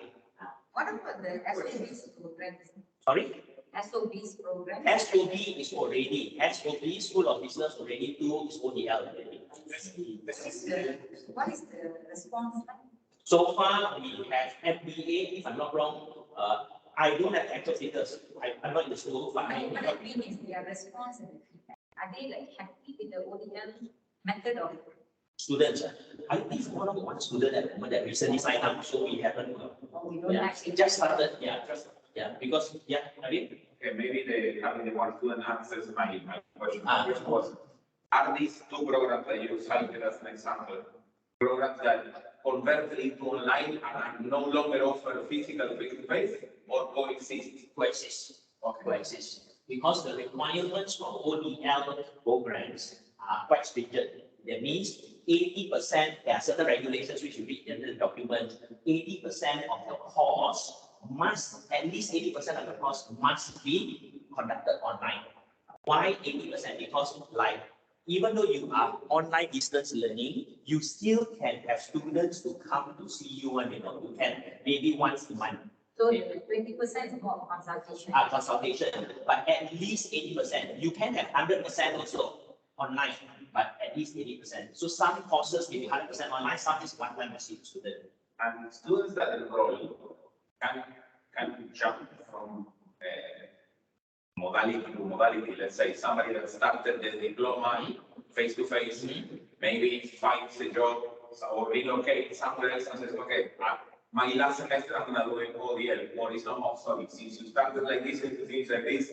What about the SOBs program? Sorry? SOBs program? SOB is already, SOB, School of Business already do is ODL already. What is the response like? So far, we have MBA, if I'm not wrong. I don't have actual figures. I'm not in the school, but What I mean is their response and the feedback. Are they like happy with the ODL method of? Students, I think one of one student at the moment that recently signed up, so we haven't. We don't actually. It just started, because, I mean. Okay, maybe having the one student answers my question, Ah. which was, are these two programs that you cited as an example, programs that convert into online and are no longer offer physical face-to-face or coexist? Coexist. Coexist. Because the requirements for ODL programs are quite stringent. That means 80%, there are certain regulations which you read in the document, 80% of the course must, at least 80% of the course must be conducted online. Why 80%? Because like, even though you are online distance learning, you still can have students to come to see you and you can maybe once a month. So the 20% is more consultation. Consultation, but at least 80%. You can have 100% also online, but at least 80%. So some courses may be 100% online, some is one-time receive student. And students that enroll can jump from modality to modality. Let's say somebody that started the diploma face-to-face, maybe finds a job or relocate somewhere else and says, okay, my last semester I'm gonna do an ODL, or it's not obsolete. Since you started like this, and things like this,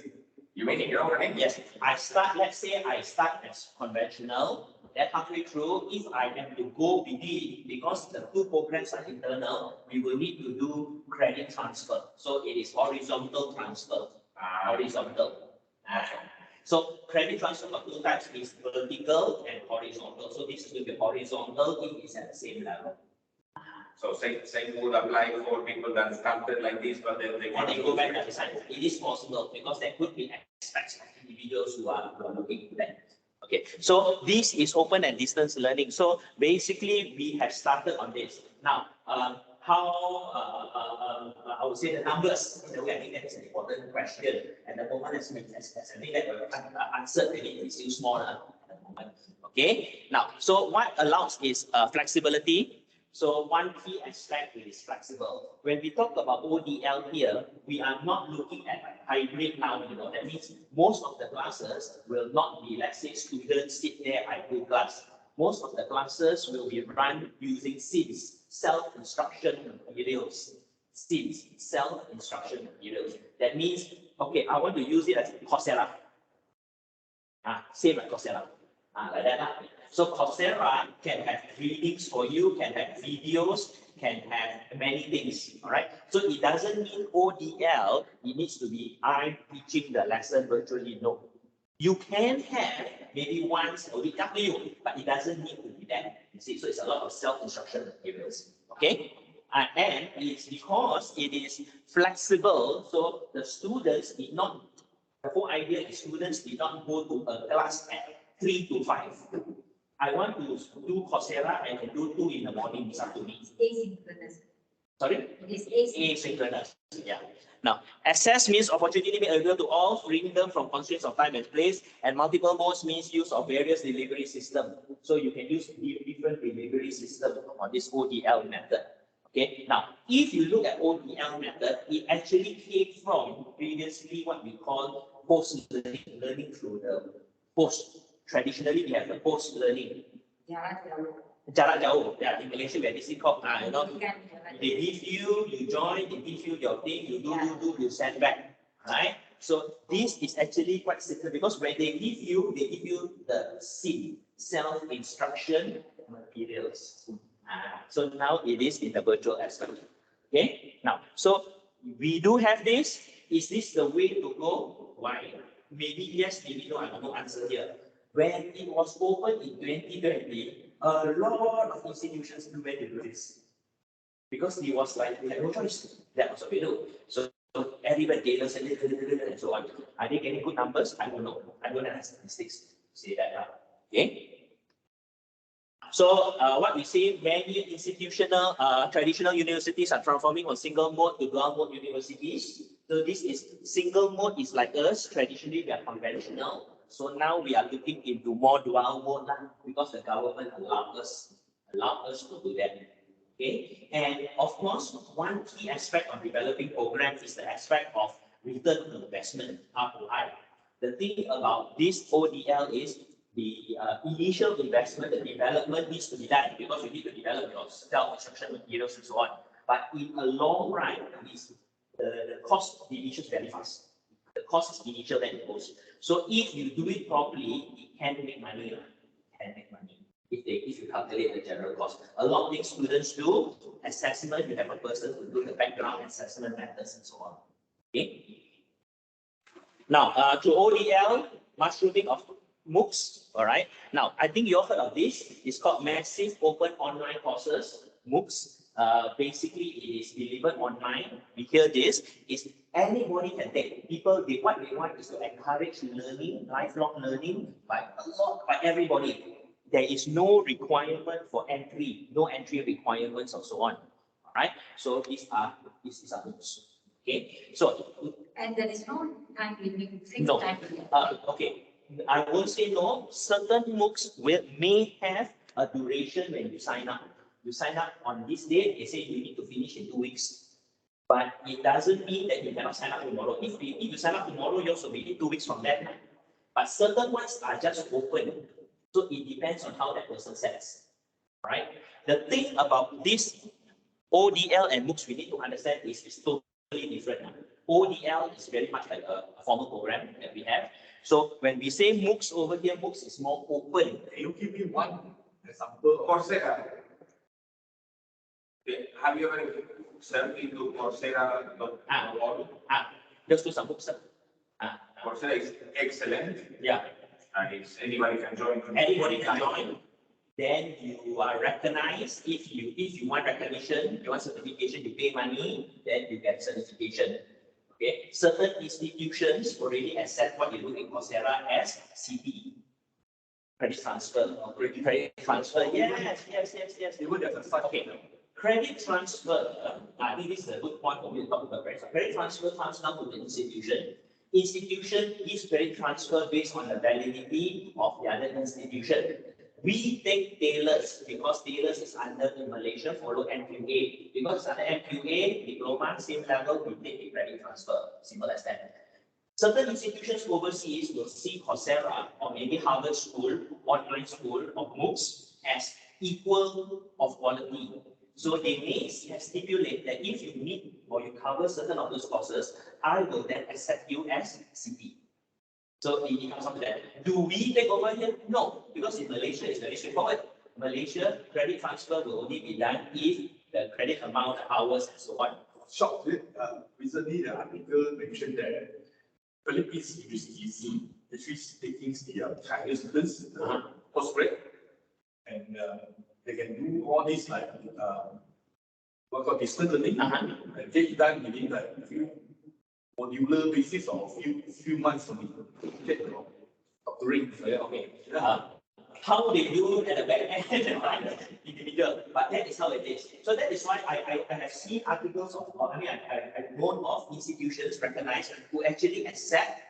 you mean your own name? Yes, let's say I start as conventional, then halfway through, if I am to go within, because the two programs are internal, we will need to do credit transfer. So it is horizontal transfer. Horizontal. So credit transfer of two types is vertical and horizontal. So this will be horizontal if it's at the same level. So same would apply for people that started like this, but then they And they go back to the side. It is possible because there could be aspects of individuals who are looking to that. Okay, so this is open and distance learning. So basically, we have started on this. Now, I would say the numbers, in a way, I think that is an important question. And the moment as I think that answered, it's still smaller at the moment. Okay, now, so what allows is flexibility. So one key aspect is flexible. When we talk about ODL here, we are not looking at hybrid now, that means most of the classes will not be, let's say, students sit there, I do class. Most of the classes will be run using SIMS, self-instruction materials. SIMS, self-instruction materials. That means, okay, I want to use it as Coursera. Same like Coursera. Like that. So Coursera can have readings for you, can have videos, can have many things, all right? So it doesn't mean ODL, it needs to be I'm teaching the lesson virtually, no. You can have maybe once a week, up to you, but it doesn't need to be that, you see? So it's a lot of self-instruction materials, okay? And it's because it is flexible, so the students did not, the whole idea is students did not go to a class at 3 to 5. I want to do Coursera and do 2 in the morning, it's up to me. Asynchronous. Sorry? It is asynchronous. Asynchronous, yeah. Now, access means opportunity made available to all, freeing them from constraints of time and place, and multiple modes means use of various delivery systems. So you can use different delivery systems on this ODL method. Okay, now, if you look at ODL method, it actually came from previously what we call post-learning, learning through the post. Traditionally, we have the post-learning. Jarak jauh. Yeah, in Malaysia, we have this thing called, they give you, you join, they give you your thing, you do, you send back. Right? So this is actually quite simple because when they give you the SIM, self-instruction materials. So now it is in the virtual aspect. Okay? Now, so we do have this. Is this the way to go? Why? Maybe yes, maybe no, I have no answer here. When it was opened in 2020, a lot of institutions went to do this. Because it was like, we had no choice. That was what we do. So everybody gave us and so on. Are they getting good numbers? I don't know. I don't have statistics to say that now. Okay? So what we say, many institutional, traditional universities are transforming from single mode to dual mode universities. So this is single mode is like us. Traditionally, we are conventional. So now we are looking into more dual mode because the government allowed us to do that. Okay, and of course, one key aspect of developing programs is the aspect of return on investment, ROI. The thing about this ODL is the initial investment, the development needs to be done because you need to develop your self-construction materials and so on. But in a long run, the cost diminishes very fast. The cost is initial then it goes. So if you do it properly, it can make money. If you calculate the general cost. A lot of things students do, assessment, you have a person to do the background assessment methods and so on. Okay. Now, to ODL, mushrooming of MOOCs, all right. Now, I think you all heard of this. It's called Massive Open Online Courses, MOOCs. Basically, it is delivered online. We hear this, is anybody can take. What they want is to encourage learning, lifelong learning by everybody. There is no requirement for entry, no entry requirements or so on. All right. So these are MOOCs. Okay. So And there is no time limit. No. Okay. I will say no. Certain MOOCs may have a duration when you sign up. You sign up on this date, they say you need to finish in 2 weeks. But it doesn't mean that you cannot sign up tomorrow. If you sign up tomorrow, you also need 2 weeks from that. But certain ones are just open. So it depends on how that person sets. Right? The thing about this ODL and MOOCs we need to understand is totally different. ODL is very much like a formal program that we have. So when we say MOOCs over here, MOOCs is more open. Can you give me one example? Coursera. Have you ever searched into Coursera.org? Just do some MOOCs. Coursera is excellent. Yeah. And anybody can join. Anybody can join. Then you are recognized. If you want recognition, you want certification, you pay money, then you get certification. Okay. Certain institutions already accept what you do in Coursera as CT. Credit transfer. Credit transfer. Yes. Even there's a such. Okay. Credit transfer, I think this is a good point for me to talk about credit transfer. Credit transfer comes down to the institution. Institution gives credit transfer based on the validity of the other institution. We take tailors because tailors is under in Malaysia, follow MQA. Because under MQA, diploma, same level, we take the credit transfer. Simple as that. Certain institutions overseas will see Coursera or maybe Harvard School, online school, or MOOCs as equal of quality. So they may stipulate that if you meet or you cover certain of those courses, I will then accept you as CP. So it comes down to that. Do we take over here? No, because in Malaysia it's very straightforward. Malaysia credit transfer will only be done if the credit amount, the hours, and so on. Shocked recently the article mentioned that Philippines University actually taking the Chinese students postgrad, and they can do all this like what called distance learning, and get it done within like a few modular basis or few months only. Get your doctorate. Okay. How they do at the back end, it individual, but that is how it is. So that is why I have seen articles of, or I mean, I've known of institutions recognized who actually accept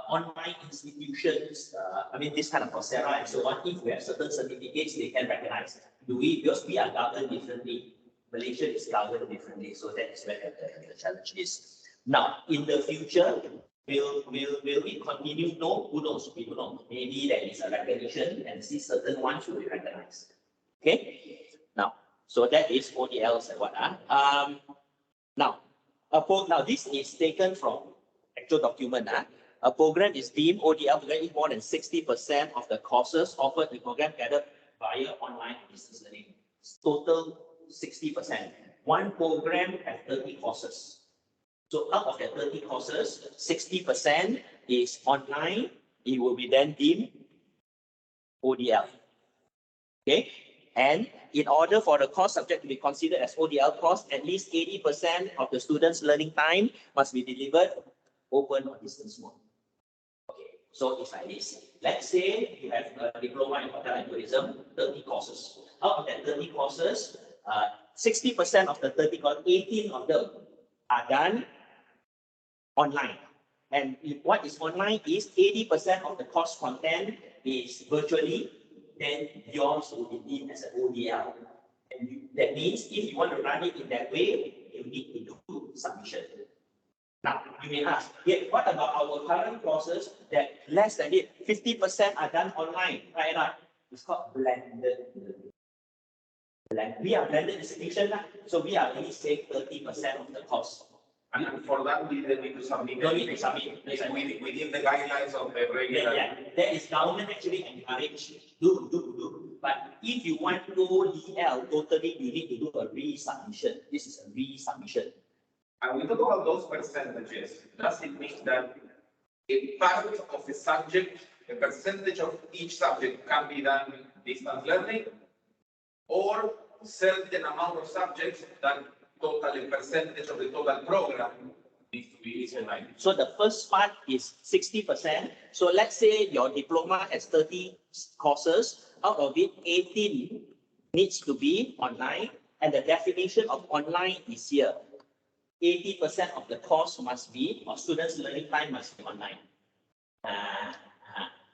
online institutions, I mean, this kind of Coursera and so on. If we have certain certificates, they can recognize. Do we? Because we are governed differently. Malaysia is governed differently, so that is where the challenge is. Now, in the future, will we continue? No, who knows? We don't know. Maybe there is a recognition and see certain ones will be recognized. Okay. Now, so that is ODLs and what? Now, now this is taken from actual document. A program is deemed ODL program if more than 60% of the courses offered in the program gathered via online distance learning. Total 60%. One program has 30 courses. So out of the 30 courses, 60% is online. It will be then deemed ODL. Okay. And in order for the course subject to be considered as ODL course, at least 80% of the students' learning time must be delivered open or distance mode. Okay, so it's like this. Let's say you have a diploma in hotel and tourism, 30 courses. Out of that 30 courses, 60% of the 30 courses, 18 of them are done online. And what is online is 80% of the course content is virtually, then yours will be deemed as an ODL. And that means if you want to run it in that way, you need to do submission. Now, you may ask, yeah, what about our current courses that less than it, 50% are done online, right or not? It's called blended. We are blended institution, so we are only saying 30% of the cost. And for that, we then need to submit. No need to submit. Within the guidelines of the regular. Yeah. That is government actually encourage do. But if you want ODL totally, you need to do a resubmission. This is a resubmission. And we talk about those percentages. Does it mean that a part of a subject, a percentage of each subject can be done distance learning, or certain amount of subjects that total a percentage of the total program needs to be online? So the first part is 60%. So let's say your diploma has 30 courses. Out of it, 18 needs to be online. And the definition of online is here. 80% of the course must be, or students' learning time must be online.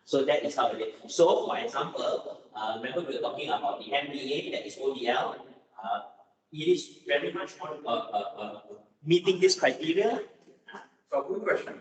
So that is how it is. So for example, remember we were talking about the MBA, that is ODL. It is very much on meeting this criteria. So good question.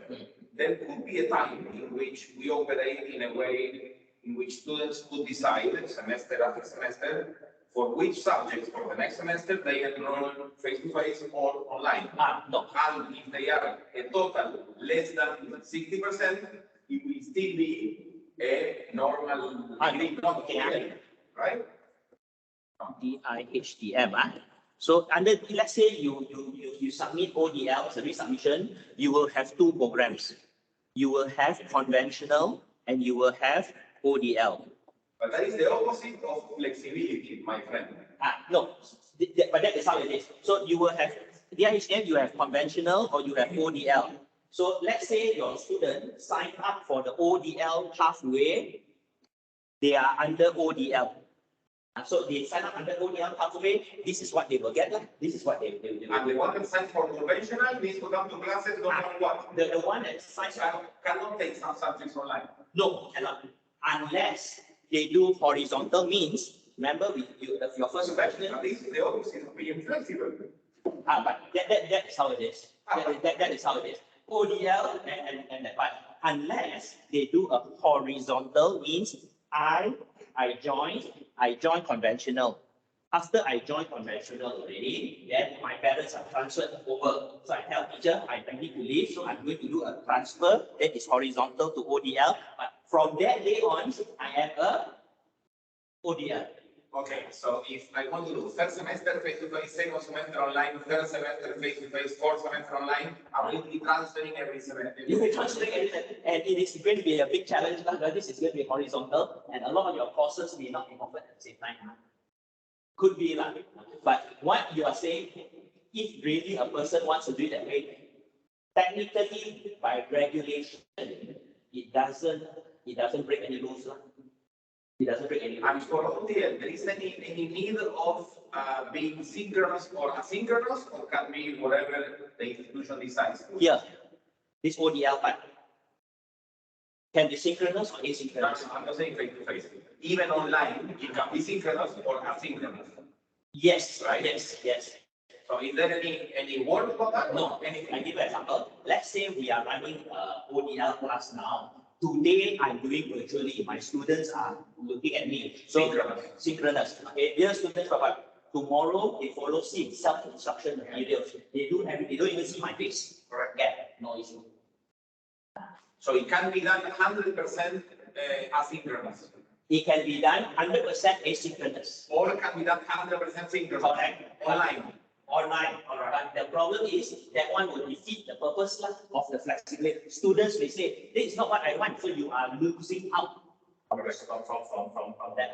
There could be a time in which we operate in a way in which students could decide semester after semester for which subjects for the next semester they enroll face-to-face or online. No. And if they are a total less than 60%, it will still be a normal right? DIHTM. So under, let's say you submit ODL, service submission, you will have two programs. You will have conventional and you will have ODL. But that is the opposite of flexibility, my friend. No, but that is how it is. So you will have DIHTM, you have conventional or you have ODL. So let's say your student signed up for the ODL pathway, they are under ODL. So they sign up under ODL pathway, this is what they will get. This is what they will do. And the one that signs for conventional needs to come to classes, don't know what. The one that signs up cannot take some subjects online. No, cannot. Unless they do horizontal means, remember your first question. This is the opposite of being flexible. But that is how it is. That is how it is. ODL and that part. Unless they do a horizontal means I join conventional. After I join conventional already, then my parents are transferred over. So I tell teacher I need to leave, so I'm going to do a transfer that is horizontal to ODL. But from that day on, I am a ODL. Okay, so if I want to do third semester face-to-face, second semester online, third semester face-to-face, fourth semester online, I will be transferring every semester. You will be transferring everything, and it is going to be a big challenge because this is going to be horizontal, and a lot of your courses may not be offered at the same time. Could be like, but what you are saying, if really a person wants to do it that way, technically by regulation, it doesn't break any rules. It doesn't break any. And for OTL, there is any need of being synchronous or asynchronous, or can be whatever the institution decides? Here, this ODL part can be synchronous or No, asynchronous. I'm not saying face to face. Even online, it can be synchronous or asynchronous. Yes, Right. yes. So is there any word for that? No, I give you an example. Let's say we are running ODL class now. Today I'm doing virtually. My students are looking at me. So synchronous. Okay, dear students, tomorrow they follow self-instruction materials. They don't even see my face. Correct. Yeah, no issue. So it can be done 100% asynchronous, It can be done 100% asynchronous. or it can be done 100% synchronous. Correct. Online. Online, all right. But the problem is that one will defeat the purpose of the flexibility. Students may say, this is not what I want, so you are losing out from that.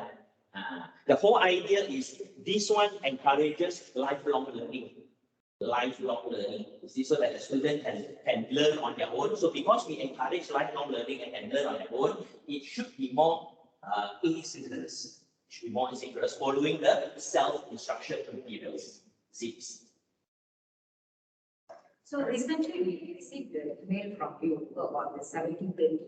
The whole idea is this one encourages lifelong learning. Lifelong learning. You see, so that the student can learn on their own. So because we encourage lifelong learning and can learn on their own, it should be more asynchronous. It should be more asynchronous, following the self-instruction materials. Seems. So recently we received the email from you about the 70-30.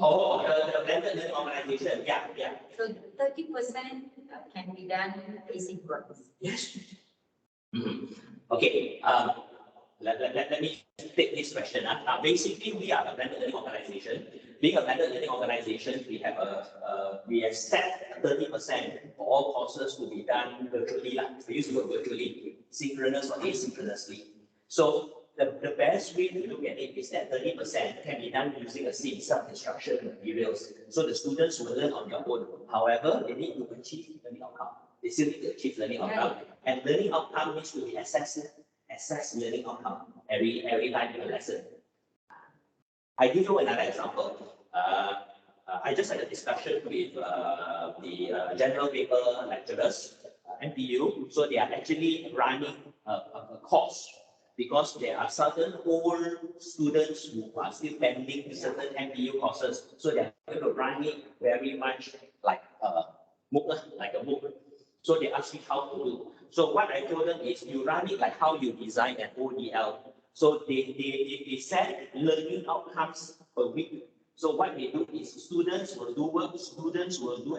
Oh, the blended learning organization. Yeah. So 30% can be done asynchronous. Yes. Okay. Let me take this question. Basically, we are a blended learning organization. Being a blended learning organization, we have set 30% for all courses to be done virtually. We used to work virtually, synchronous or asynchronously. So the best way to look at it is that 30% can be done using the same self-instruction materials. So the students will learn on their own. However, they need to achieve learning outcome. They still need to achieve learning outcome. And learning outcome needs to be assessed learning outcome every time in a lesson. I give you another example. I just had a discussion with the general paper lecturers, NPU. So they are actually running a course because there are certain old students who are still pending certain NPU courses. So they are going to run it very much like a MOOC. So they asked me how to do. So what I told them is you run it like how you design an ODL. So they set learning outcomes per week. So what they do is students will do work, students will do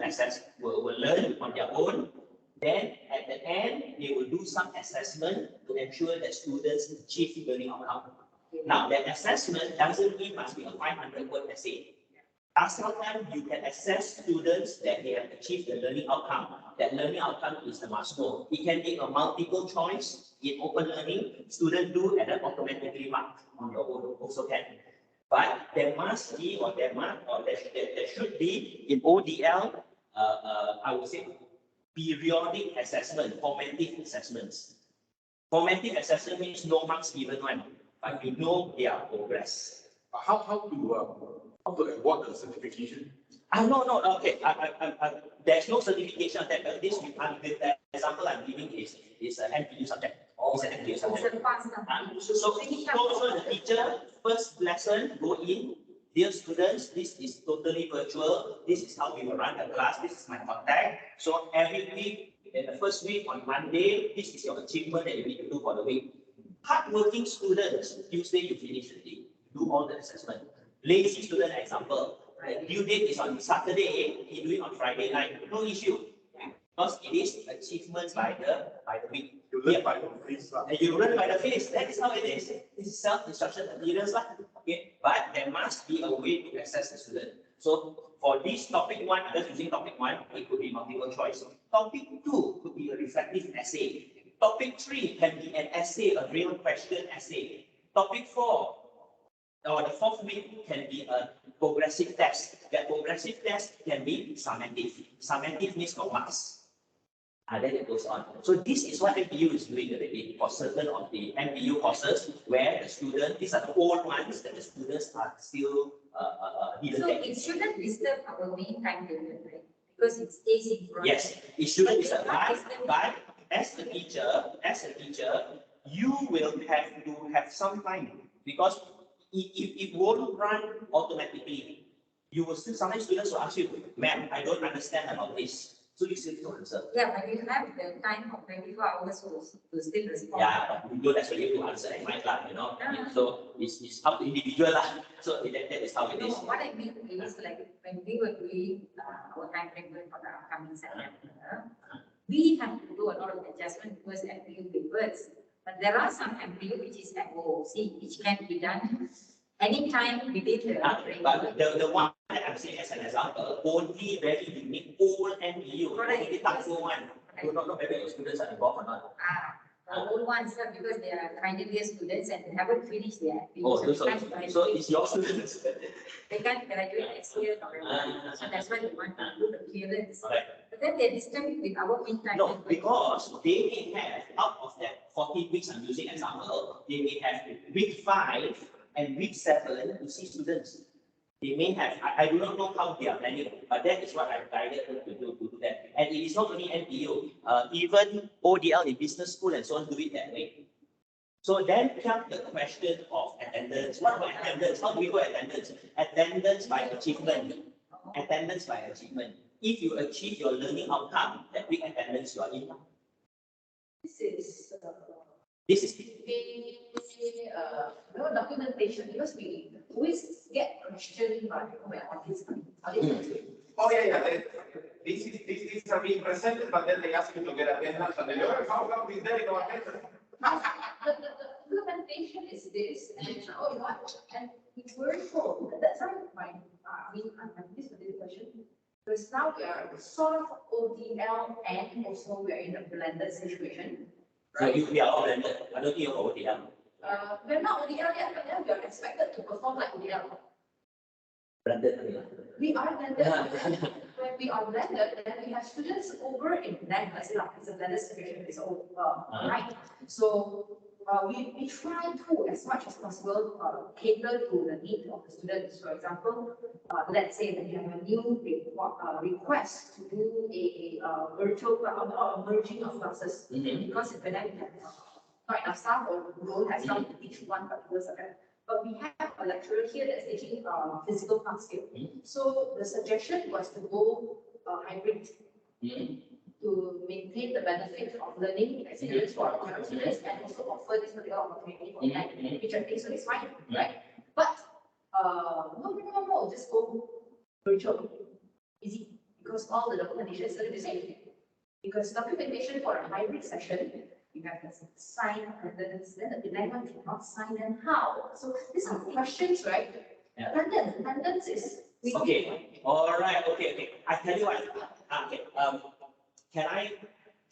will learn on their own. Then at the end, they will do some assessment to ensure that students achieve learning outcome. Now that assessment doesn't mean must be a 500-word essay. As long as you can assess students that they have achieved the learning outcome, that learning outcome is the must know. It can be a multiple choice in open learning. Students do and then automatically mark on your own also can. But there must be or there should be in ODL, I would say, periodic assessment, formative assessments. Formative assessment means no marks given one, but you know their progress. How to award the certification? No, okay. There's no certification of that, but the example I'm giving is an NPU subject. It's an NPU subject. So the teacher, first lesson, go in, dear students, this is totally virtual. This is how we will run the class. This is my contact. So every week, in the first week on Monday, this is your achievement that you need to do for the week. Hardworking students, Tuesday you finish the day, do all the assessment. Lazy student example, the due date is on Saturday, he do it on Friday night, no issue. Because it is achievements by the week. You learn by the face. And you learn by the face, that is how it is. This is self-instruction materials. Okay? But there must be a way to assess the student. So for this topic one, just using topic one, it could be multiple choice. Topic two could be a reflective essay. Topic three can be an essay, a real question essay. Topic four, or the fourth week can be a progressive test. That progressive test can be summative. Summative means no marks. And then it goes on. So this is what NPU is doing already for certain of the NPU courses where the student, these are the old ones that the students are still didn't So take. it shouldn't disturb our main timetable, right? Because it's asynchronous. Yes, it shouldn't be but as a teacher, you will have to have some time because it won't run automatically. you will still, sometimes students will ask you, ma'am, I don't understand about this. So you still need to answer. Yeah, but you have the time of 24 hours to still respond. Yeah, but you don't necessarily have to answer at my class, you know. So it's up to individual lah. So that is how it No, is. what I mean is like when we were doing our timetable for the upcoming semester, we have to do a lot of adjustment because MPU papers. But there are some MPU which is MOOC, which can be done anytime within the But the one that I'm saying as an example, only very unique old MPU, only Taco one. I do not know whether your students are involved or not. the old ones, because they are final year students and haven't finished their MPU. Oh, they so can't graduate. so it's your students. They can't graduate next year, November. So that's why they want to do the clearance. Right. But then they're disturbed with our meantime. No, because they may have, out of that 14 weeks I'm using example, they may have week 5 and week 7 to see students. They may have, I do not know how they are planning, but that is what I've guided them to do that. And it is not only NPU, even ODL in business school and so on do it that way. So then comes the question of attendance. What about attendance? How do we go attendance? Attendance by achievement. Attendance by achievement. If you achieve your learning outcome, that week attendance you are in. This is no documentation because we always get questioned by audits. Oh, yeah. These are being presented, but then they ask you to get attendance, and then you're, how come is there no attendance? The implementation is this, and what? And it's very full. That's why I'm this particular question. Because now we are sort of ODL and also we are in a blended situation. So we are all blended. I don't think you're ODL. We're not ODL yet, but then we are expected to perform like ODL. Blended. We are blended. When we are blended, then we have students over in blend. Let's say like it's a blended situation, it's all right. So we try to, as much as possible, cater to the need of the students. For example, let's say that you have a new request to do a virtual or merging of classes, because when I have not enough staff or we don't have staff to teach one particular subject. But we have a lecturer here that's teaching physical class here. So the suggestion was to go hybrid to maintain the benefit of learning experience for our students and also offer this particular opportunity for them, which I think so is fine, right? But no, just go virtual, easy, because all the documentation is the same. Because documentation for a hybrid session, you have to sign attendance, then the dilemma cannot sign, and how? So these are questions, right? Attendance is. Okay, all right, okay. I tell you what, okay, can I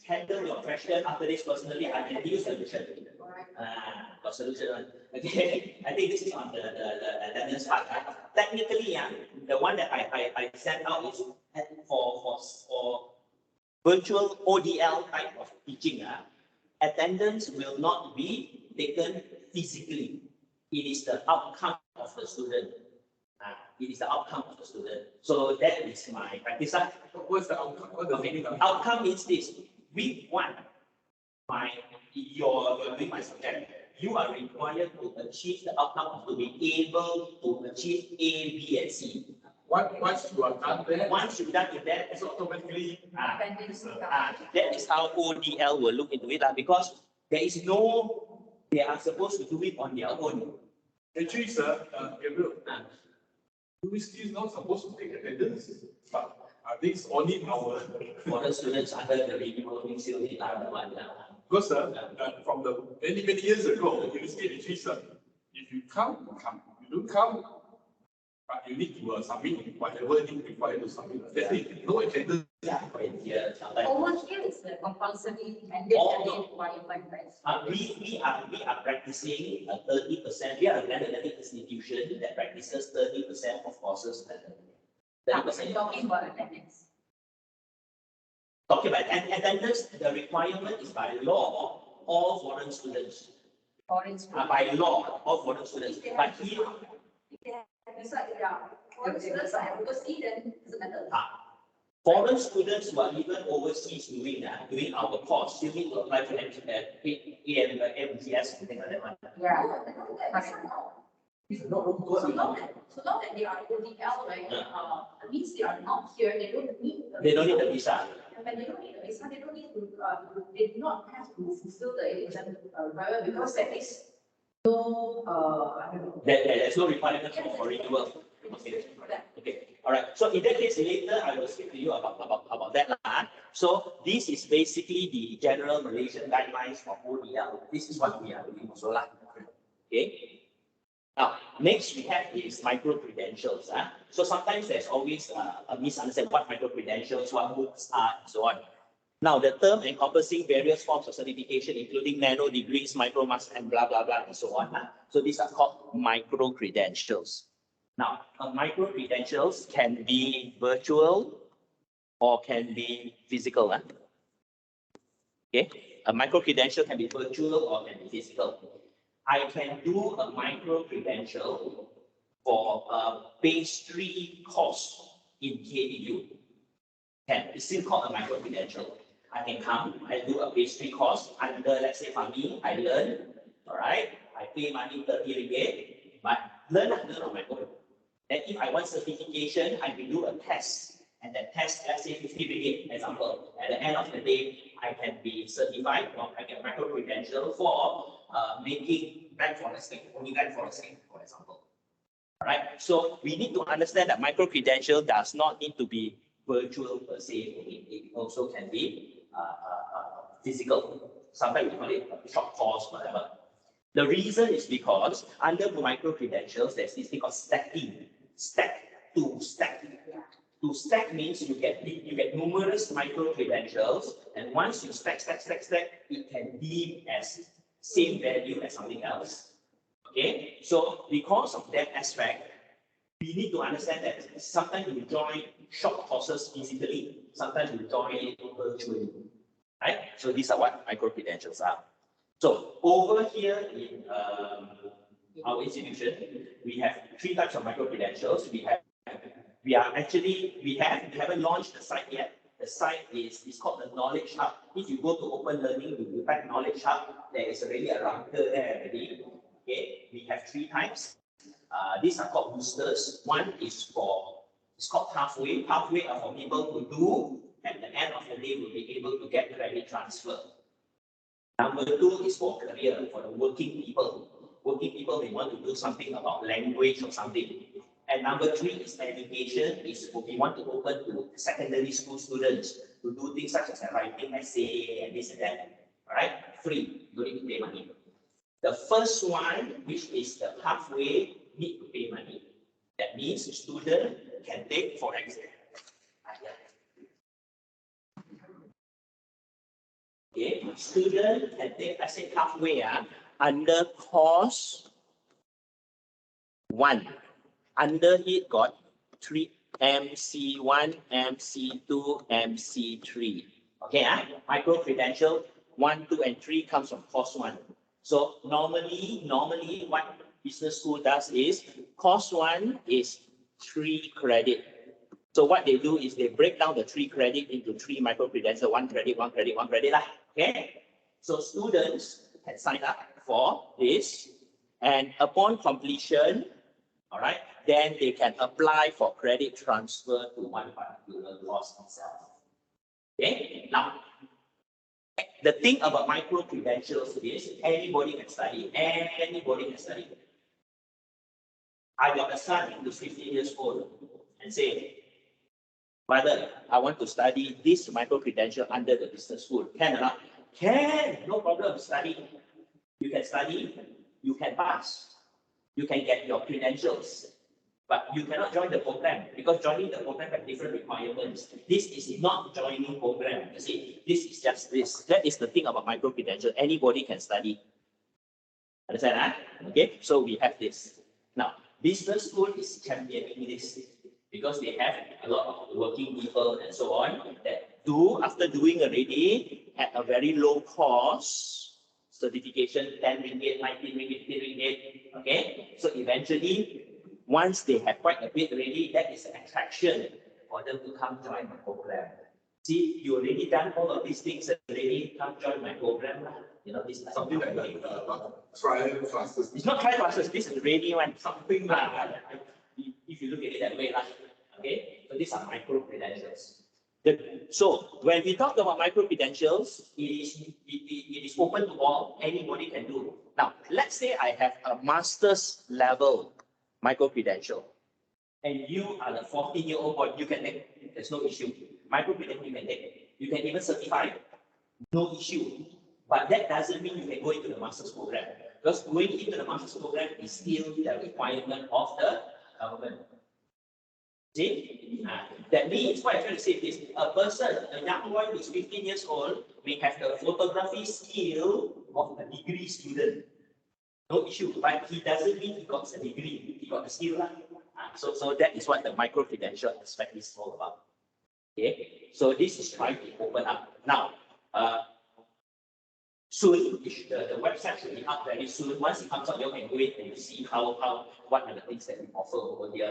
handle your question after this personally? I can give you solution. Got solution one. Okay, I think this is on the attendance part. Technically, the one that I sent out is for virtual ODL type of teaching. Attendance will not be taken physically. It is the outcome of the student. It is the outcome of the student. So that is my practice. What's the outcome? What the meaning of Outcome is this. Week 1, you're doing my subject. You are required to achieve the outcome of to be able to achieve A, B, and C. Once you are done there, Once you're done with that, it's automatically that is how ODL will look into it, because they are supposed to do it on their own. actually, sir, Gabriel, we still not supposed to take attendance, but I think it's only our For the students under the review, we still need another one. because from the many years ago, you still actually, sir, if you come, you don't come. But you need to submit whatever you require to submit. That's it. No attendance. Over here is the compulsory mandatory requirement, right? We are practicing 30%. We are an academic institution that practices 30% of courses. 30%. Talking about attendance. Talking about attendance, the requirement is by law, all foreign students. Foreign students. By law, all foreign students. But here, Foreign students are overseas, then it doesn't matter. foreign students who are even overseas doing our course still need to apply to MTS, something like that. Yeah. So long as that they are ODL, right, means they are not here, they don't need the They don't need the visa. And when they don't need the visa, they don't need to, they do not have to fulfill the exam requirement because there is no, I don't know. There's no requirement for renewal. Okay. For that. Okay. All right. So in that case, later I will speak to you about that lah. So this is basically the general Malaysian guidelines for ODL. This is what we are doing also lah. Okay. Now, next we have is micro credentials. So sometimes there's always a misunderstanding what micro credentials, what books are, and so on. Now, the term encompassing various forms of certification, including nano degrees, micro masters, and blah, blah, blah, and so on. So these are called micro credentials. Now, micro credentials can be virtual or can be physical. Okay, a micro credential can be virtual or can be physical. I can do a micro credential for a pastry course in KDU. It's still called a micro credential. I can come, I do a pastry course under, let's say for me, I learn, all right, I pay money 30 ringgit, but learn on my own. And if I want certification, I will do a test. And that test, let's say 50 ringgit, example. At the end of the day, I can be certified or I get micro credential for making black forest cake, only black forest cake, for example. All right. So we need to understand that micro credential does not need to be virtual per se. It also can be physical. Sometimes we call it a short course, whatever. The reason is because under micro credentials, there's this thing called stacking. Stack to stack. To stack means you get numerous micro credentials, and once you stack, it can be as same value as something else. Okay, so because of that aspect, we need to understand that sometimes you join short courses physically, sometimes you join it virtually. Right? So these are what micro credentials are. So over here in our institution, we have 3 types of micro credentials. We haven't launched the site yet. The site is called the Knowledge Hub. If you go to Open Learning, you type Knowledge Hub, there is already a router there already. Okay, we have 3 types. These are called boosters. One is it's called halfway. Halfway are for people who do, at the end of the day, will be able to get credit transfer. Number 2 is for career, for the working people. Working people, they want to do something about language or something. And number 3 is education, is what we want to open to secondary school students to do things such as writing essay and this and that. All right, free, you don't need to pay money. The first one, which is the halfway, need to pay money. That means the student can take, for example, okay, student can take, I say halfway, under course 1. Under it got 3 MC1, MC2, MC3. Okay, micro credential 1, 2, and 3 comes from course 1. So normally what business school does is course 1 is 3 credit. So what they do is they break down the 3 credit into 3 micro credential, 1 credit, 1 credit, 1 credit. Okay. So students can sign up for this, and upon completion, all right, then they can apply for credit transfer to one particular course itself. Okay. Now, the thing about micro credentials is anybody can study. Anybody can study. I got a son who's 15 years old and say, "Brother, I want to study this micro credential under the business school. Can or not?" Can, no problem. Study. You can study. You can pass. You can get your credentials. But you cannot join the program because joining the program has different requirements. This is not joining program. You see, this is just this. That is the thing about micro credential. Anybody can study. Understand? Okay. So we have this. Now, business school is championing this because they have a lot of working people and so on that do after doing already at a very low cost certification, 10 ringgit, 19 ringgit, 15 ringgit. Okay. So eventually, once they have quite a bit already, that is an attraction for them to come join my program. See, you already done all of these things already, come join my program. You know, this is Something like trial classes. It's not trial classes, this is already one. Something like that. If you look at it that way, lah. Okay, so these are micro credentials. So when we talk about micro credentials, it is open to all, anybody can do. Now, let's say I have a master's level micro credential, and you are the 14-year-old boy, you can take, there's no issue. Micro credential you can take, you can even certify, no issue. But that doesn't mean you can go into the master's program, because going into the master's program is still the requirement of the government. See? That means, what I'm trying to say is, a person, a young boy who is 15 years old, may have the photography skill of a degree student. No issue, but he doesn't mean he got a degree, he got a skill. So that is what the micro-credential aspect is all about. Okay, so this is trying to open up. Now, soon, the website should be up very soon. Once it comes out, you can go in and you see what are the things that we offer over here.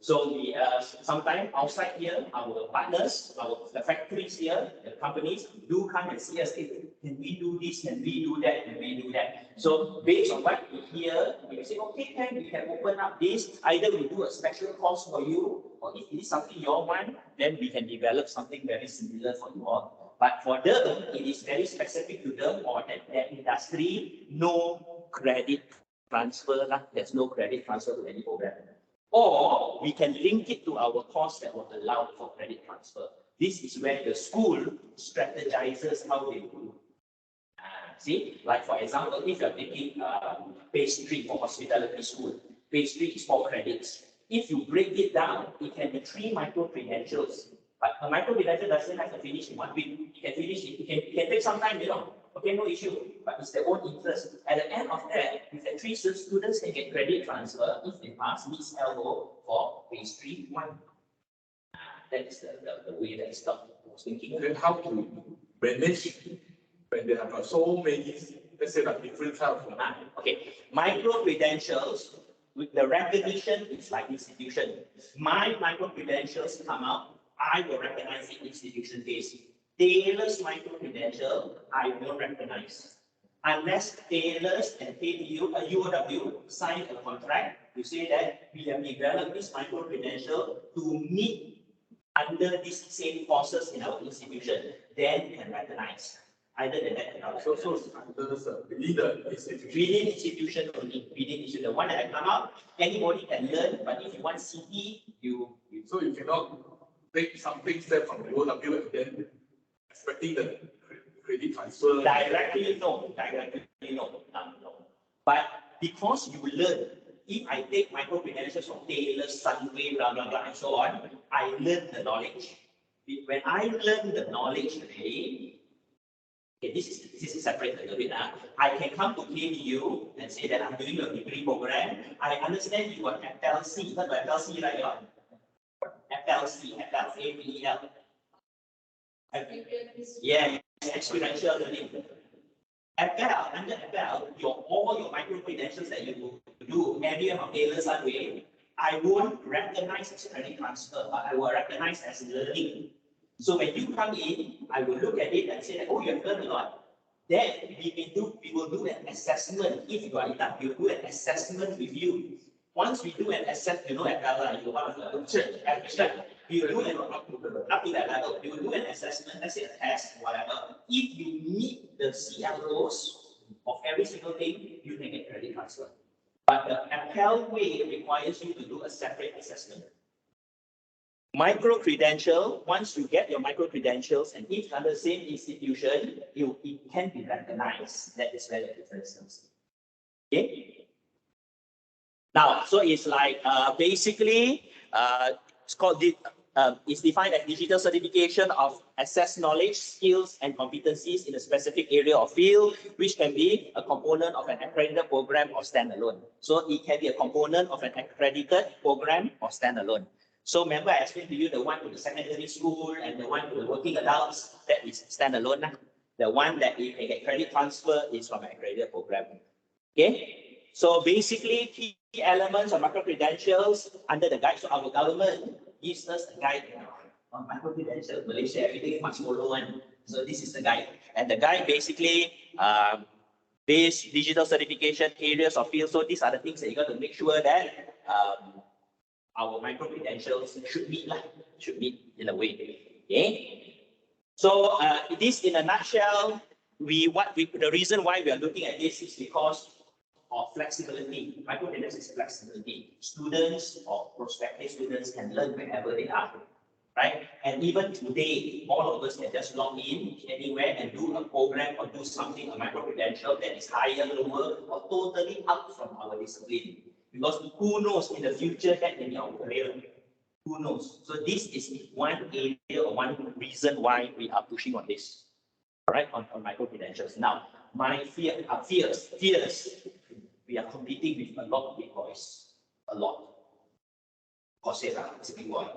So we sometime outside here, our partners, the factories here, the companies do come and see us. Hey, can we do this? Can we do that? Can we do that? So based on what we hear, we say, okay, we can open up this. Either we do a special course for you, or if it is something you all want, then we can develop something very similar for you all. But for them, it is very specific to them or that industry, no credit transfer. There's no credit transfer to any program. Or we can link it to our course that will allow for credit transfer. This is where the school strategizes how they do. See, like for example, if you're taking pastry for hospitality school, pastry is 4 credits. If you break it down, it can be 3 micro-credentials. But a micro-credential doesn't have to finish in 1 week. You can finish it, it can take some time, Okay, no issue. But it's their own interest. At the end of that, if the 3 students can get credit transfer, if they pass, meets LO for pastry 1. That is the way that it's done. I was thinking. Then how to manage when they have so many, let's say, like different types of. Okay, micro-credentials, with the recognition is like institution. My micro-credentials come out, I will recognize it institution based. Taylor's micro-credential, I will recognize. Unless Taylor's and UOW sign a contract to say that we have developed this micro-credential to meet under these same courses in our institution, then we can recognize. Either than that, So within the institution. Within institution only, within institution. The one that I come out, anybody can learn, but if you want CT, So you cannot take something step from the OW and then expecting the credit transfer. Directly no. But because you learn, if I take micro-credentials from Taylor, Sunway, blah, blah, blah, and so on, I learn the knowledge. When I learn the knowledge already, okay, this is separate a little bit. I can come to KBU and say that I'm doing a degree program. I understand you are FLC, you heard of FLC, right? FLC, FLAPEL. Yeah, experiential learning. Under FL, all your micro-credentials that you do, area of Taylor Sunway, I won't recognize as credit transfer, but I will recognize as learning. So when you come in, I will look at it and say, oh, you have learned a lot. Then we will do an assessment. If you are enough, we will do an assessment with you. Once we do an assessment, you are one of the church abstract. We will do an up to that level. We will do an assessment, let's say a test, whatever. If you meet the CLOs of every single thing, you can get credit transfer. But the Appel way requires you to do a separate assessment. Micro-credential, once you get your micro-credentials and if under the same institution, it can be recognized. That is where the difference comes. Okay? Now, so it's like basically, it's called, it's defined as digital certification of assessed knowledge, skills, and competencies in a specific area or field, which can be a component of an accredited program or standalone. So it can be a component of an accredited program or standalone. So remember, I explained to you the one to the secondary school and the one to the working adults, that is standalone. The one that you can get credit transfer is from an accredited program. Okay? So basically, key elements of micro-credentials under the guide. So our government gives us a guide on micro-credentials. Malaysia, everything must follow one. So this is the guide. And the guide basically, this digital certification areas of field. So these are the things that you got to make sure that our micro-credentials should meet in a way. Okay. So this in a nutshell, the reason why we are looking at this is because of flexibility. Micro-credentials is flexibility. Students or prospective students can learn wherever they are, right? And even today, all of us can just log in anywhere and do a program or do something, a micro-credential that is higher, lower, or totally out from our discipline. Because who knows in the future that may be our career. Who knows? So this is one area or one reason why we are pushing on this, right? On micro-credentials. Now, my fears. We are competing with a lot of big boys. A lot. Coursera is a big one.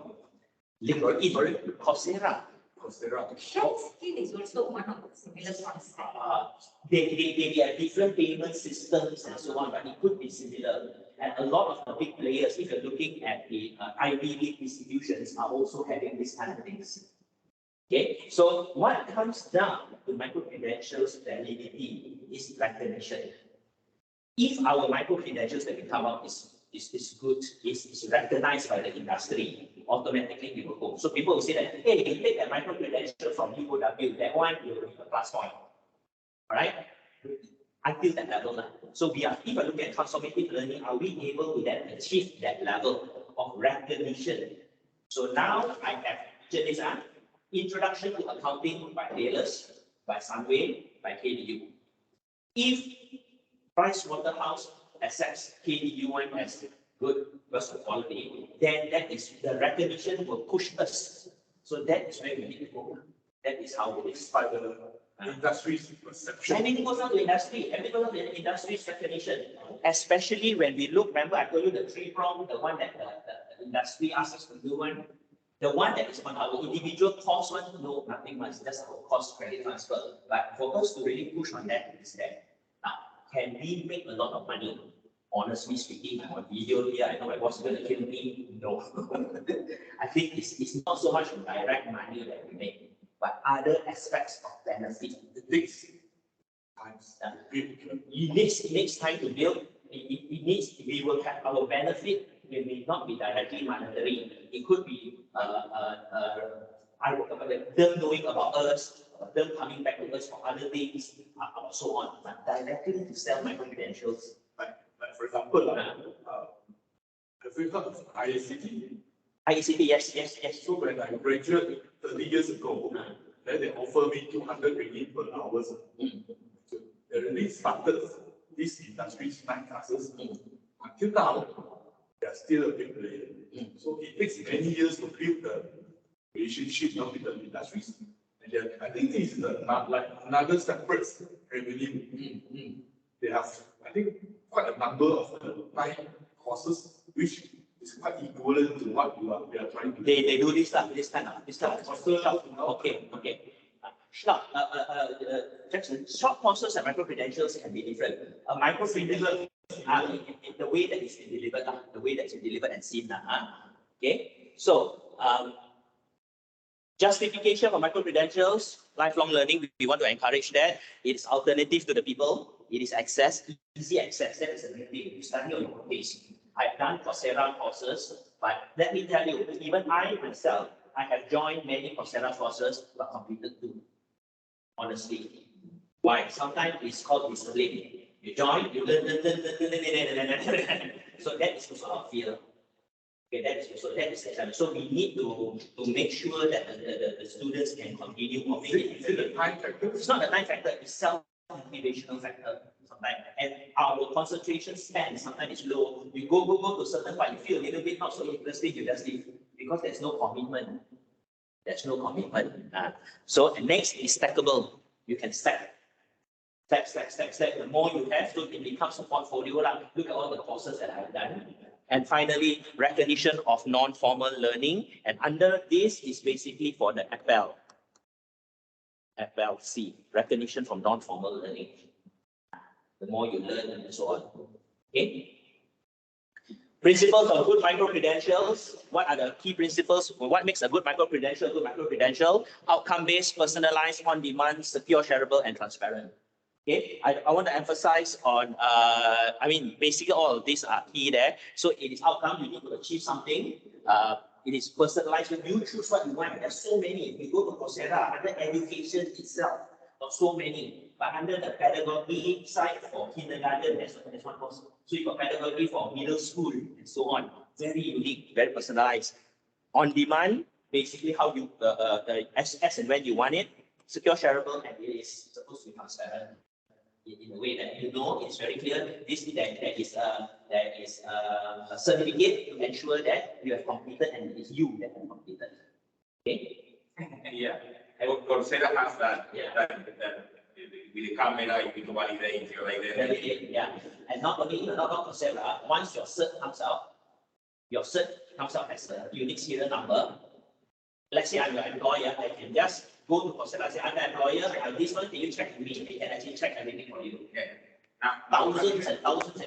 LinkedIn, Coursera. Shell skill is also one of the similar concepts. They are different payment systems and so on, but it could be similar. And a lot of the big players, if you're looking at the Ivy League institutions, are also having these kind of things. Okay, so what comes down to micro-credentials validity is recognition. If our micro-credentials that we come up is good, is recognized by the industry, automatically we will go. So people will say that, hey, you take a micro-credential from UOW, that one will be a plus point. All right? Until that level. So if I look at transformative learning, are we able to then achieve that level of recognition? So now I have this Introduction to Accounting by Taylor's, by Sunway, by KDU. If Pricewaterhouse accepts KDU1 as good because of quality, then that is the recognition will push us. So that is where we need to go. That is how it is. By the industry's perception. Everything goes down to industry. Everything goes down to industry's recognition. Especially when we look, remember I told you the three-prong, the one that the industry asks us to do one. The one that is on our individual cost one, no, nothing much, just our cost credit transfer. But for us to really push on that is that, now, can we make a lot of money? Honestly speaking, I'm on video here, I know my boss is going to kill me. No. I think it's not so much direct money that we make, but other aspects of benefit. It takes time. It needs time to build. We will have our benefit. It may not be directly monetary. It could be them knowing about us, them coming back to us for other things, so on. But directly to sell micro-credentials. Like for example, have you heard of IACT? IACT, yes. So when I graduated 30 years ago, then they offer me 200 ringgit per hour. So they already started this industry's 9 classes. Until now, they are still a big player. So it takes many years to build the relationship with the industries. And then I think this is like another separate revenue. They have, I think, quite a number of 9 courses, which is quite equivalent to what we are trying to do. They do this kind of. Okay. Jackson, short courses and micro-credentials can be different. A micro-credential, the way that it's been delivered, and seen. Okay, so justification for micro-credentials, lifelong learning, we want to encourage that. It's alternative to the people. It is easy access. That is the main thing. You study on your own pace. I've done Coursera courses, but let me tell you, even I myself, I have joined many Coursera courses, but completed 2. Honestly. Why? Sometimes it's called discipline. You join, you learn. So that is also our fear. Okay, that is the challenge. So we need to make sure that the students can continue. Is it the time factor? It's not the time factor, it's self-motivational factor sometimes. And our concentration span sometimes is low. You go to a certain part, you feel a little bit not so interested, you just leave. Because there's no commitment. So next is stackable. You can stack. The more you have, so it becomes a portfolio. Look at all the courses that I've done. And finally, recognition of non-formal learning. And under this is basically for the FLC, recognition from non-formal learning. The more you learn and so on. Okay. Principles of good micro-credentials. What are the key principles? What makes a good micro-credential a good micro-credential? Outcome-based, personalized, on-demand, secure, shareable, and transparent. Okay, I want to emphasize on, I mean, basically all of these are key there. So it is outcome, you need to achieve something. It is personalized. When you choose what you want, there's so many. If you go to Coursera, under education itself, there's so many. But under the pedagogy side for kindergarten, there's one course. So you got pedagogy for middle school and so on. Very unique, very personalized. On demand, basically how you, as and when you want it, secure, shareable, and it is supposed to be transparent in a way that you know it's very clear. There is a certificate to ensure that you have completed and it is you that have completed. Okay. Yeah, Coursera has that. Yeah. That with the camera, you can validate your identity. Yeah, and not only Coursera. Once your cert comes out as a unique serial number. Let's say I'm your employer, I can just go to Coursera and say, I'm the employer, this one, can you check with me? They can actually check everything for you. Okay. Thousands and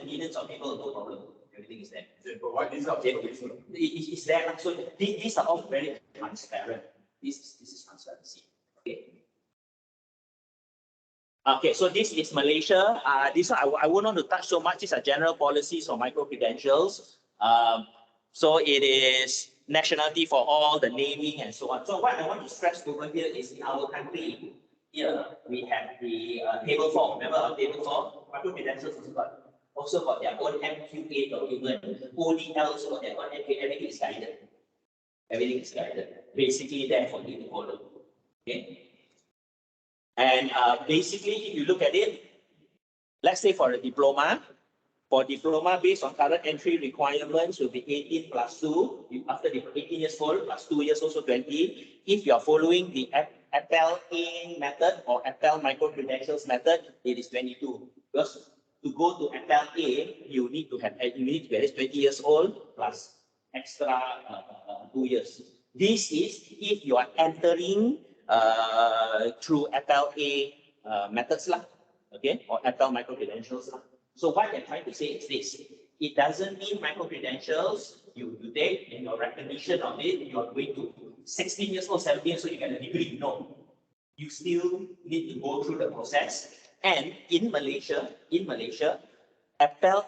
millions of people, no problem. Everything is there. Provide these up. It's there. So these are all very transparent. This is transparency. Okay. Okay, so this is Malaysia. This one I won't want to touch so much. These are general policies or micro credentials. So it is nationality for all, the naming and so on. So what I want to stress over here is in our country, here we have the table 4. Remember our table 4? Micro credentials also got their own MQA document. ODL also got their own MQA. Everything is guided. Everything is guided. Basically there for you to follow. Okay. And basically, if you look at it, let's say for a diploma, based on current entry requirements will be 18 plus 2. After the 18 years old plus 2 years also 20. If you are following the FLA method or FL micro credentials method, it is 22. Because to go to FLA, you need to be at least 20 years old plus extra 2 years. This is if you are entering through FLA methods lah, okay, or FL micro credentials lah. So what they're trying to say is this: it doesn't mean micro credentials you take and your recognition of it, you are going to 16 years old, 17 years old, you get a degree. No, you still need to go through the process. And in Malaysia, FL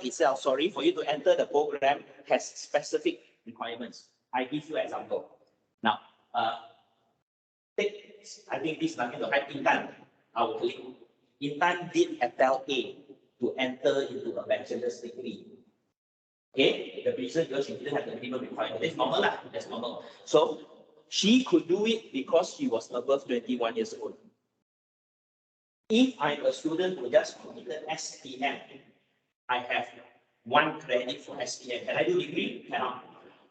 itself, sorry, for you to enter the program has specific requirements. I give you an example. Now, I think this is nothing to hide. Intan, our colleague. Intan did FLA to enter into a bachelor's degree. Okay, the reason because she didn't have the minimum requirement. That's normal lah. That's normal. So she could do it because she was above 21 years old. If I'm a student who just completed SPM, I have 1 credit for SPM. Can I do degree? Cannot.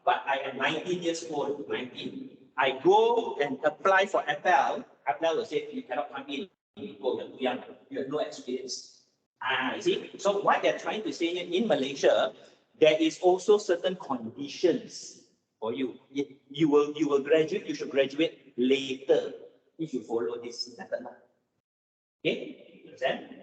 But I am 19 years old, 19. I go and apply for FL. FL will say you cannot come in. You're too young. You have no experience. You see? So what they're trying to say in Malaysia, there is also certain conditions for you. You will graduate. You should graduate later if you follow this method. Okay, understand?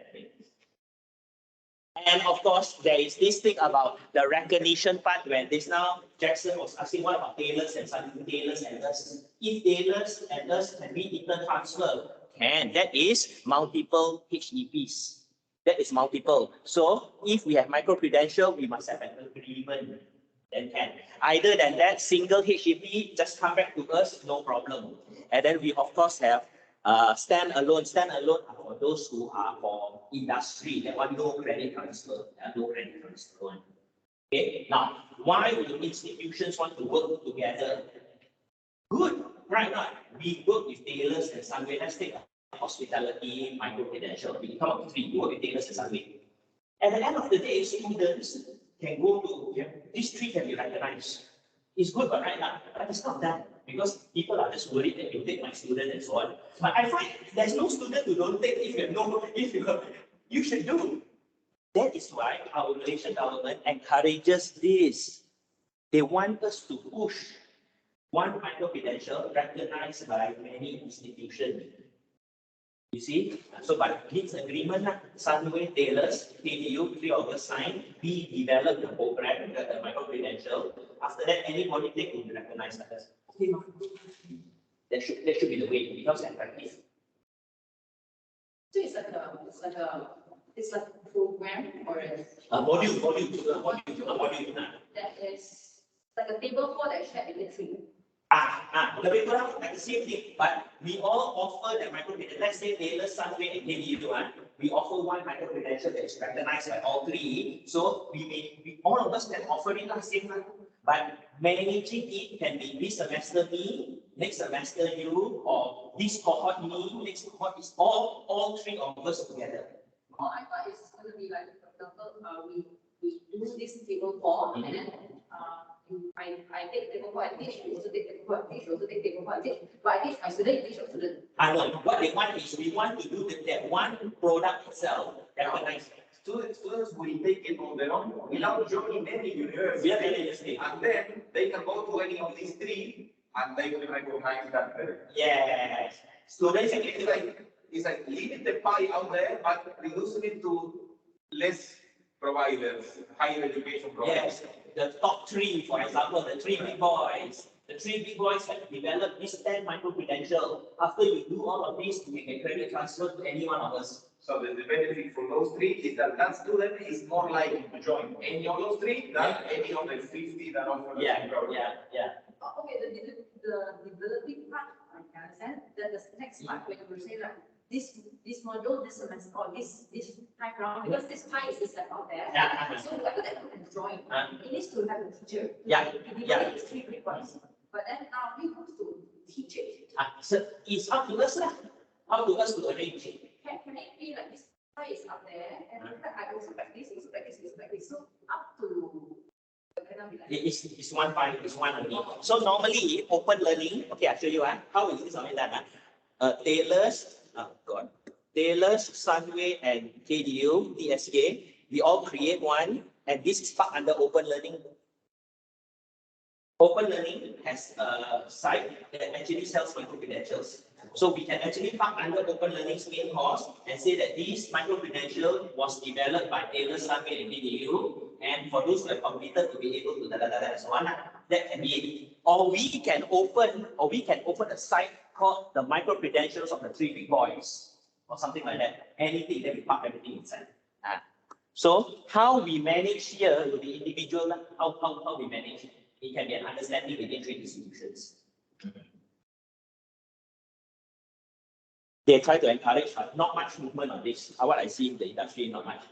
And of course, there is this thing about the recognition part where this now Jackson was asking what about tailors and something tailors and us. If tailors and us can be inter-transfer, can. That is multiple HEPs. That is multiple. So if we have micro-credential, we must have an agreement. Then can. Either than that, single HEP, just come back to us, no problem. And then we of course have stand-alone. Stand-alone are for those who are for industry. That one no credit transfer. No credit transfer. Okay. Now, why do institutions want to work together? Good, right? Not. We work with tailors and Sunway. Let's take hospitality, micro-credential. We come up with 3. We work with tailors and Sunway. At the end of the day, students can go to these 3 can be recognized. It's good, but right now, but it's not done because people are just worried that you take my student and so on. But I find there's no student who don't take if you know if you should do. That is why our Malaysian government encourages this. They want us to push one micro-credential recognized by many institutions. You see, so by this agreement, Sunway, tailors, TDU, 3 of us signed, we develop the program, the micro-credential. After that, any polytechnic will be recognized as okay. That should be the way it becomes attractive. So it's like a program or A module. that is like a table for that shared in the three. Lebih kurang like the same thing, but we all offer the micro credential. Let's say Taylor, Sunway, and KDU, we offer one micro credential that is recognized by all three. So all of us can offer it the same time. But managing it can be this semester me, next semester you, or this cohort me, next cohort is all three of us together. Oh, I thought it's going to be like, for example, we do this table four, and then I take table four, I teach, you also take table four, I teach, you also take table four, I teach, but I teach my student, you teach your student. I know what they want is we want to do that one product itself recognized. Students will take it on their own without joining any university. Yeah. And then they can go to any of these three and they will recognize that. Yes. Students It's like leaving the pie out there, but reducing it to less providers, higher education providers. Yes, the top three, for example, the three big boys. The three big boys have developed this 10 micro credential. After you do all of this, you can credit transfer to any one of us. So the benefit for those three is that student is more likely to join any of those three than any of the 50 that offer the same program. Okay, the developing part, I can understand. Then the next part, when you say like this module, this semester, or this time round, because this time is set out there. So whoever that can join, it needs to have a teacher. It's three requirements. But then now we have to teach it. So it's up to us lah. Up to us to arrange it. Can it be like this time is out there, and I also practice, also practice. So up to. It's one file, it's one only. So normally open learning, okay, I'll show you how is this only done. Taylor's, Sunway, and KDU, TSK, we all create one, and this is part under open learning. Open learning has a site that actually sells micro credentials. So we can actually park under open learning's main course and say that this micro credential was developed by Taylor, Sunway, and KDU. And for those who have completed to be able to and so on, that can be it. Or we can open a site called the micro credentials of the three big boys, or something like that. Anything, then we park everything inside. So how we manage here will be individual. How we manage it. It can be an understanding within three institutions. They try to encourage, not much movement on this. What I see in the industry, not much.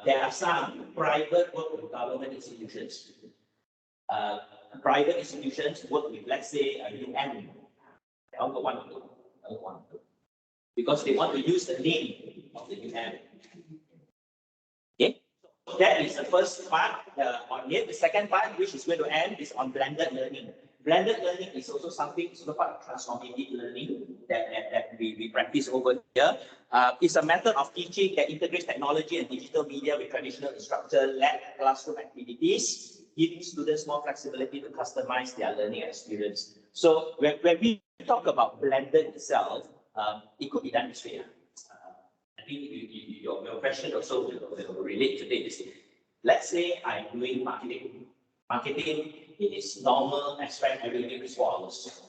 There are some private work with government institutions. Private institutions work with, let's say, UN. They all got one or two. Because they want to use the name of the UN. Okay? That is the first part on it. The second part, which is going to end, is on blended learning. Blended learning is also something, sort of part of transformative learning that we practice over here. It's a method of teaching that integrates technology and digital media with traditional instructor-led classroom activities, giving students more flexibility to customize their learning experience. So when we talk about blended itself, it could be done this way. I think your question also will relate to this. Let's say I'm doing marketing. Marketing in its normal aspect every week is 4 hours.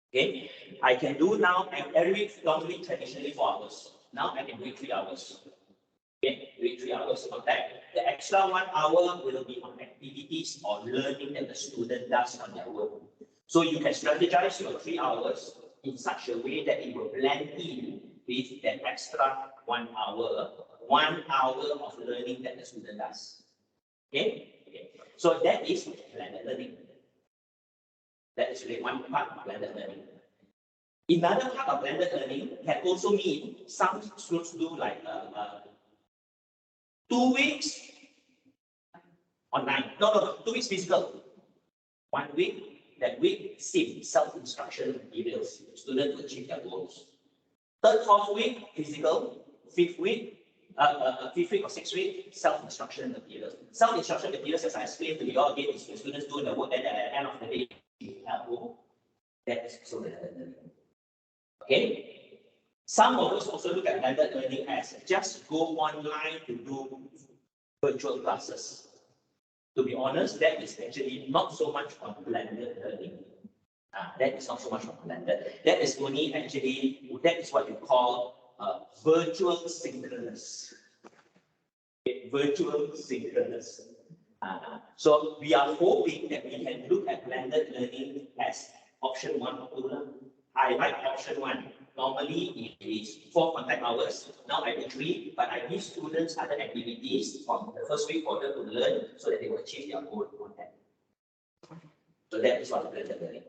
Okay, I can do now every week, normally traditionally 4 hours. Now I can do it 3 hours. Okay, do it 3 hours on that. The extra 1 hour will be on activities or learning that the student does on their own. So you can strategize your 3 hours in such a way that it will blend in with that extra 1 hour, 1 hour of learning that the student does. Okay. So that is blended learning. That is really one part of blended learning. Another part of blended learning can also mean some schools do like 2 weeks online. No, 2 weeks physical. 1 week, that week, same self-instruction materials. Students will achieve their goals. Third, fourth week, physical. Fifth week or 6th week, self-instruction materials. Self-instruction materials, as I explained to you all again, is the students doing the work, and at the end of the day, at home. That is also blended learning. Okay? Some of us also look at blended learning as just go online to do virtual classes. To be honest, that is actually not so much on blended learning. That is not so much of blended. That is only actually, that is what you call virtual synchronous. Okay, virtual synchronous. So we are hoping that we can look at blended learning as option 1 or 2. I like option 1. Normally it is 4 contact hours. Now I do 3, but I give students other activities on the first week for them to learn so that they will achieve their goal on that. So that is what blended learning.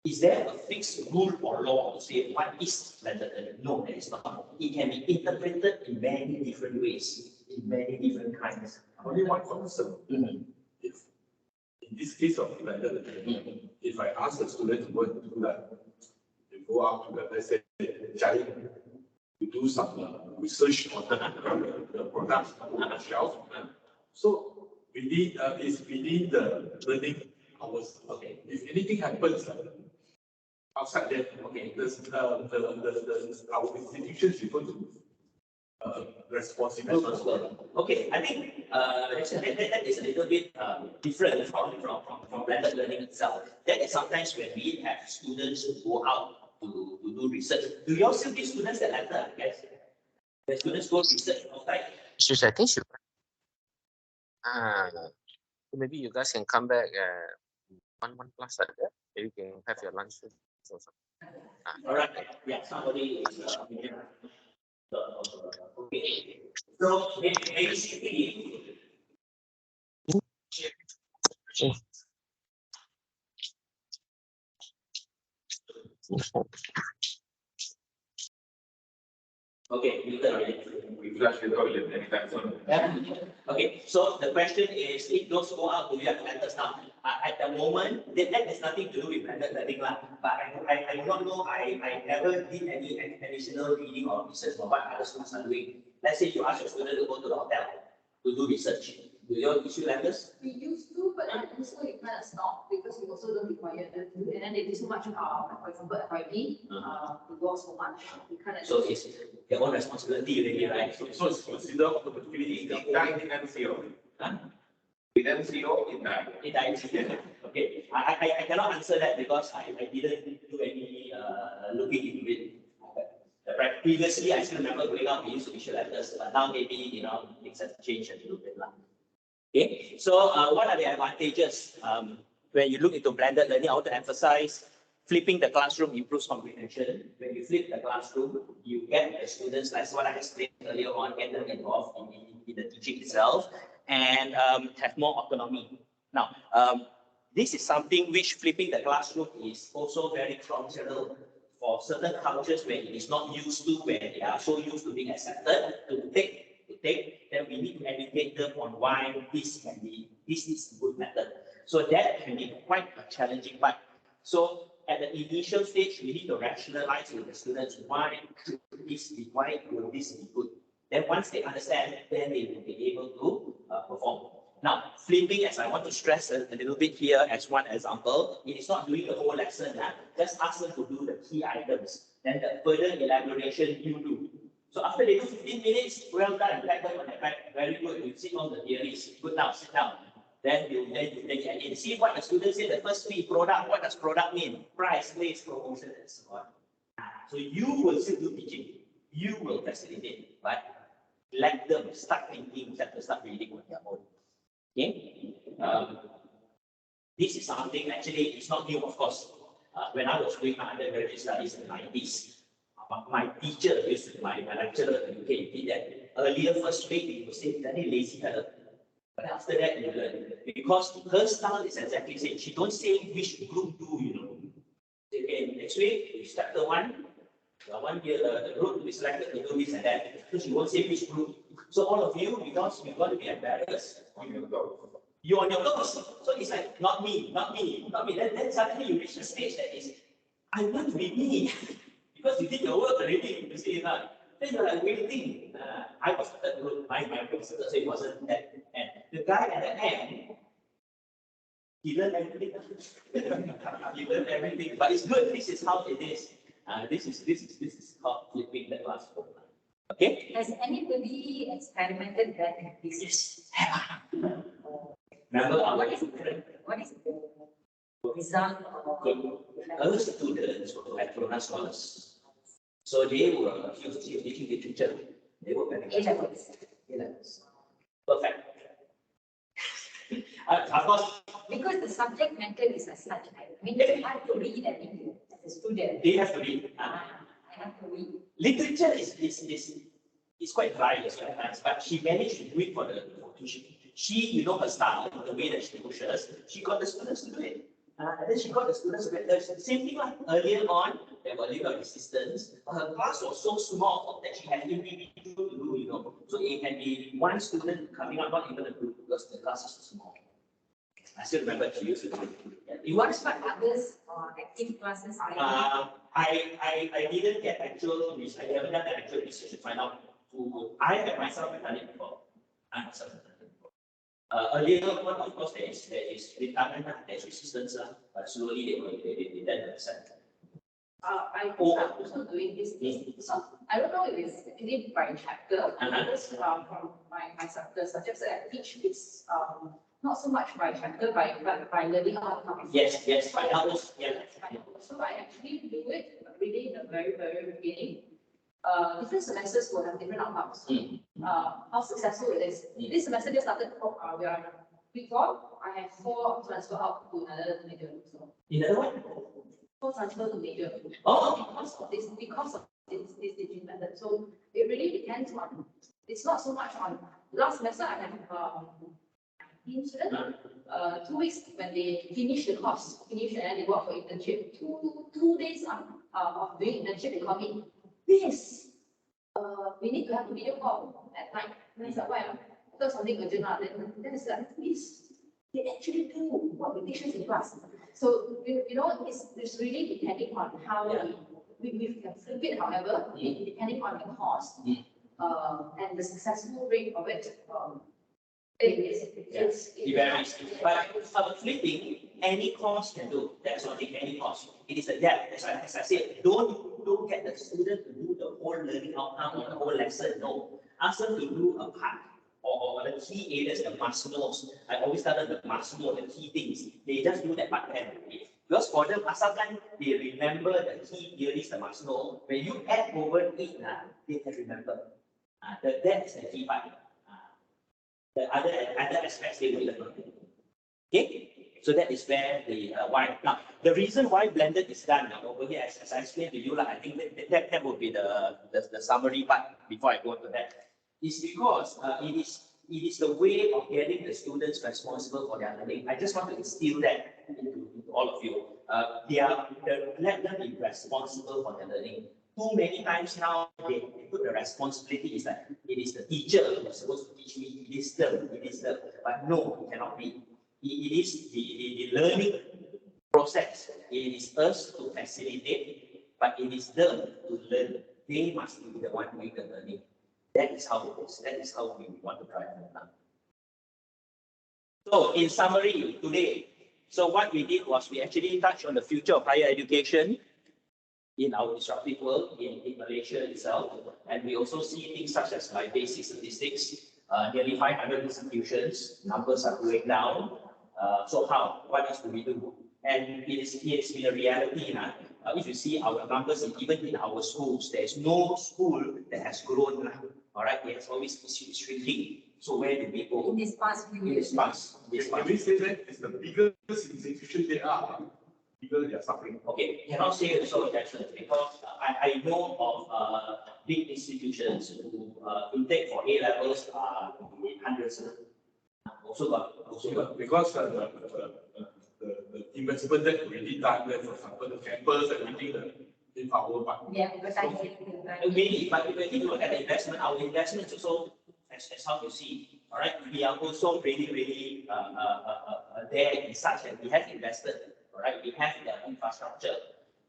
Is there a fixed rule or law to say what is blended learning? No, there is not. It can be interpreted in many different ways, in many different kinds. Only one concern. If in this case of blended learning, if I ask a student to go and do that, they go out to the, let's say, giant, to do some research on the products on the shelf. So within is within the learning hours. Okay. If anything happens outside that, okay, our institutions refer to responsible. Okay, I think that is a little bit different from blended learning itself. That is sometimes when we have students who go out to do research. Do you all still give students that letter, I guess? The students go research outside? Excuse, I think maybe you guys can come back 1 plus like that. Maybe you can have your lunch also. All right. Yeah, somebody is okay. So basically, okay, you We flush the toilet anytime soon. okay, so the question is, if those go out, do you have letters now? At the moment, that has nothing to do with blended learning, but I do not know, I never did any additional reading or research on what other schools are doing. Let's say you ask your student to go to the hotel to do research. Do you all issue letters? We used to, but then also it kind of stopped because we also don't require them to. And then they do so much, for example, FYP, we go so much. We kind of. So it's their own responsibility already, right? So it's considered automatically It died in NCO. With NCO, it died. It dies. Okay, I cannot answer that because I didn't do any looking into it. Previously, I still remember going out, we used to issue letters, but now maybe, things have changed a little bit. Okay, so what are the advantages? When you look into blended learning, I want to emphasize flipping the classroom improves comprehension. When you flip the classroom, you get the students, like what I explained earlier on, get them involved in the teaching itself and have more autonomy. Now, this is something which flipping the classroom is also very functional for certain cultures where it is not used to, where they are so used to being accepted to take, then we need to educate them on why this is a good method. So that can be quite a challenging part. So at the initial stage, we need to rationalize with the students why will this be good. Then once they understand, then they will be able to perform. Now, flipping, as I want to stress a little bit here as one example, it is not doing the whole lesson. Just ask them to do the key items. Then the further elaboration you do. So after they do 15 minutes, well done, pat them on the back, very good. You see all the theories. Good, now sit down. Then you get in. See what the students say, the first P, product. What does product mean? Price, place, promotion, and so on. So you will still do teaching. You will facilitate, but let them start thinking, start reading on their own. Okay? This is something, actually, it's not new, of course. When I was doing my undergraduate studies in the 90s, my teacher, my lecturer in the UK, did that. Earlier, first week, he would say, very lazy fellow. But after that, you learn. Because her style is exactly the same. She don't say which group do, Okay, next week, we start the one. One year, the group will be selected to do this and that. So she won't say which group. So all of you, because you're going to be embarrassed. You're on your toes. So it's like, not me. Then suddenly you reach the stage that is, I want to be me. Because you did your work already, you see that. Then you're like waiting. I was at the group, my professor, so it wasn't that. And the guy at the end, he learned everything. He learned everything. But it's good. This is how it is. This is called flipping the classroom. Okay? Has anybody experimented that in this? Remember What is the result of Her students were Petronas scholars. So they were, she was teaching literature. They were very A-levels. A-levels. Perfect. Of course, Because the subject matter is as such. I mean, you have to read everything as a student. they have to read. I have to read. Literature is quite dry sometimes, but she managed to do it for the tuition. She, you know, her style, the way that she pushes, she got the students to do it. And then she got the students to do it. Same thing like earlier on, there were a little resistance. Her class was so small that she had individual to do, you know. So it can be one student coming up, not even a group, because the class is so small. I still remember she used to do it. It What was about others or active classes? I didn't get actual research. I haven't done the actual research to find out who. I have myself done it before. I myself have done it before. Earlier on, of course, there is there's resistance, but slowly they then accept. I think I'm also doing this. So I don't know if it's really by chapter. Because from my subjects that I teach, it's not so much by chapter, but by learning outcomes. Yes, by others, yeah. So I actually do it really in the very, very beginning. Different semesters will have different outcomes. How successful it is. This semester just started, we are week 4. I have 4 transfer out to another major. So In other words, 4 transfer to major. oh, Because of this teaching method. So it really depends on, it's not so much on, last semester I have 19 students, 2 weeks when they finish the course, and then they go out for internship. Two days of doing internship, they call me, this, we need to have a video call at night. And I said, why? Because something urgent. Then it's like, this, they actually do what we teach in class. So, you know, it's really depending on how we can flip it, however, depending on the cost and the successful rate of it. it varies. But flipping, any course can do. That's one thing, any course. It is a depth. That's why, as I said, don't get the student to do the whole learning outcome or the whole lesson. No. Ask them to do a part or the key areas, the must knows. I always tell them the must know, the key things. They just do that part 10. Because for them, sometimes they remember the key theories, the must know. When you add over it, they can remember. That is the key part. The other aspects they will learn. Okay, so that is where the why. Now, the reason why blended is done over here, as I explained to you, I think that would be the summary part before I go to that, is because it is the way of getting the students responsible for their learning. I just want to instill that into all of you. Let them be responsible for their learning. Too many times now, they put the responsibility is like, it is the teacher who is supposed to teach me, it is them. But no, it cannot be. It is the learning process. It is us to facilitate, but it is them to learn. They must be the one doing the learning. That is how it is. That is how we want to drive it now. So, in summary, today, so what we did was we actually touched on the future of higher education in our disruptive world in Malaysia itself. And we also see things such as by basic statistics, nearly 500 institutions, numbers are going down. So how? What else do we do? And it's been a reality now. If you see our numbers, even in our schools, there is no school that has grown. All right, it has always been shrinking. So where do we go? In this past few years. Can we say that it's the biggest institution they are, bigger they are suffering? Okay, cannot say so, Jackson, because I know of big institutions who intake for A levels are in hundreds. Also got Because the investment that already done there, for example, the campus, everything, in our part. Yeah, advertising. maybe, but when you look at the investment, our investments also, as how you see, all right, we are also really there in such that we have invested, all right, we have the infrastructure.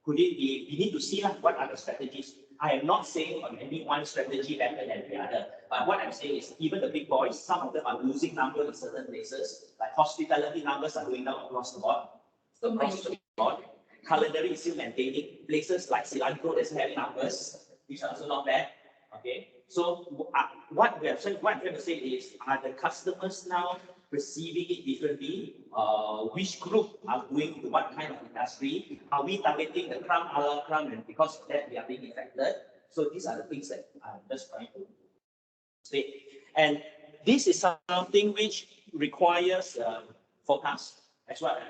Could it be, we need to see what are the strategies. I am not saying on any one strategy better than the other, but what I'm saying is even the big boys, some of them are losing numbers in certain places, like hospitality numbers are going down across the board. Culinary is still maintaining. Places like Cilantro doesn't have numbers, which are also not bad. Okay, so what I'm trying to say is, are the customers now perceiving it differently, which group are going to what kind of industry, are we targeting the crime, halal crime, and because of that we are being affected. So these are the things that I'm just trying to state. And this is something which requires forecast. That's what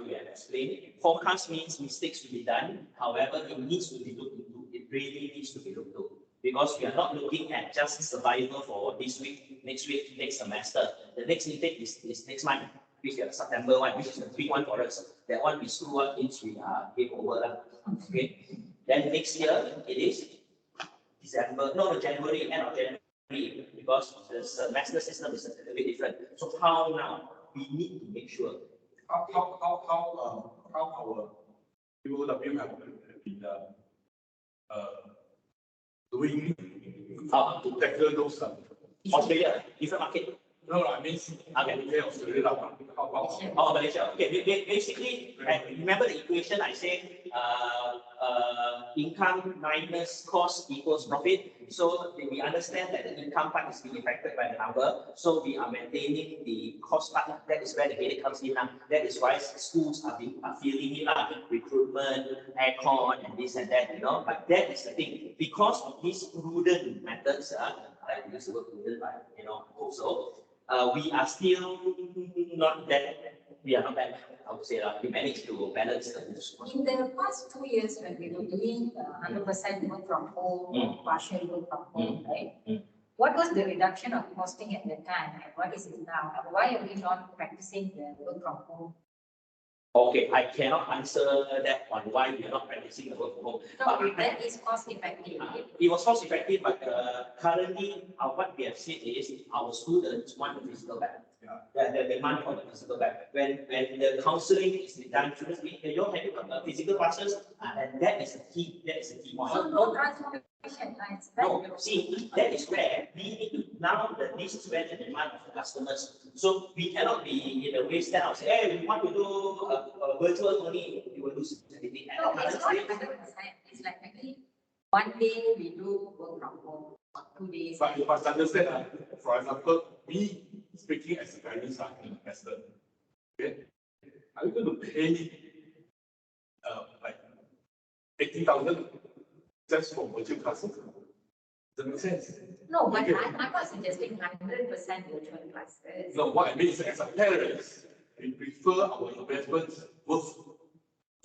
we have explained. Forecast means mistakes to be done. However, it needs to be looked into. It really needs to be looked into. Because we are not looking at just survival for this week, next semester. The next intake is next month, which is September one, which is the big one for us. That one we screw up means we are game over. Okay. Then next year it is January, end of January, because the semester system is a little bit different. So how now? We need to make sure. How our POW have been doing to tackle those Australia, different market. No, I mean, okay, Australia. Oh, Malaysia. Okay, basically, remember the equation I said, income minus cost equals profit. So we understand that the income part is being affected by the number. So we are maintaining the cost part. That is where the headache comes in. That is why schools are feeling it up. Recruitment, aircon, and this and that, But that is the thing. Because of these prudent methods, I use the word prudent, but also, we are still not that. We are not bad. I would say we managed to balance the moves. In the past 2 years, when we were doing 100% work from home, partial work from home, right? What was the reduction of costing at that time, and what is it now? And why are we not practicing the work from home? Okay, I cannot answer that on why we are not practicing the work from home. No, that is cost effective. It was cost effective, but currently, what we have said is our students want the physical back. The demand for the physical back. When the counselling is done, students, you all have physical classes, and that is the key. That is the key one. So no transformation. No, see, that is where we need to now this is where the demand of the customers. So we cannot be in a way stand out say, hey, we want to do a virtual only, we will lose everything. No, it's not 100%. It's like maybe one day we do work from home, or 2 days. But you must understand, for example, me speaking as a guidance investor, okay, are you going to pay like 18,000 just for virtual classes? Does that make sense? No, but I'm not suggesting 100% virtual classes. No, what I mean is as a parents, we prefer our investments worth.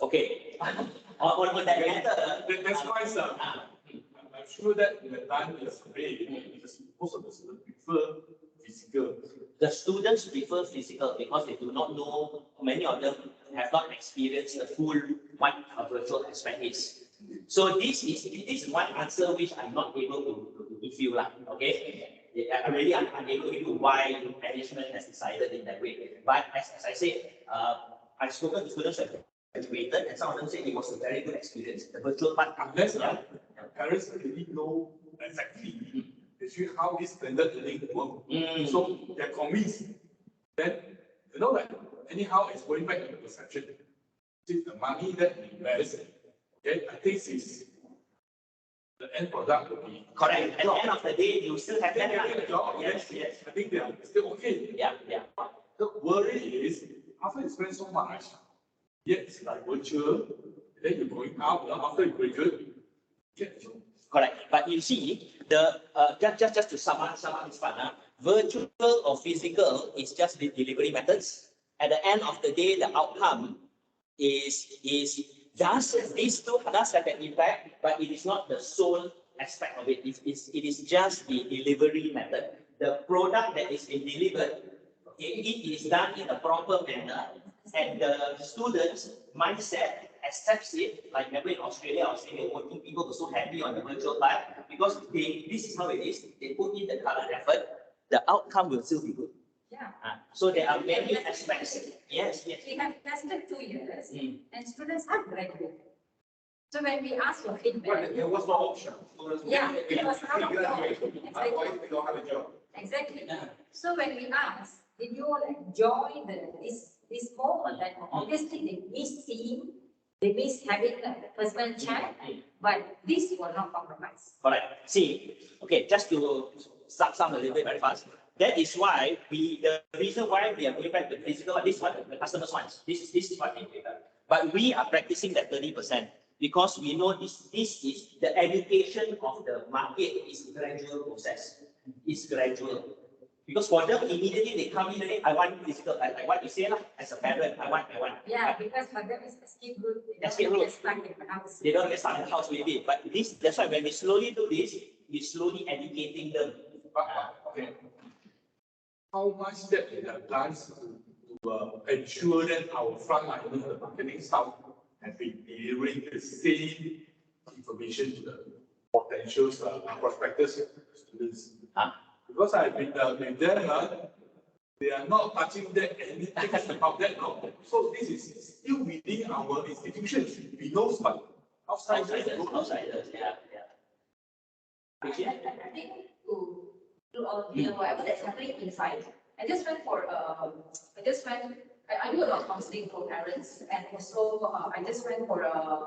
Okay. on that matter. That's why, sir. I'm sure that in the time is survey, most of the students prefer physical. The students prefer physical because they do not know, many of them have not experienced the full what a virtual aspect is. So this is one answer which I'm not able to give you, okay? I'm really unable to give you why management has decided in that way. But as I said, I've spoken to students who have graduated, and some of them say it was a very good experience. The virtual part, unless parents really know exactly how this blended learning works. So they're convinced. Then anyhow it's going back to the perception. See, the money that we invest, okay, I think is the end product will be correct. At the end of the day, you still have that job. Yes. I think they are still okay. Yeah. The worry is after you spend so much, yet it's like virtual, then you're going out after you graduate. Correct. But you see, the just to sum up this part, virtual or physical is just the delivery methods. At the end of the day, the outcome is these two does have an impact, but it is not the sole aspect of it. It is just the delivery method. The product that is being delivered, it is done in a proper manner, and the students' mindset accepts it. Like remember in Australia, working people were so happy on the virtual part because this is how it is. They put in the current effort, the outcome will still be good. Yeah. So there are many aspects. Yes. We have tested 2 years, and students have graduated. So when we ask for feedback, There was no option. yeah, it was out of Otherwise, we don't have a job. Exactly. So when we ask, did you all enjoy this home or that home? Obviously, they miss seeing, they miss having a personal chat, but this will not compromise. Correct. See, okay, just to sum a little bit very fast. That is why the reason why we are going back to physical, this is what the customers want. This is what they prefer. But we are practicing that 30% because we know this is the education of the market is gradual process. It's gradual. Because for them, immediately they come in and say, I want physical, like what you say lah, as a parent, I want. Yeah, because for them it's escape route. Escape route. Get stuck in the house. They don't get stuck in the house maybe. But that's why when we slowly do this, we're slowly educating them. Okay. How much that in advance to ensure that our frontline, the marketing staff, have been delivering the same information to the potential prospectors students? Because I've been with them, they are not touching that anything about that. No. So this is still within our institutions. We know, but outsiders, I think to all of you know, whatever that's happening inside, I do a lot of counseling for parents, and also I just went for a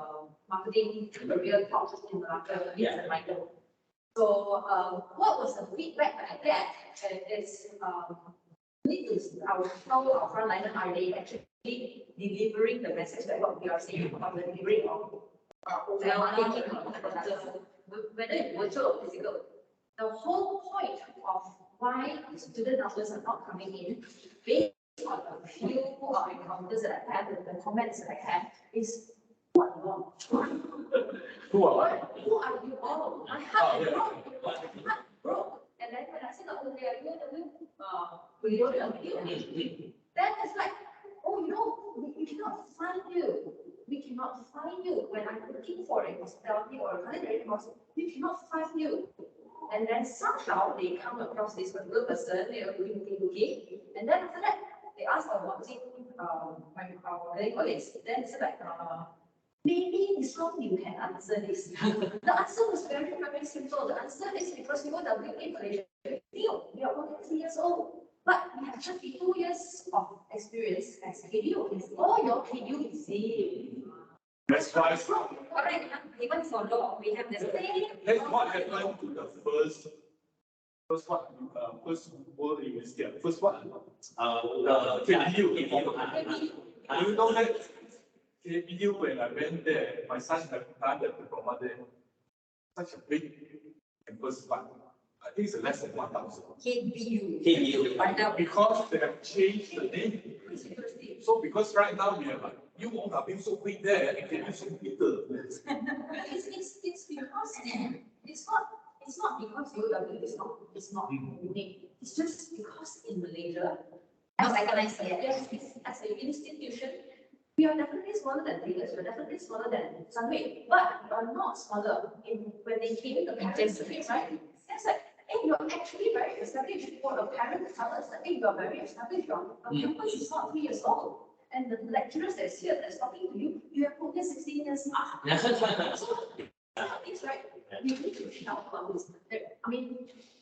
marketing career talk in Malacca in Michael. So what was the feedback I get is how our frontliner are they actually delivering the message that what we are saying about the delivering of whether it's virtual or physical. The whole point of why the student numbers are not coming in, based on a few encounters that I had, the comments that I had, is who are you all? Who are you all? My heart is broke. My heart broke. And then when I said, oh, they are you, then it's like, oh, we cannot find you. We cannot find you. When I'm looking for a hospitality or a culinary course, we cannot find you. And then somehow they come across this particular person, looking, and then after that, they ask about my colleagues, then it's like, maybe this one you can answer this. The answer was very, very simple. The answer is because we are in Malaysia. We are only 3 years old. But we have 32 years of experience as KDU. It's all your KDU is same. That's why. Correct. Even for law, we have the same. That's what happened to the first world university. First one. KDU. You know that KDU, when I went there, my son had done the diploma there. Such a big campus fund. I think it's less than 1,000. KBU. Because they have changed the name. So because right now we have like, you won't have been so quick there, and can you so little. It's because it's not because UW is not unique. It's just because in Malaysia, as an institution, we are definitely smaller than Vegas, we're definitely smaller than Sunway, but we are not smaller when they came to parents, right? It's like, hey, you're actually very established. For the parents tell us that, hey, you're very established. Your campus is not 3 years old. And the lecturers that's here that's talking to you, you have only 16 years. So it's right. We need to shout about this. I mean,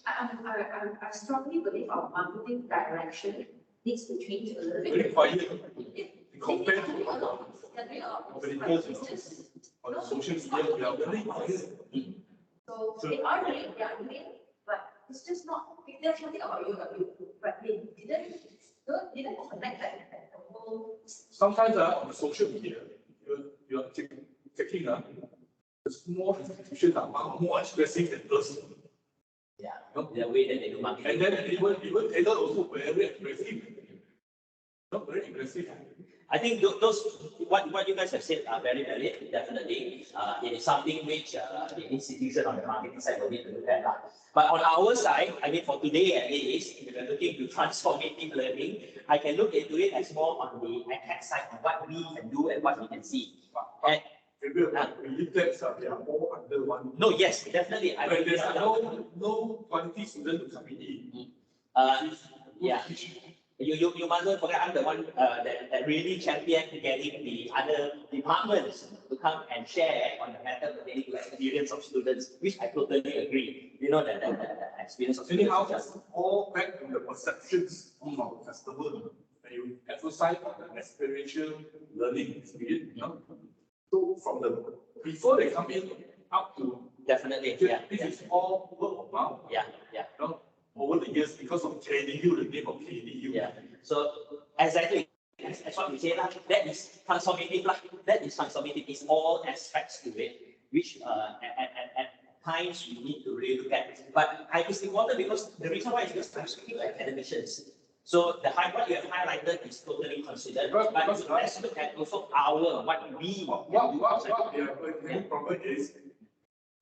I strongly believe our marketing direction needs to change a little bit. Very quiet. Compared to competitors on social media, we are very quiet. So they are doing, but it's just not. There's something about UW, but they didn't connect that. Sometimes on social media, you're checking the small institutions are more aggressive than us. Yeah, the way that they do marketing. And then even Taylor also very aggressive. Not very aggressive. I think those what you guys have said are very valid. Definitely, it is something which the institution on the marketing side will need to look at. But on our side, I mean, for today at least, if we're looking to transformative learning, I can look into it as more on the tech side of what we can do and what we can see. And believe that they are more under one. no, yes, definitely. I mean, there's no quality student to come in. Yeah. You must not forget, I'm the one that really championed getting the other departments to come and share on the matter pertaining to experience of students, which I totally agree. You know that experience of students. Anyhow, just all back to the perceptions of our customer. When you emphasize on the experiential learning experience, So from the before they come in up to definitely, this is all word of mouth. Yeah. over the years because of KDU, the name of KDU. Yeah. So exactly, that's what we say lah. That is transformative lah. That is transformative. It's all aspects to it, which at times we need to really look at. But it's important because the reason why is because I'm speaking like academicians. So what you have highlighted is totally considered. But let's look at also what we What we are having problem is,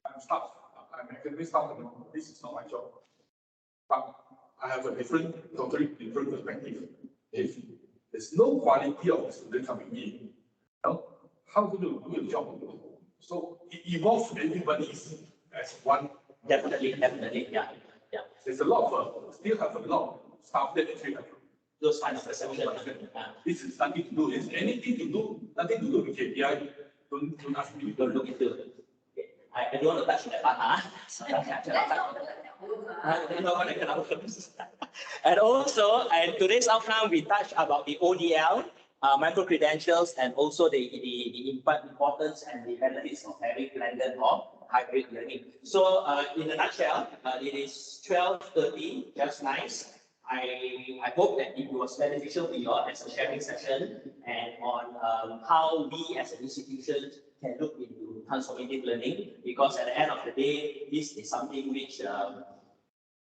I'm staff, I'm academic staff, this is not my job. But I have a totally different perspective. If there's no quality of the student coming in, you know, how to do a job? So it involves everybody as one. definitely, yeah. There's a lot of, still have a lot of staff that actually have Those kinds of perception. this is nothing to do, it's anything to do, nothing to do with KPI. Don't ask me. Don't look into it. Okay. I don't want to touch that part, And also, and today's outcome, we touched about the ODL, micro credentials, and also the importance and the benefits of having blended or hybrid learning. So, in a nutshell, it is 12:30, just nice. I hope that it was beneficial to you all as a sharing session and on how we as an institution can look into transformative learning, because at the end of the day, this is something which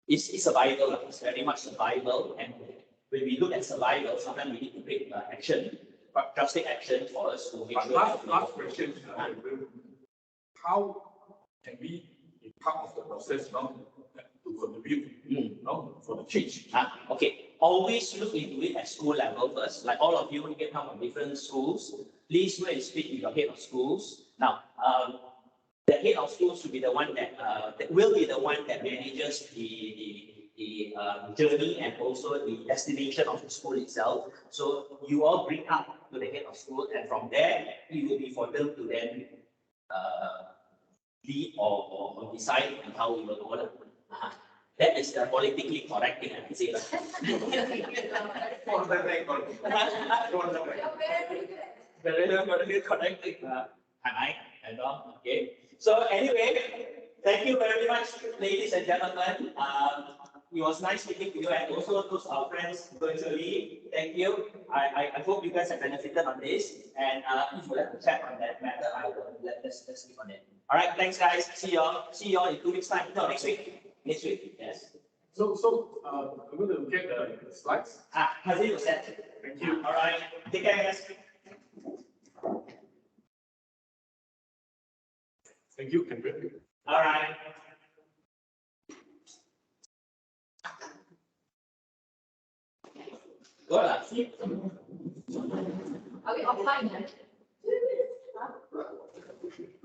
is survival. It's very much survival, and when we look at survival, sometimes we need to take action, drastic action for us to make But sure. last question, how can we be part of the process now to contribute, for the change? Okay, always look into it at school level first. Like all of you get come from different schools, please go and speak with your head of schools. Now, the head of schools will be the one that manages the journey and also the destination of the school itself. So you all bring up to the head of school, and from there it will be for them to then lead or decide on how we will go. That is the politically correct thing I can say. For the record. Very correct thing. I know. Okay. So anyway, thank you very much, ladies and gentlemen. It was nice speaking to you, and also to our friends virtually. Thank you. I hope you guys have benefited on this. And if you like to chat on that matter, I will let's speak on it. All right. Thanks, guys. See you all in 2 weeks' time. No, next week. Next week. Yes. So, I'm going to get the slides. Hazim was set. Thank you. All right. Take care, guys. Thank you, Kendra. All right. Good. Are we offline then?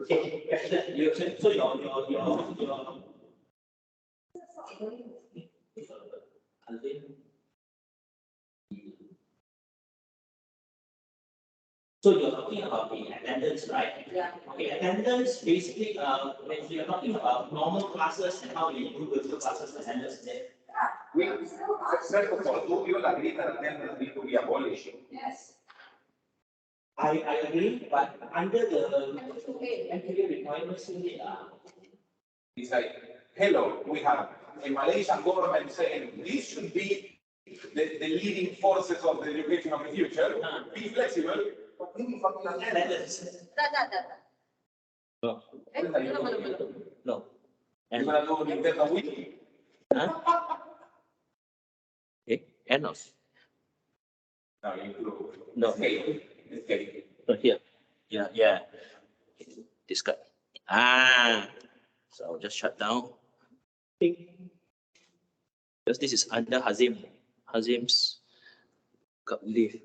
Okay. So your So you're talking about the attendance, right? Yeah. Okay, attendance basically, when you're talking about normal classes and how we do virtual classes, attendance there. We, first of all, do you agree that attendance need to be abolished? Yes. I agree, but under the MPA requirements, It's like, hello, we have a Malaysian government saying this should be the leading forces of the education of the future. Be flexible, but maybe fucking attendance. No. No. You're gonna do an internal week? Okay, Enos. No, you do. No. Okay. Okay. No, here. Yeah. This guy. So I'll just shut down. Because this is under Hazim's got leave.